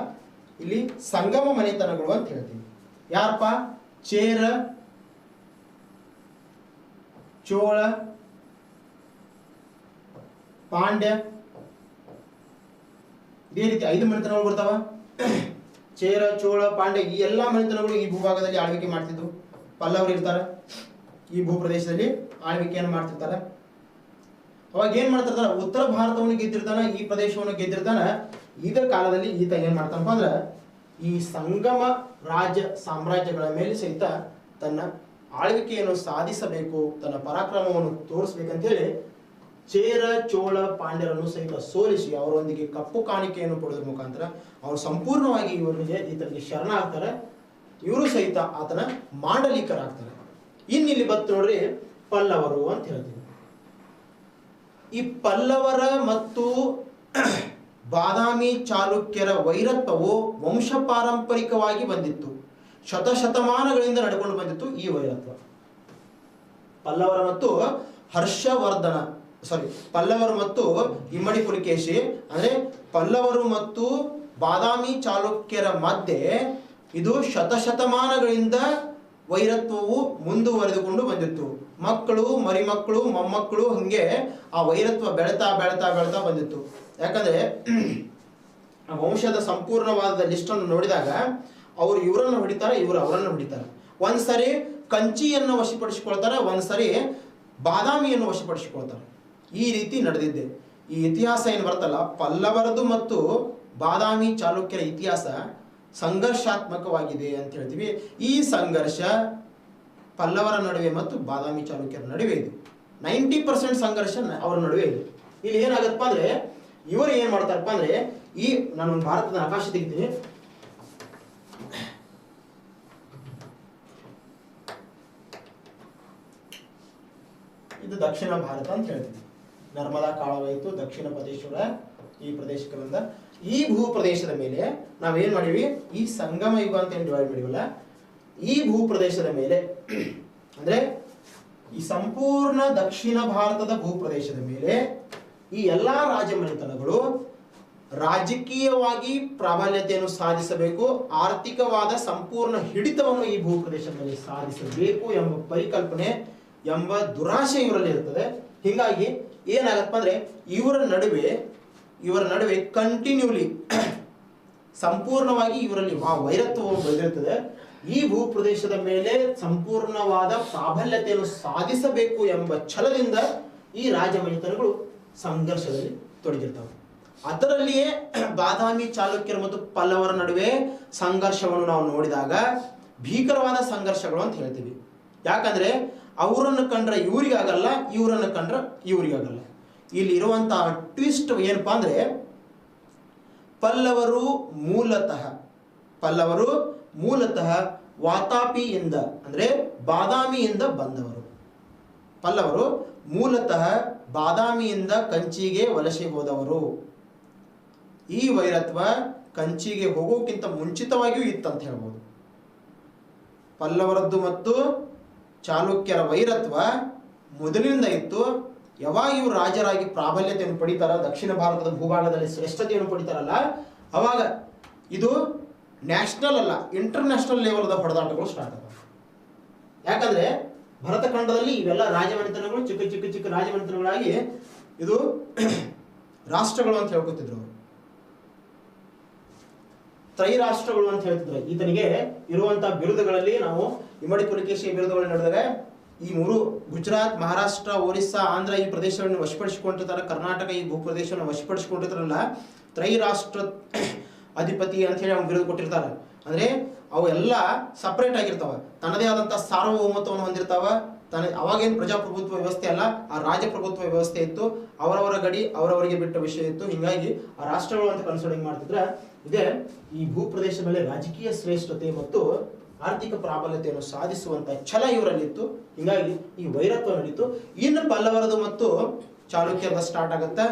Speaker 2: ಇಲ್ಲಿ ಸಂಗಮ ಮನೆತನಗಳು ಅಂತ ಹೇಳ್ತೀವಿ. ಯಾರಪ್ಪ? ಚೇರ, ಚೋಳ, ಪಾಂಡ್ಯ, ಇದೇ ರೀತಿ 5 ಮನೆತನಗಳು ಬರ್ತಾವ. ಚೇರ, ಚೋಳ, ಪಾಂಡ್ಯ ಈ ಎಲ್ಲ ಮನೆತನಗಳು ಈ ಭೂಭಾಗದಲ್ಲಿ ಆಳ್ವಿಕೆ ಮಾಡ್ತಿದ್ವು. ಪಲ್ಲವರು ಇರ್ತಾರೆ, ಈ ಭೂಪ್ರದೇಶದಲ್ಲಿ ಆಳ್ವಿಕೆಯನ್ನು ಮಾಡ್ತಿರ್ತಾರೆ. ಅವಾಗ ಏನ್ ಮಾಡ್ತಿರ್ತಾರ, ಉತ್ತರ ಭಾರತವನ್ನು ಗೆದ್ದಿರ್ತಾನ, ಈ ಪ್ರದೇಶವನ್ನು ಗೆದ್ದಿರ್ತಾನ. ಇದರ ಕಾಲದಲ್ಲಿ ಈತ ಏನ್ ಮಾಡ್ತಾನಪ್ಪ ಅಂದ್ರ, ಈ ಸಂಗಮ ಸಾಮ್ರಾಜ್ಯಗಳ ಮೇಲೆ ಸಹಿತ ತನ್ನ ಆಳ್ವಿಕೆಯನ್ನು ಸಾಧಿಸಬೇಕು, ತನ್ನ ಪರಾಕ್ರಮವನ್ನು ತೋರಿಸ್ಬೇಕಂತ ಹೇಳಿ ಚೇರ, ಚೋಳ, ಪಾಂಡ್ಯರನ್ನು ಸಹಿತ ಸೋಲಿಸಿ ಅವರೊಂದಿಗೆ ಕಪ್ಪು ಕಾಣಿಕೆಯನ್ನು ಕೊಡೋದ್ರ ಮುಖಾಂತರ ಅವರು ಸಂಪೂರ್ಣವಾಗಿ ಈತನಿಗೆ ಶರಣ ಆಗ್ತಾರೆ. ಇವರು ಸಹಿತ ಆತನ ಮಾಂಡಲಿಕರಾಗ್ತಾರೆ. ಇನ್ನಿಲ್ಲಿ ಬತ್ತು ನೋಡ್ರಿ ಪಲ್ಲವರು ಅಂತ ಹೇಳ್ತೀವಿ. ಈ ಪಲ್ಲವರ ಮತ್ತು ಬಾದಾಮಿ ಚಾಲುಕ್ಯರ ವೈರತ್ವವು ವಂಶ ಪಾರಂಪರಿಕವಾಗಿ ಬಂದಿತ್ತು. ಶತಶತಮಾನಗಳಿಂದ ನಡ್ಕೊಂಡು ಬಂದಿತ್ತು ಈ ವೈರತ್ವ. ಪಲ್ಲವರ ಮತ್ತು ಹರ್ಷವರ್ಧನ ಪಲ್ಲವರು ಮತ್ತು ಇಮ್ಮಡಿ ಪುಲಿಕೇಶಿ ಅಂದ್ರೆ ಪಲ್ಲವರು ಮತ್ತು ಬಾದಾಮಿ ಚಾಲುಕ್ಯರ ಮಧ್ಯೆ ಇದು ಶತಶತಮಾನಗಳಿಂದ ವೈರತ್ವವು ಮುಂದುವರೆದುಕೊಂಡು ಬಂದಿತ್ತು. ಮಕ್ಕಳು, ಮರಿಮಕ್ಕಳು, ಮೊಮ್ಮಕ್ಕಳು ಹಂಗೆ ಆ ವೈರತ್ವ ಬೆಳೆತಾ ಬೆಳೆತಾ ಬೆಳೆತಾ ಬಂದಿತ್ತು. ಯಾಕಂದ್ರೆ ಆ ವಂಶದ ಸಂಪೂರ್ಣವಾದ ಲಿಸ್ಟ್ ಅನ್ನು ನೋಡಿದಾಗ ಅವರು ಇವರನ್ನು ಹೊಡಿತಾರೆ, ಇವರು ಅವರನ್ನು ಹೊಡಿತಾರೆ. ಒಂದ್ಸರಿ ಕಂಚಿಯನ್ನು ವಶಪಡಿಸಿಕೊಳ್ತಾರೆ, ಒಂದ್ಸರಿ ಬಾದಾಮಿಯನ್ನು ವಶಪಡಿಸಿಕೊಳ್ತಾರೆ. ಈ ರೀತಿ ನಡೆದಿದ್ದೆ. ಈ ಇತಿಹಾಸ ಏನು ಬರ್ತಲ್ಲ, ಪಲ್ಲವರದು ಮತ್ತು ಬಾದಾಮಿ ಚಾಲುಕ್ಯರ ಇತಿಹಾಸ ಸಂಘರ್ಷಾತ್ಮಕವಾಗಿದೆ ಅಂತ ಹೇಳ್ತೀವಿ. ಈ ಸಂಘರ್ಷ ಪಲ್ಲವರ ನಡುವೆ ಮತ್ತು ಬಾದಾಮಿ ಚಾಲುಕ್ಯರ ನಡುವೆ ಇದೆ. 90% ಸಂಘರ್ಷ ಅವರ ನಡುವೆ ಇದೆ. ಇಲ್ಲಿ ಏನಾಗತ್ತಪ್ಪ ಅಂದ್ರೆ ಇವರು ಏನ್ ಮಾಡ್ತಾರಪ್ಪ ಅಂದ್ರೆ ನಾನು ಭಾರತದ ಆಕಾಶ ತೆಗಿತೀನಿ. ಇದು ದಕ್ಷಿಣ ಭಾರತ ಅಂತ ಹೇಳ್ತೀವಿ. ನರ್ಮದಾ ಕಾಳವಾಯಿತು, ದಕ್ಷಿಣ ಪ್ರದೇಶದ ಈ ಪ್ರದೇಶಕ್ಕೆ ಬಂದ ಈ ಭೂ ಪ್ರದೇಶದ ಮೇಲೆ ನಾವೇನ್ ಮಾಡಿವಿ, ಈ ಸಂಗಮ ಯುಗ ಅಂತ ಏನು ಡಿವೈಡ್ ಮಾಡಿವಲ್ಲ, ಈ ಭೂ ಪ್ರದೇಶದ ಮೇಲೆ ಅಂದ್ರೆ ಈ ಸಂಪೂರ್ಣ ದಕ್ಷಿಣ ಭಾರತದ ಭೂ ಪ್ರದೇಶದ ಮೇಲೆ ಈ ಎಲ್ಲಾ ರಾಜಮನೆತನಗಳು ರಾಜಕೀಯವಾಗಿ ಪ್ರಾಬಲ್ಯತೆಯನ್ನು ಸಾಧಿಸಬೇಕು, ಆರ್ಥಿಕವಾದ ಸಂಪೂರ್ಣ ಹಿಡಿತವನ್ನು ಈ ಭೂ ಪ್ರದೇಶದ ಮೇಲೆ ಸಾಧಿಸಬೇಕು ಎಂಬ ಪರಿಕಲ್ಪನೆ, ಎಂಬ ದುರಾಶೆ ಇವರಲ್ಲಿ ಇರ್ತದೆ. ಹೀಗಾಗಿ ಏನಾಗತ್ತಪ್ಪ ಅಂದ್ರೆ ಇವರ ನಡುವೆ ಕಂಟಿನ್ಯೂಲಿ ಸಂಪೂರ್ಣವಾಗಿ ಇವರಲ್ಲಿ ಆ ವೈರತ್ವ ಬೆಳೆದಿರ್ತದೆ. ಈ ಭೂ ಪ್ರದೇಶದ ಮೇಲೆ ಸಂಪೂರ್ಣವಾದ ಪ್ರಾಬಲ್ಯತೆಯನ್ನು ಸಾಧಿಸಬೇಕು ಎಂಬ ಛಲದಿಂದ ಈ ರಾಜಮನೆತನಗಳು ಸಂಘರ್ಷದಲ್ಲಿ ತೊಡಗಿರ್ತವೆ. ಅದರಲ್ಲಿಯೇ ಬಾದಾಮಿ ಚಾಲುಕ್ಯರು ಮತ್ತು ಪಲ್ಲವರ ನಡುವೆ ಸಂಘರ್ಷವನ್ನು ನಾವು ನೋಡಿದಾಗ ಭೀಕರವಾದ ಸಂಘರ್ಷಗಳು ಅಂತ ಹೇಳ್ತೀವಿ. ಯಾಕಂದ್ರೆ ಅವರನ್ನು ಕಂಡ್ರೆ ಇವರಿಗಾಗಲ್ಲ, ಇವರನ್ನು ಕಂಡ್ರೆ ಇವರಿಗಾಗಲ್ಲ. ಇಲ್ಲಿ ಇರುವಂತಹ ಟ್ವಿಸ್ಟ್ ಏನಪ್ಪಾ ಅಂದ್ರೆ ಪಲ್ಲವರು ಮೂಲತಃ ವಾತಾಪಿಯಿಂದ ಅಂದ್ರೆ ಬಾದಾಮಿಯಿಂದ ಬಂದವರು. ಪಲ್ಲವರು ಮೂಲತಃ ಬಾದಾಮಿಯಿಂದ ಕಂಚಿಗೆ ವಲಸೆ ಹೋದವರು. ಈ ವೈರತ್ವ ಕಂಚಿಗೆ ಹೋಗೋಕ್ಕಿಂತ ಮುಂಚಿತವಾಗಿಯೂ ಇತ್ತಂತ ಹೇಳ್ಬೋದು. ಪಲ್ಲವರದ್ದು ಮತ್ತು ಚಾಲುಕ್ಯರ ವೈರತ್ವ ಮೊದಲಿನಿಂದ ಇತ್ತು. ಯಾವಾಗ ಇವರು ರಾಜರಾಗಿ ಪ್ರಾಬಲ್ಯತೆಯನ್ನು ಪಡಿತಾರ, ದಕ್ಷಿಣ ಭಾರತದ ಭೂಭಾಗದಲ್ಲಿ ಶ್ರೇಷ್ಠತೆಯನ್ನು ಪಡಿತಾರಲ್ಲ, ಅವಾಗ ಇದು ನ್ಯಾಷನಲ್ ಅಲ್ಲ, ಇಂಟರ್ನ್ಯಾಷನಲ್ ಲೆವೆಲ್ದ ಹೊಡೆದಾಟಗಳು ಸ್ಟಾರ್ಟ್ ಆಗ್ತವೆ. ಯಾಕಂದ್ರೆ ಭರತಖಂಡದಲ್ಲಿ ಇವೆಲ್ಲ ರಾಜಮನೆತನಗಳು ಚಿಕ್ಕ ರಾಜಮನೆತನಗಳಾಗಿ ಇದು ರಾಷ್ಟ್ರಗಳು ಅಂತ ಹೇಳ್ಕೊತಿದ್ರು. ಅವರು ತ್ರೈರಾಷ್ಟ್ರಗಳು ಅಂತ ಹೇಳ್ತಿದ್ರು. ಈತನಿಗೆ ಇರುವಂತಹ ಬಿರುದುಗಳಲ್ಲಿ ನಾವು ಇಮ್ಮಡಿ ಪುಲಿಕೇಶಿ ಬಿರುದುಗಳು ನಡೆದಾಗ ಈ ಮೂರು ಗುಜರಾತ್, ಮಹಾರಾಷ್ಟ್ರ, ಒರಿಸ್ಸಾ, ಆಂಧ್ರ ಈ ಪ್ರದೇಶವನ್ನು ವಶಪಡಿಸಿಕೊಂಡಿರ್ತಾರೆ, ಕರ್ನಾಟಕ ಈ ಭೂ ಪ್ರದೇಶವನ್ನು ವಶಪಡಿಸಿಕೊಂಡಿರ್ತಾರಲ್ಲ, ತ್ರೈರಾಷ್ಟ್ರ ಅಧಿಪತಿ ಅಂತ ಹೇಳಿ ಅವ್ನು ಬಿರುದು ಕೊಟ್ಟಿರ್ತಾರೆ. ಅಂದ್ರೆ ಅವು ಎಲ್ಲ ಸಪರೇಟ್ ಆಗಿರ್ತಾವ, ತನ್ನದೇ ಆದಂತಹ ಸಾರ್ವಭೌಮತ್ವವನ್ನು ಹೊಂದಿರ್ತಾವ. ಅವಾಗೇನು ಪ್ರಜಾಪ್ರಭುತ್ವ ವ್ಯವಸ್ಥೆ ಅಲ್ಲ, ಆ ರಾಜಪ್ರಭುತ್ವ ವ್ಯವಸ್ಥೆ ಇತ್ತು. ಅವರವರ ಗಡಿ ಅವರವರಿಗೆ ಬಿಟ್ಟ ವಿಷಯ ಇತ್ತು. ಹಿಂಗಾಗಿ ಆ ರಾಷ್ಟ್ರಗಳು ಅಂತ ಕನ್ಸಿಡರಿಂಗ್ ಮಾಡ್ತಿದ್ರೆ ಇದೇ ಈ ಭೂ ಪ್ರದೇಶ ಮೇಲೆ ರಾಜಕೀಯ ಶ್ರೇಷ್ಠತೆ ಮತ್ತು ಆರ್ಥಿಕ ಪ್ರಾಬಲ್ಯತೆಯನ್ನು ಸಾಧಿಸುವಂತಹ ಛಲ ಇವರಲ್ಲಿತ್ತು. ಹಿಂಗಾಗಿ ಈ ವೈರತ್ವ ನಡೀತು. ಇನ್ನು ಪಲ್ಲವರದು ಮತ್ತು ಚಾಲುಕ್ಯರದ ಸ್ಟಾರ್ಟ್ ಆಗುತ್ತೆ.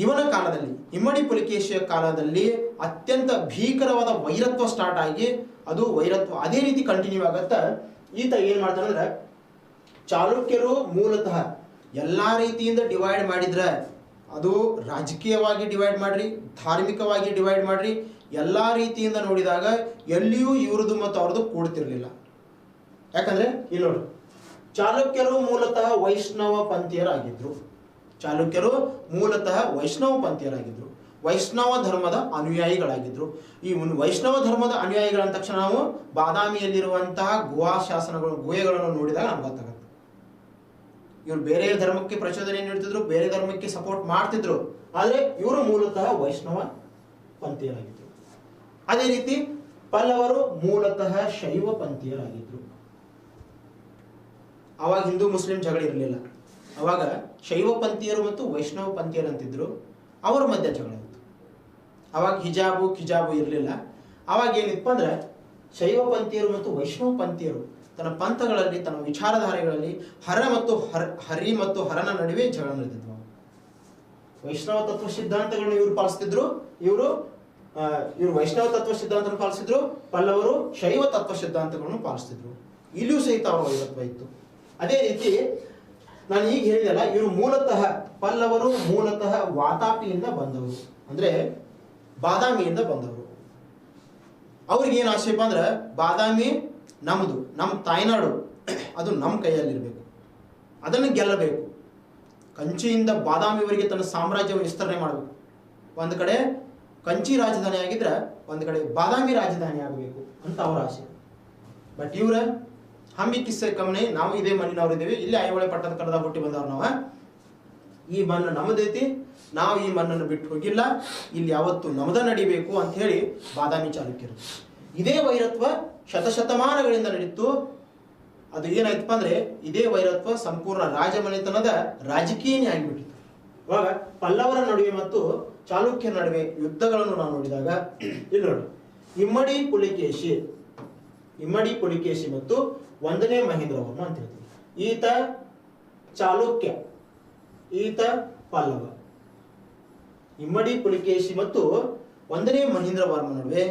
Speaker 2: ಇವನ ಕಾಲದಲ್ಲಿ, ಇಮ್ಮಡಿ ಪುಲಿಕೇಶಿಯ ಕಾಲದಲ್ಲಿ ಅತ್ಯಂತ ಭೀಕರವಾದ ವೈರತ್ವ ಸ್ಟಾರ್ಟ್ ಆಗಿ ಅದು ವೈರತ್ವ ಅದೇ ರೀತಿ ಕಂಟಿನ್ಯೂ ಆಗತ್ತೆ. ಈತ ಏನ್ ಮಾಡ್ತಾನೆ ಅಂದ್ರೆ, ಚಾಲುಕ್ಯರು ಮೂಲತಃ ಎಲ್ಲಾ ರೀತಿಯಿಂದ ಡಿವೈಡ್ ಮಾಡಿದ್ರೆ ಅದು ರಾಜಕೀಯವಾಗಿ ಡಿವೈಡ್ ಮಾಡ್ರಿ, ಧಾರ್ಮಿಕವಾಗಿ ಡಿವೈಡ್ ಮಾಡ್ರಿ, ಎಲ್ಲಾ ರೀತಿಯಿಂದ ನೋಡಿದಾಗ ಎಲ್ಲಿಯೂ ಇವ್ರದ್ದು ಮತ್ತು ಅವ್ರದ್ದು ಕೂಡ್ತಿರ್ಲಿಲ್ಲ. ಯಾಕಂದ್ರೆ ಇಲ್ಲಿ ನೋಡಿ, ಚಾಲುಕ್ಯರು ಮೂಲತಃ ವೈಷ್ಣವ ಪಂಥೀಯರಾಗಿದ್ರು. ವೈಷ್ಣವ ಧರ್ಮದ ಅನುಯಾಯಿಗಳಾಗಿದ್ರು. ಈ ವೈಷ್ಣವ ಧರ್ಮದ ಅನುಯಾಯಿಗಳ ಅಂದ ತಕ್ಷಣ ನಾವು ಬಾದಾಮಿಯಲ್ಲಿರುವಂತಹ ಗುಹಾ ಶಾಸನಗಳು, ಗುಹೆಗಳನ್ನು ನೋಡಿದಾಗ ನಮ್ಗೆ ಗೊತ್ತಾಗುತ್ತೆ. ಇವರು ಬೇರೆ ಧರ್ಮಕ್ಕೆ ಪ್ರಚೋದನೆ ನೀಡ್ತಿದ್ರು, ಬೇರೆ ಧರ್ಮಕ್ಕೆ ಸಪೋರ್ಟ್ ಮಾಡ್ತಿದ್ರು. ಆದ್ರೆ ಇವರು ಮೂಲತಃ ವೈಷ್ಣವ ಪಂಥೀಯರಾಗಿದ್ರು. ಅದೇ ರೀತಿ ಪಲ್ಲವರು ಮೂಲತಃ ಶೈವ ಪಂಥೀಯರಾಗಿದ್ರು. ಅವಾಗ ಹಿಂದೂ ಮುಸ್ಲಿಂ ಜಗಳ ಇರಲಿಲ್ಲ. ಅವಾಗ ಶೈವ ಪಂಥೀಯರು ಮತ್ತು ವೈಷ್ಣವ ಪಂಥೀಯರು ಅಂತಿದ್ರು. ಅವರ ಮಧ್ಯೆ ಜಗಳ ಇತ್ತು. ಅವಾಗ ಕಿಜಾಬು ಇರಲಿಲ್ಲ. ಅವಾಗ ಏನಿತ್ತು ಅಂದ್ರೆ ಶೈವ ಪಂಥೀಯರು ಮತ್ತು ವೈಷ್ಣವ ಪಂಥೀಯರು ತನ್ನ ಪಂಥಗಳಲ್ಲಿ, ತನ್ನ ವಿಚಾರಧಾರೆಗಳಲ್ಲಿ ಹರಿ ಮತ್ತು ಹರನ ನಡುವೆ ಜಗಳ ನಡೆದಿದ್ವು. ವೈಷ್ಣವ ತತ್ವ ಸಿದ್ಧಾಂತಗಳನ್ನು ಇವರು ಪಾಲಿಸ್ತಿದ್ರು, ಇವರು ಇವರು ವೈಷ್ಣವ ತತ್ವ ಸಿದ್ಧಾಂತ ಪಾಲಿಸಿದ್ರು, ಪಲ್ಲವರು ಶೈವ ತತ್ವ ಸಿದ್ಧಾಂತಗಳನ್ನು ಪಾಲಿಸ್ತಿದ್ರು. ಇಲ್ಲಿಯೂ ಸಹಿತ ಅವರ ವೈರತ್ವ ಇತ್ತು. ಅದೇ ರೀತಿ ನಾನು ಈಗ ಹೇಳಿದಲ್ಲ, ಇವರು ಮೂಲತಃ ಪಲ್ಲವರು ಮೂಲತಃ ವಾತಾಪಿಯಿಂದ ಬಂದವರು, ಅಂದ್ರೆ ಬಾದಾಮಿಯಿಂದ ಬಂದವರು. ಅವ್ರಿಗೆ ಏನು ಆಕ್ಷೇಪ ಅಂದ್ರೆ, ಬಾದಾಮಿ ನಮ್ಮದು, ನಮ್ಮ ತಾಯ್ನಾಡು, ಅದು ನಮ್ಮ ಕೈಯಲ್ಲಿರಬೇಕು, ಅದನ್ನು ಗೆಲ್ಲಬೇಕು. ಕಂಚಿಯಿಂದ ಬಾದಾಮಿವರೆಗೆ ತನ್ನ ಸಾಮ್ರಾಜ್ಯವನ್ನು ವಿಸ್ತರಣೆ ಮಾಡಬೇಕು. ಒಂದು ಕಡೆ ಕಂಚಿ ರಾಜಧಾನಿ ಆಗಿದ್ರೆ ಒಂದು ಕಡೆ ಬಾದಾಮಿ ರಾಜಧಾನಿ ಆಗಬೇಕು ಅಂತ ಅವರ ಆಸೆ. ಬಟ್ ಇವ್ರ ಹಂಬಿ ಕಿಸ್ಸೆ ಕಮ್ಮಿ, ನಾವು ಇದೇ ಮಣ್ಣಿನವ್ರು ಇದ್ದೀವಿ, ಇಲ್ಲಿ ಐಹೊಳೆ ಪಟ್ಟದ ಕಡದ ಹುಟ್ಟಿ ಬಂದವ್ರು ನಾವು. ಈ ಮಣ್ಣು ನಮ್ಮದೈತಿ, ನಾವು ಈ ಮಣ್ಣನ್ನು ಬಿಟ್ಟು ಹೋಗಿಲ್ಲ, ಇಲ್ಲಿ ಯಾವತ್ತು ನಮ್ಮದ ನಡಿಬೇಕು ಅಂತ ಹೇಳಿ ಬಾದಾಮಿ ಚಾಲುಕ್ಯರು. ಇದೇ ವೈರತ್ವ ಶತಶತಮಾನಗಳಿಂದ ನಡೀತು. ಅದು ಏನಾಯ್ತಪ್ಪ ಅಂದ್ರೆ, ಇದೇ ವೈರತ್ವ ಸಂಪೂರ್ಣ ರಾಜಮನೆತನದ ರಾಜಕೀಯನೇ ಆಗಿಬಿಟ್ಟಿತ್ತು. ಇವಾಗ ಪಲ್ಲವರ ನಡುವೆ ಮತ್ತು ಚಾಲುಕ್ಯರ ನಡುವೆ ಯುದ್ಧಗಳನ್ನು ನಾವು ನೋಡಿದಾಗ ಇಲ್ಲಿ ನೋಡಿ, ಇಮ್ಮಡಿ ಪುಲಿಕೇಶಿ ಮತ್ತು 1ನೇ ಮಹೇಂದ್ರವರ್ಮ ಅಂತ ಹೇಳ್ತೀವಿ. ಈತ ಚಾಲುಕ್ಯ, ಈತ ಪಲ್ಲವ. ಇಮ್ಮಡಿ ಪುಲಿಕೇಶಿ ಮತ್ತು 1ನೇ ಮಹೇಂದ್ರವರ್ಮ ನಡುವೆ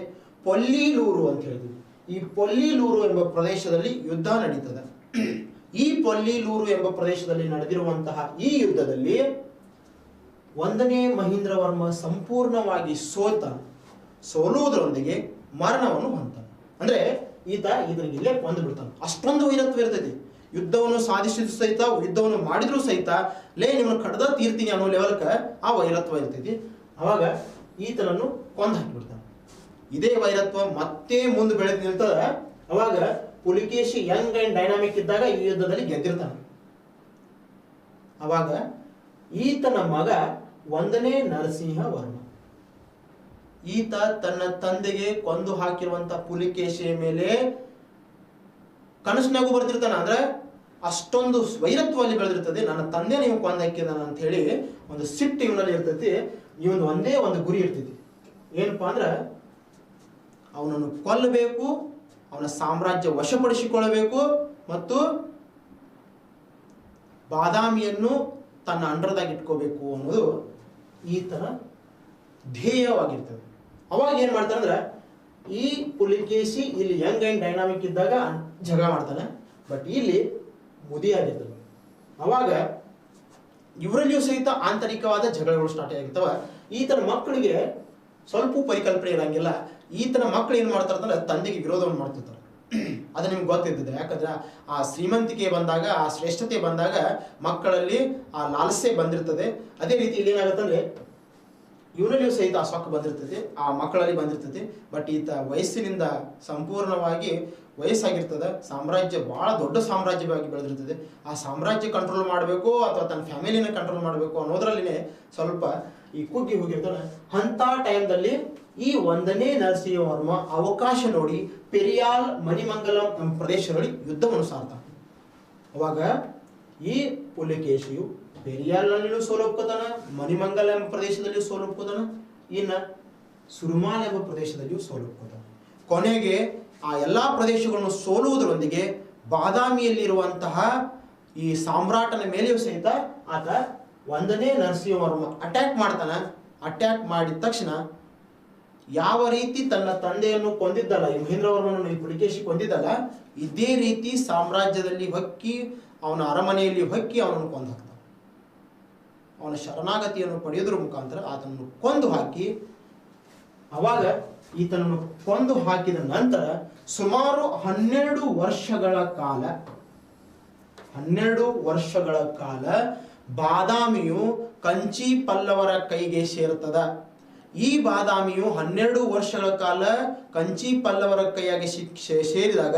Speaker 2: ಪೊಲ್ಲಿಲೂರು ಅಂತ ಹೇಳ್ತೀವಿ. ಈ ಪೊಲ್ಲಿಲೂರು ಎಂಬ ಪ್ರದೇಶದಲ್ಲಿ ಯುದ್ಧ ನಡೀತದೆ. ಈ ಪೊಲ್ಲಿಲೂರು ಎಂಬ ಪ್ರದೇಶದಲ್ಲಿ ನಡೆದಿರುವಂತಹ ಈ ಯುದ್ಧದಲ್ಲಿ 1ನೇ ಮಹೇಂದ್ರವರ್ಮ ಸಂಪೂರ್ಣವಾಗಿ ಸೋಲುವುದರೊಂದಿಗೆ ಮರಣವನ್ನು ಹೊಂತಾನೆ. ಅಂದ್ರೆ ಇದರಿಗೆ ಇಲ್ಲೇ ಕೊಂದು ಬಿಡ್ತಾನೆ. ಅಷ್ಟೊಂದು ವೈರತ್ವ ಇರ್ತೈತಿ. ಯುದ್ಧವನ್ನು ಸಾಧಿಸಿದ್ರು ಸಹಿತ, ಯುದ್ಧವನ್ನು ಮಾಡಿದ್ರು ಸಹಿತ, ನಿಮ್ಮನ್ನು ಕಡ್ದ ತೀರ್ತೀನಿ ಅನ್ನೋ ಲೆವೆಲ್ಕ ಆ ವೈರತ್ವ ಇರ್ತೈತಿ. ಅವಾಗ ಈತನನ್ನು ಕೊಂದು ಹಾಕಿಬಿಡ್ತಾನೆ. ಇದೇ ವೈರತ್ವ ಮತ್ತೆ ಮುಂದೆ ಬೆಳೆದು ನಿಲ್ತದ. ಅವಾಗ ಪುಲಿಕೇಶಿ ಯಂಗ್ ಅಂಡ್ ಡೈನಾಮಿಕ್ ಇದ್ದಾಗ ಈ ಯುದ್ಧದಲ್ಲಿ ಗೆದ್ದಿರ್ತಾನೆ. ಅವಾಗ ಈತನ ಮಗ 1ನೇ ನರಸಿಂಹವರ್ಮ, ಈತ ತನ್ನ ತಂದೆಗೆ ಕೊಂದು ಹಾಕಿರುವಂತ ಪುಲಿಕೇಶಿಯ ಮೇಲೆ ಕನಸಿನಾಗೂ ಬರ್ತಿರ್ತಾನೆ. ಅಂದ್ರೆ ಅಷ್ಟೊಂದು ವೈರತ್ವ ಅಲ್ಲಿ ಬೆಳೆದಿರ್ತದೆ. ನನ್ನ ತಂದೆ ನೀವು ಕೊಂದು ಹಾಕಿದಾನ ಅಂತ ಹೇಳಿ ಒಂದು ಸಿಟ್ಟು ಇವನಲ್ಲಿ ಇರ್ತೈತಿ. ಇವನ್ ಒಂದೇ ಒಂದು ಗುರಿ ಇರ್ತೈತಿ, ಏನಪ್ಪಾ ಅಂದ್ರೆ ಅವನನ್ನು ಕೊಲ್ಲಬೇಕು, ಅವನ ಸಾಮ್ರಾಜ್ಯ ವಶಪಡಿಸಿಕೊಳ್ಳಬೇಕು ಮತ್ತು ಬಾದಾಮಿಯನ್ನು ತನ್ನ ಅಂಡರ್ದಾಗ ಇಟ್ಕೋಬೇಕು ಅನ್ನೋದು ಈತನ ಧ್ಯೇಯವಾಗಿರ್ತದೆ. ಅವಾಗ ಏನ್ ಮಾಡ್ತಾನೆ ಅಂದ್ರೆ, ಈ ಪುಲಿಕೇಶಿ ಇಲ್ಲಿ ಯಂಗ್ ಅಂಡ್ ಡೈನಾಮಿಕ್ ಇದ್ದಾಗ ಜಗಳ ಮಾಡ್ತಾನೆ, ಬಟ್ ಇಲ್ಲಿ ಮುದಿಯಾಗಿರ್ತದೆ. ಅವಾಗ ಇವರಲ್ಲಿಯೂ ಸಹಿತ ಆಂತರಿಕವಾದ ಜಗಳಗಳು ಸ್ಟಾರ್ಟ್ ಆಗಿರ್ತವ. ಈತನ ಮಕ್ಕಳಿಗೆ ಸ್ವಲ್ಪ ಪರಿಕಲ್ಪನೆ ಇರಂಗಿಲ್ಲ. ಈತನ ಮಕ್ಕಳು ಏನ್ ಮಾಡ್ತಾರಂದ್ರೆ ತಂದೆಗೆ ವಿರೋಧವನ್ನು ಮಾಡ್ತಿರ್ತಾರೆ. ಅದು ನಿಮ್ಗೆ ಗೊತ್ತಿರ್ತದೆ. ಯಾಕಂದ್ರೆ ಆ ಶ್ರೀಮಂತಿಕೆ ಬಂದಾಗ, ಆ ಶ್ರೇಷ್ಠತೆ ಬಂದಾಗ ಮಕ್ಕಳಲ್ಲಿ ಆ ಲಾಲಸೆ ಬಂದಿರ್ತದೆ. ಅದೇ ರೀತಿ ಇಲ್ಲಿ ಏನಾಗುತ್ತಂದ್ರೆ ಇವನಲ್ಲಿಯೂ ಸಹಿತ ಆ ಸೊಕ್ಕು ಬಂದಿರ್ತದೆ, ಆ ಮಕ್ಕಳಲ್ಲಿ ಬಂದಿರ್ತದೆ. ಬಟ್ ಈತ ವಯಸ್ಸಿನಿಂದ ಸಂಪೂರ್ಣವಾಗಿ ವಯಸ್ಸಾಗಿರ್ತದೆ. ಸಾಮ್ರಾಜ್ಯ ಬಹಳ ದೊಡ್ಡ ಸಾಮ್ರಾಜ್ಯವಾಗಿ ಬೆಳೆದಿರ್ತದೆ. ಆ ಸಾಮ್ರಾಜ್ಯ ಕಂಟ್ರೋಲ್ ಮಾಡಬೇಕು ಅಥವಾ ತನ್ನ ಫ್ಯಾಮಿಲಿನ ಕಂಟ್ರೋಲ್ ಮಾಡಬೇಕು ಅನ್ನೋದ್ರಲ್ಲಿನೇ ಸ್ವಲ್ಪ ಈ ಕುಗ್ಗಿ ಹೋಗಿರ್ತಾನೆ. ಅಂತ ಟೈಮ್ದಲ್ಲಿ ಈ 1ನೇ ನರಸಿಂಹವರ್ಮ ಅವಕಾಶ ನೋಡಿ ಪೆರಿಯಾಲ್ ಮಣಿಮಂಗಲಂ ಎಂಬ ಪ್ರದೇಶದಲ್ಲಿ ಯುದ್ಧವನ್ನು ಸಾರ್ತಾನೆ. ಅವಾಗ ಈ ಪುಲಿಕೇಶಿಯು ಪೆರಿಯಾಲ್ನಲ್ಲಿಯೂ ಸೋಲೊಪ್ಕೋತಾನ, ಮಣಿಮಂಗಲ ಎಂಬ ಪ್ರದೇಶದಲ್ಲಿಯೂ ಸೋಲೊಪ್ಕೋತಾನ, ಇನ್ನ ಸುರುಮಾಲ್ ಎಂಬ ಪ್ರದೇಶದಲ್ಲಿಯೂ ಸೋಲೊಪ್ಕೋತಾನೆ. ಕೊನೆಗೆ ಆ ಎಲ್ಲಾ ಪ್ರದೇಶಗಳನ್ನು ಸೋಲುವುದರೊಂದಿಗೆ ಬಾದಾಮಿಯಲ್ಲಿರುವಂತಹ ಈ ಸಾಮ್ರಾಟನ ಮೇಲೆಯೂ ಸಹಿತ ಆತ 1ನೇ ನರಸಿಂಹವರ್ಮ ಅಟ್ಯಾಕ್ ಮಾಡ್ತಾನ. ಅಟ್ಯಾಕ್ ಮಾಡಿದ ತಕ್ಷಣ ಯಾವ ರೀತಿ ತನ್ನ ತಂದೆಯನ್ನು ಕೊಂದಿದ್ದಲ್ಲ, ಈ ಮಹೇಂದ್ರವರ್ಮನನ್ನು ಈ ಪುಲಿಕೇಶಿ ಕೊಂದಿದ್ದಲ್ಲ, ಇದೇ ರೀತಿ ಸಾಮ್ರಾಜ್ಯದಲ್ಲಿ ಹೊಕ್ಕಿ ಅವನ ಅರಮನೆಯಲ್ಲಿ ಹೊಕ್ಕಿ ಅವನನ್ನು ಕೊಂದು ಹಾಕ್ತಾನೆ. ಅವನ ಶರಣಾಗತಿಯನ್ನು ಪಡೆಯೋದ್ರ ಮುಖಾಂತರ ಆತನನ್ನು ಕೊಂದು ಹಾಕಿ, ಅವಾಗ ಈತನನ್ನು ಕೊಂದು ಹಾಕಿದ ನಂತರ ಸುಮಾರು 12 ವರ್ಷಗಳ ಕಾಲ ಬಾದಾಮಿಯು ಕಂಚಿ ಪಲ್ಲವರ ಕೈಗೆ ಸೇರುತ್ತದೆ. ಈ ಬಾದಾಮಿಯು 12 ವರ್ಷಗಳ ಕಾಲ ಕಂಚಿ ಪಲ್ಲವರ ಕೈಯಾಗಿ ಸೇರಿದಾಗ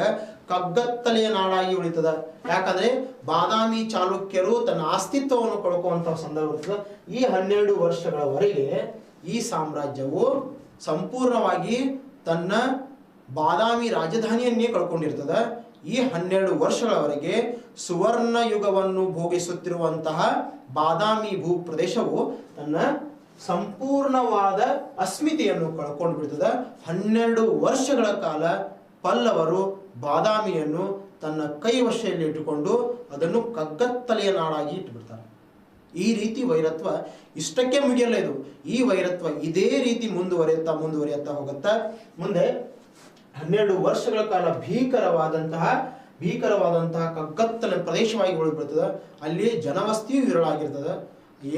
Speaker 2: ಕಗ್ಗತ್ತಲೆಯ ನಾಡಾಗಿ ಉಳಿತದ. ಯಾಕಂದ್ರೆ ಬಾದಾಮಿ ಚಾಲುಕ್ಯರು ತನ್ನ ಅಸ್ತಿತ್ವವನ್ನು ಕಳ್ಕೊಳ್ಳುವಂತಹ ಸಂದರ್ಭ ಇರ್ತದೆ. ಈ 12 ವರ್ಷಗಳವರೆಗೆ ಈ ಸಾಮ್ರಾಜ್ಯವು ಸಂಪೂರ್ಣವಾಗಿ ತನ್ನ ಬಾದಾಮಿ ರಾಜಧಾನಿಯನ್ನೇ ಕಳ್ಕೊಂಡಿರ್ತದ. ಈ 12 ವರ್ಷಗಳವರೆಗೆ ಸುವರ್ಣ ಯುಗವನ್ನು ಭೋಗಿಸುತ್ತಿರುವಂತಹ ಬಾದಾಮಿ ಭೂ ಪ್ರದೇಶವು ತನ್ನ ಸಂಪೂರ್ಣವಾದ ಅಸ್ಮಿತೆಯನ್ನು ಕಳ್ಕೊಂಡು ಬಿಡ್ತದ. 12 ವರ್ಷಗಳ ಕಾಲ ಪಲ್ಲವರು ಬಾದಾಮಿಯನ್ನು ತನ್ನ ಕೈ ವಶೆಯಲ್ಲಿ ಇಟ್ಟುಕೊಂಡು ಅದನ್ನು ಕಗ್ಗತ್ತಲೆಯ ನಾಡಾಗಿ ಇಟ್ಟುಬಿಡ್ತಾರೆ. ಈ ರೀತಿ ವೈರತ್ವ ಇಷ್ಟಕ್ಕೆ ಮುಗಿಯಲ್ಲ ಇದು. ಈ ವೈರತ್ವ ಇದೇ ರೀತಿ ಮುಂದುವರಿಯುತ್ತಾ ಹೋಗುತ್ತಾ ಮುಂದೆ 12 ವರ್ಷಗಳ ಕಾಲ ಭೀಕರವಾದಂತಹ ಕಗ್ಗತ್ತಲ ಪ್ರದೇಶವಾಗಿ ಉಳಿಬಿಡ್ತದೆ. ಅಲ್ಲಿ ಜನವಸ್ತಿಯು ವಿರಳಾಗಿರ್ತದೆ.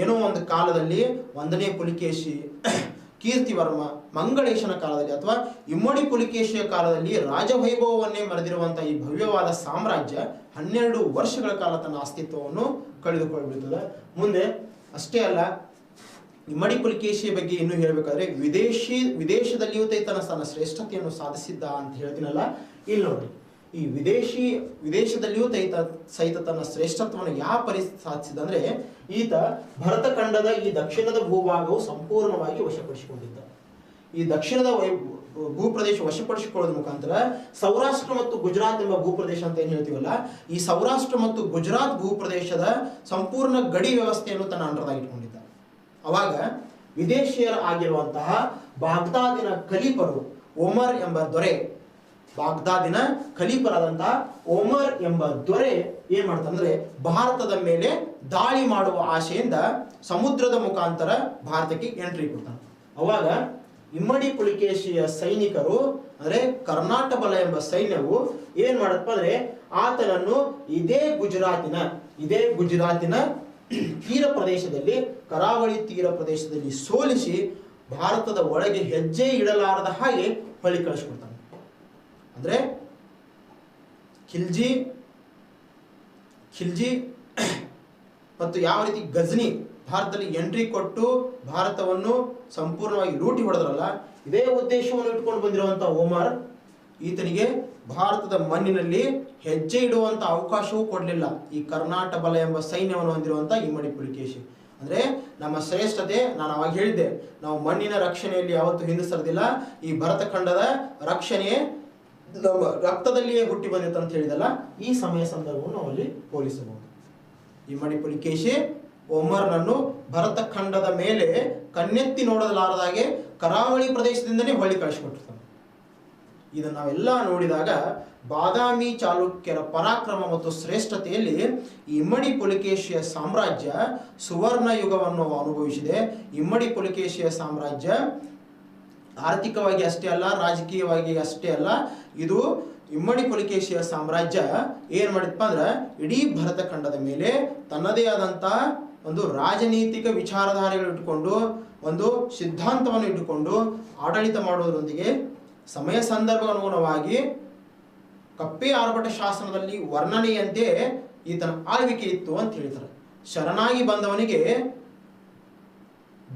Speaker 2: ಏನೋ ಒಂದು ಕಾಲದಲ್ಲಿ 1ನೇ ಪುಲಿಕೇಶಿ, ಕೀರ್ತಿವರ್ಮ, ಮಂಗಳೇಶನ ಕಾಲದಲ್ಲಿ ಅಥವಾ ಇಮ್ಮಡಿ ಪುಲಿಕೇಶಿಯ ಕಾಲದಲ್ಲಿ ರಾಜವೈಭವವನ್ನೇ ಮೆರೆದಿರುವಂತಹ ಈ ಭವ್ಯವಾದ ಸಾಮ್ರಾಜ್ಯ 12 ವರ್ಷಗಳ ಕಾಲ ತನ್ನ ಅಸ್ತಿತ್ವವನ್ನು ಕಳೆದುಕೊಳ್ಳುತ್ತದೆ. ಮುಂದೆ ಅಷ್ಟೇ ಅಲ್ಲ, ಇಮ್ಮಡಿ ಪುಲಿಕೇಶಿಯ ಬಗ್ಗೆ ಇನ್ನೂ ಹೇಳಬೇಕಾದ್ರೆ ವಿದೇಶದಲ್ಲಿಯೂ ತನ್ನ ಶ್ರೇಷ್ಠತೆಯನ್ನು ಸಾಧಿಸಿದ್ದ ಅಂತ ಹೇಳ್ತೀನಲ್ಲ, ಇಲ್ಲಿ ನೋಡಿ, ಈ ವಿದೇಶದಲ್ಲಿಯೂ ಸಹಿತ ತನ್ನ ಶ್ರೇಷ್ಠತ್ವವನ್ನು ಯಾವ ಸಾಧಿಸಿದ ಅಂದ್ರೆ, ಈತ ಭರತ ಖಂಡದ ಈ ದಕ್ಷಿಣದ ಭೂಭಾಗವು ಸಂಪೂರ್ಣವಾಗಿ ವಶಪಡಿಸಿಕೊಂಡಿದ್ದ. ಈ ದಕ್ಷಿಣದ ಭೂಪ್ರದೇಶ ವಶಪಡಿಸಿಕೊಳ್ಳೋದ್ರ ಮುಖಾಂತರ ಸೌರಾಷ್ಟ್ರ ಮತ್ತು ಗುಜರಾತ್ ಎಂಬ ಭೂಪ್ರದೇಶ ಅಂತ ಏನು ಹೇಳ್ತೀವಲ್ಲ, ಈ ಸೌರಾಷ್ಟ್ರ ಮತ್ತು ಗುಜರಾತ್ ಭೂಪ್ರದೇಶದ ಸಂಪೂರ್ಣ ಗಡಿ ವ್ಯವಸ್ಥೆಯನ್ನು ತನ್ನ ಅಂಡರ್ದಾಗಿಟ್ಕೊಂಡಿದ್ದ. ಅವಾಗ ವಿದೇಶಿಯರ ಆಗಿರುವಂತಹ ಬಾಗ್ದಾದಿನ ಖಲೀಫರು ಒಮರ್ ಎಂಬ ದೊರೆ, ಬಾಗ್ದಾದಿನ ಖಲೀಫರಾದಂತಹ ಒಮರ್ ಎಂಬ ದೊರೆ ಏನ್ ಮಾಡ್ತಾನಂದ್ರೆ, ಭಾರತದ ಮೇಲೆ ದಾಳಿ ಮಾಡುವ ಆಶೆಯಿಂದ ಸಮುದ್ರದ ಮುಖಾಂತರ ಭಾರತಕ್ಕೆ ಎಂಟ್ರಿ ಕೊಡ್ತಾನೆ. ಅವಾಗ ಇಮ್ಮಡಿ ಪುಲಿಕೇಶಿಯ ಸೈನಿಕರು ಅಂದ್ರೆ ಕರ್ನಾಟಕ ಬಲ ಎಂಬ ಸೈನ್ಯವು ಏನ್ ಮಾಡಪ್ಪ ಅಂದ್ರೆ, ಆತನನ್ನು ಇದೇ ಗುಜರಾತಿನ ತೀರ ಪ್ರದೇಶದಲ್ಲಿ, ಕರಾವಳಿ ತೀರ ಪ್ರದೇಶದಲ್ಲಿ ಸೋಲಿಸಿ ಭಾರತದ ಒಳಗೆ ಹೆಜ್ಜೆ ಇಡಲಾರದ ಹಾಗೆ ಹೊಳಿ ಕಳಿಸ್ಕೊಡ್ತಾನೆ. ಅಂದ್ರೆ ಖಿಲ್ಜಿ ಮತ್ತು ಯಾವ ರೀತಿ ಗಜ್ನಿ ಭಾರತದಲ್ಲಿ ಎಂಟ್ರಿ ಕೊಟ್ಟು ಭಾರತವನ್ನು ಸಂಪೂರ್ಣವಾಗಿ ಲೂಟಿ ಹೊಡೆದ್ರಲ್ಲ, ಇದೇ ಉದ್ದೇಶವನ್ನು ಇಟ್ಕೊಂಡು ಬಂದಿರುವಂತಹ ಒಮರ್ ಈತನಿಗೆ ಭಾರತದ ಮಣ್ಣಿನಲ್ಲಿ ಹೆಜ್ಜೆ ಇಡುವಂತ ಅವಕಾಶವೂ ಕೊಡಲಿಲ್ಲ. ಈ ಕರ್ನಾಟಕ ಬಲ ಎಂಬ ಸೈನ್ಯವನ್ನು ಹೊಂದಿರುವಂತಹ ಇಮ್ಮಡಿ ಪುಲಿಕೇಶಿ ಅಂದ್ರೆ ನಮ್ಮ ಶ್ರೇಷ್ಠತೆ, ನಾನು ಅವಾಗ ಹೇಳಿದ್ದೆ, ನಾವು ಮಣ್ಣಿನ ರಕ್ಷಣೆಯಲ್ಲಿ ಯಾವತ್ತೂ ಹಿಂದೆ ಸರಿದಿಲ್ಲ. ಈ ಭರತ ಖಂಡದ ರಕ್ಷಣೆ ನಮ್ಮ ರಕ್ತದಲ್ಲಿಯೇ ಹುಟ್ಟಿ ಬಂದಿತ್ತು ಅಂತ ಹೇಳಿದಲ್ಲ, ಈ ಸಂದರ್ಭವನ್ನು ನಾವು ಅಲ್ಲಿ ಹೋಲಿಸಬಹುದು. ಇಮ್ಮಡಿ ಪುಲಿಕೇಶಿ ಒಮರ್ನನ್ನು ಭರತ ಖಂಡದ ಮೇಲೆ ಕಣ್ಣೆತ್ತಿ ನೋಡಲಾರದಾಗೆ ಕರಾವಳಿ ಪ್ರದೇಶದಿಂದನೇ ಹೊಳ್ಳಿ ಕಳಿಸಿಕೊಟ್ಟಿರ್ತಾನೆ. ಇದನ್ನು ನಾವೆಲ್ಲ ನೋಡಿದಾಗ ಬಾದಾಮಿ ಚಾಲುಕ್ಯರ ಪರಾಕ್ರಮ ಮತ್ತು ಶ್ರೇಷ್ಠತೆಯಲ್ಲಿ ಈ ಇಮ್ಮಡಿ ಪುಲಿಕೇಶಿಯ ಸಾಮ್ರಾಜ್ಯ ಸುವರ್ಣ ಯುಗವನ್ನು ಅನುಭವಿಸಿದೆ. ಇಮ್ಮಡಿ ಪುಲಿಕೇಶಿಯ ಸಾಮ್ರಾಜ್ಯ ಆರ್ಥಿಕವಾಗಿ ಅಷ್ಟೇ ಅಲ್ಲ, ರಾಜಕೀಯವಾಗಿ ಅಷ್ಟೇ ಅಲ್ಲ, ಇದು ಇಮ್ಮಡಿ ಪುಲಿಕೇಶಿಯ ಸಾಮ್ರಾಜ್ಯ ಏನ್ ಮಾಡಿದಪ್ಪ ಅಂದ್ರೆ, ಇಡೀ ಭರತ ಖಂಡದ ಮೇಲೆ ತನ್ನದೇ ಆದಂತಹ ಒಂದು ರಾಜನೀತಿಕ ವಿಚಾರಧಾರೆಗಳು ಇಟ್ಟುಕೊಂಡು, ಒಂದು ಸಿದ್ಧಾಂತವನ್ನು ಇಟ್ಟುಕೊಂಡು ಆಡಳಿತ ಮಾಡುವುದರೊಂದಿಗೆ ಸಮಯ ಸಂದರ್ಭ ಅನುಗುಣವಾಗಿ ಕಪ್ಪೆ ಆರ್ಭಟ ಶಾಸನದಲ್ಲಿ ವರ್ಣನೆಯಂತೆ ಈತನ ಆಳ್ವಿಕೆ ಇತ್ತು ಅಂತ ಹೇಳ್ತಾರೆ. ಶರಣಾಗಿ ಬಂದವನಿಗೆ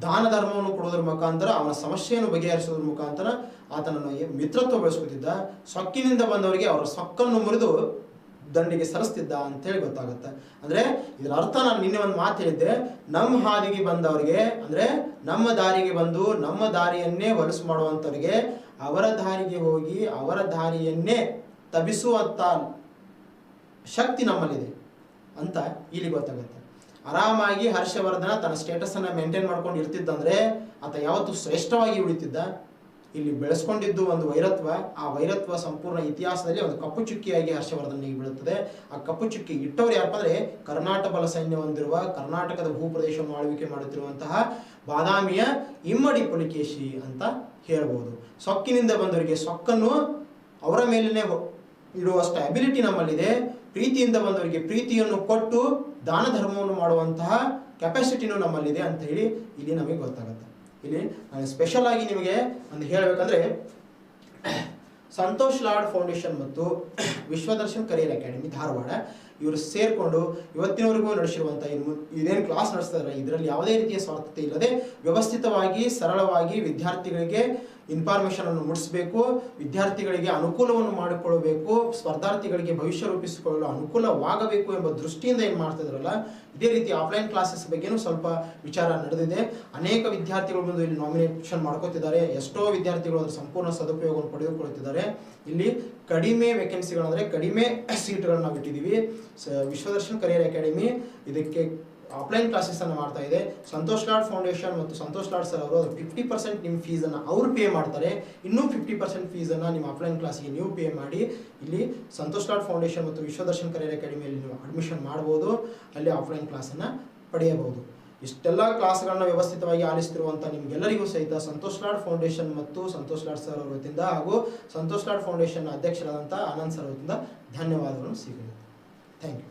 Speaker 2: ದಾನ ಧರ್ಮವನ್ನು ಕೊಡೋದ್ರ ಮುಖಾಂತರ, ಅವನ ಸಮಸ್ಯೆಯನ್ನು ಬಗೆಹರಿಸೋದ್ರ ಮುಖಾಂತರ ಆತನನ್ನು ಮಿತ್ರತ್ವ ಬೆಳೆಸ್ಕೊತಿದ್ದ. ಸೊಕ್ಕಿನಿಂದ ಬಂದವರಿಗೆ ಅವರ ಸೊಕ್ಕನ್ನು ಮುರಿದು ದಂಡಿಗೆ ಸರಿಸ್ತಿದ್ದ ಅಂತೇಳಿ ಗೊತ್ತಾಗುತ್ತೆ. ಅಂದ್ರೆ ಇದರ ಅರ್ಥ, ನಾನು ನಿನ್ನೆ ಒಂದು ಮಾತು ಹೇಳಿದ್ದೆ, ನಮ್ಮ ಹಾದಿಗೆ ಬಂದವರಿಗೆ ಅಂದ್ರೆ ನಮ್ಮ ದಾರಿಗೆ ಬಂದು ನಮ್ಮ ದಾರಿಯನ್ನೇ ಹೊಲಸು ಮಾಡುವಂಥವ್ರಿಗೆ ಅವರ ದಾರಿಗೆ ಹೋಗಿ ಅವರ ದಾರಿಯನ್ನೇ ತಬಿಸುವಂತ ಶಕ್ತಿ ನಮ್ಮಲ್ಲಿದೆ ಅಂತ ಇಲ್ಲಿ ಗೊತ್ತಾಗುತ್ತೆ. ಆರಾಮಾಗಿ ಹರ್ಷವರ್ಧನ ತನ್ನ ಸ್ಟೇಟಸ್ ಅನ್ನ ಮೇಂಟೈನ್ ಮಾಡ್ಕೊಂಡು ಇರ್ತಿದ್ದಂದ್ರೆ ಆತ ಯಾವತ್ತು ಶ್ರೇಷ್ಠವಾಗಿ ಉಳಿತಿದ್ದ. ಇಲ್ಲಿ ಬೆಳೆಸ್ಕೊಂಡಿದ್ದು ಒಂದು ವೈರತ್ವ, ಆ ವೈರತ್ವ ಸಂಪೂರ್ಣ ಇತಿಹಾಸದಲ್ಲಿ ಒಂದು ಕಪ್ಪು ಚುಕ್ಕಿಯಾಗಿ ಹರ್ಷವರ್ಧನಿಗೆ ಬೀಳುತ್ತದೆ. ಆ ಕಪ್ಪು ಚುಕ್ಕಿ ಇಟ್ಟವರು ಯಾರಪ್ಪ ಅಂದ್ರೆ, ಕರ್ನಾಟಕ ಬಲ ಸೈನ್ಯ ಹೊಂದಿರುವ, ಕರ್ನಾಟಕದ ಭೂಪ್ರದೇಶವನ್ನು ಆಳ್ವಿಕೆ ಮಾಡುತ್ತಿರುವಂತಹ ಬಾದಾಮಿಯ ಇಮ್ಮಡಿ ಪುಲಿಕೇಶಿ ಅಂತ ಹೇಳ್ಬೋದು. ಸೊಕ್ಕಿನಿಂದ ಬಂದವರಿಗೆ ಸೊಕ್ಕನ್ನು ಅವರ ಮೇಲೇನೆ ಇಡುವಷ್ಟು ಅಬಿಲಿಟಿ ನಮ್ಮಲ್ಲಿದೆ. ಪ್ರೀತಿಯಿಂದ ಬಂದವರಿಗೆ ಪ್ರೀತಿಯನ್ನು ಕೊಟ್ಟು ದಾನ ಧರ್ಮವನ್ನು ಮಾಡುವಂತಹ ಕೆಪಾಸಿಟಿನೂ ನಮ್ಮಲ್ಲಿದೆ ಅಂತ ಹೇಳಿ ಇಲ್ಲಿ ನಮಗೆ ಗೊತ್ತಾಗುತ್ತೆ. ಇಲ್ಲಿ ನಾನು ಸ್ಪೆಷಲ್ ಆಗಿ ನಿಮಗೆ ಒಂದು ಹೇಳಬೇಕಂದ್ರೆ, ಸಂತೋಷ್ ಲಾಡ್ ಫೌಂಡೇಶನ್ ಮತ್ತು ವಿಶ್ವದರ್ಶನ್ ಕರಿಯರ್ ಅಕಾಡೆಮಿ ಧಾರವಾಡ ಇವರು ಸೇರ್ಕೊಂಡು ಇವತ್ತಿನವರೆಗೂ ನಡೆಸಿರುವಂಥ ಇದೇನು ಕ್ಲಾಸ್ ನಡೆಸ್ತಾರೆ, ಇದರಲ್ಲಿ ಯಾವುದೇ ರೀತಿಯ ಸ್ವಾರ್ಥತೆ ಇಲ್ಲದೆ ವ್ಯವಸ್ಥಿತವಾಗಿ ಸರಳವಾಗಿ ವಿದ್ಯಾರ್ಥಿಗಳಿಗೆ ಇನ್ಫಾರ್ಮೇಷನ್ ಅನ್ನು ಮುಟ್ಟಿಸಬೇಕು, ವಿದ್ಯಾರ್ಥಿಗಳಿಗೆ ಅನುಕೂಲವನ್ನು ಮಾಡಿಕೊಳ್ಳಬೇಕು, ಸ್ಪರ್ಧಾರ್ಥಿಗಳಿಗೆ ಭವಿಷ್ಯ ರೂಪಿಸಿಕೊಳ್ಳಲು ಅನುಕೂಲವಾಗಬೇಕು ಎಂಬ ದೃಷ್ಟಿಯಿಂದ ಏನು ಮಾಡ್ತಿದ್ರಲ್ಲ, ಇದೇ ರೀತಿ ಆಫ್ಲೈನ್ ಕ್ಲಾಸಸ್ ಬಗ್ಗೆನೂ ಸ್ವಲ್ಪ ವಿಚಾರ ನಡೆದಿದೆ. ಅನೇಕ ವಿದ್ಯಾರ್ಥಿಗಳು ಬಂದು ಇಲ್ಲಿ ನಾಮಿನೇಷನ್ ಮಾಡ್ಕೋತಿದ್ದಾರೆ. ಎಷ್ಟೋ ವಿದ್ಯಾರ್ಥಿಗಳು ಅದರ ಸಂಪೂರ್ಣ ಸದುಪಯೋಗವನ್ನು ಪಡೆದುಕೊಳ್ಳುತ್ತಿದ್ದಾರೆ. ಇಲ್ಲಿ ಕಡಿಮೆ ವೇಕೆನ್ಸಿಗಳಂದರೆ ಕಡಿಮೆ ಸೀಟ್ಗಳನ್ನ ನಾವು ಇಟ್ಟಿದ್ದೀವಿ. ವಿಶ್ವದರ್ಶನ್ ಕರಿಯರ್ ಅಕಾಡೆಮಿ ಇದಕ್ಕೆ ಆಫ್ಲೈನ್ ಕ್ಲಾಸಸ್ ಅನ್ನು ಮಾಡ್ತಾ ಇದೆ. ಸಂತೋಷ್ ಲಾಡ್ ಫೌಂಡೇಶನ್ ಮತ್ತು ಸಂತೋಷ್ ಲಾಡ್ ಸರ್ ಅವರು 50% ನಿಮ್ಮ ಫೀಸನ್ನು ಅವರು ಪೇ ಮಾಡ್ತಾರೆ. ಇನ್ನೂ 50% ಫೀಸನ್ನು ನಿಮ್ಮ ಆಫ್ಲೈನ್ ಕ್ಲಾಸ್ಗೆ ನೀವು ಪೇ ಮಾಡಿ ಇಲ್ಲಿ ಸಂತೋಷ್ ಲಾಡ್ ಫೌಂಡೇಶನ್ ಮತ್ತು ವಿಶ್ವದರ್ಶನ್ ಕರಿಯರ್ ಅಕಾಡೆಮಿಯಲ್ಲಿ ನೀವು ಅಡ್ಮಿಷನ್ ಮಾಡ್ಬೋದು. ಅಲ್ಲಿ ಆಫ್ಲೈನ್ ಕ್ಲಾಸನ್ನು ಪಡೆಯಬಹುದು. ಇಷ್ಟೆಲ್ಲ ಕ್ಲಾಸ್ಗಳನ್ನ ವ್ಯವಸ್ಥಿತವಾಗಿ ಆಲಿಸ್ತಿರುವಂಥ ನಿಮಗೆಲ್ಲರಿಗೂ ಸಹಿತ ಸಂತೋಷ್ ಲಾಡ್ ಫೌಂಡೇಶನ್ ಮತ್ತು ಸಂತೋಷ್ ಲಾಡ್ ಸರ್ ಅವರ ವತಿಯಿಂದ ಹಾಗೂ ಸಂತೋಷ್ ಲಾಡ್ ಫೌಂಡೇಶನ್ ಅಧ್ಯಕ್ಷರಾದಂಥ ಆನಂದ್ ಸರ್ ವತಿಯಿಂದ ಧನ್ಯವಾದಗಳನ್ನು ಸ್ವೀಕರಿಸುತ್ತೇನೆ. Thank you.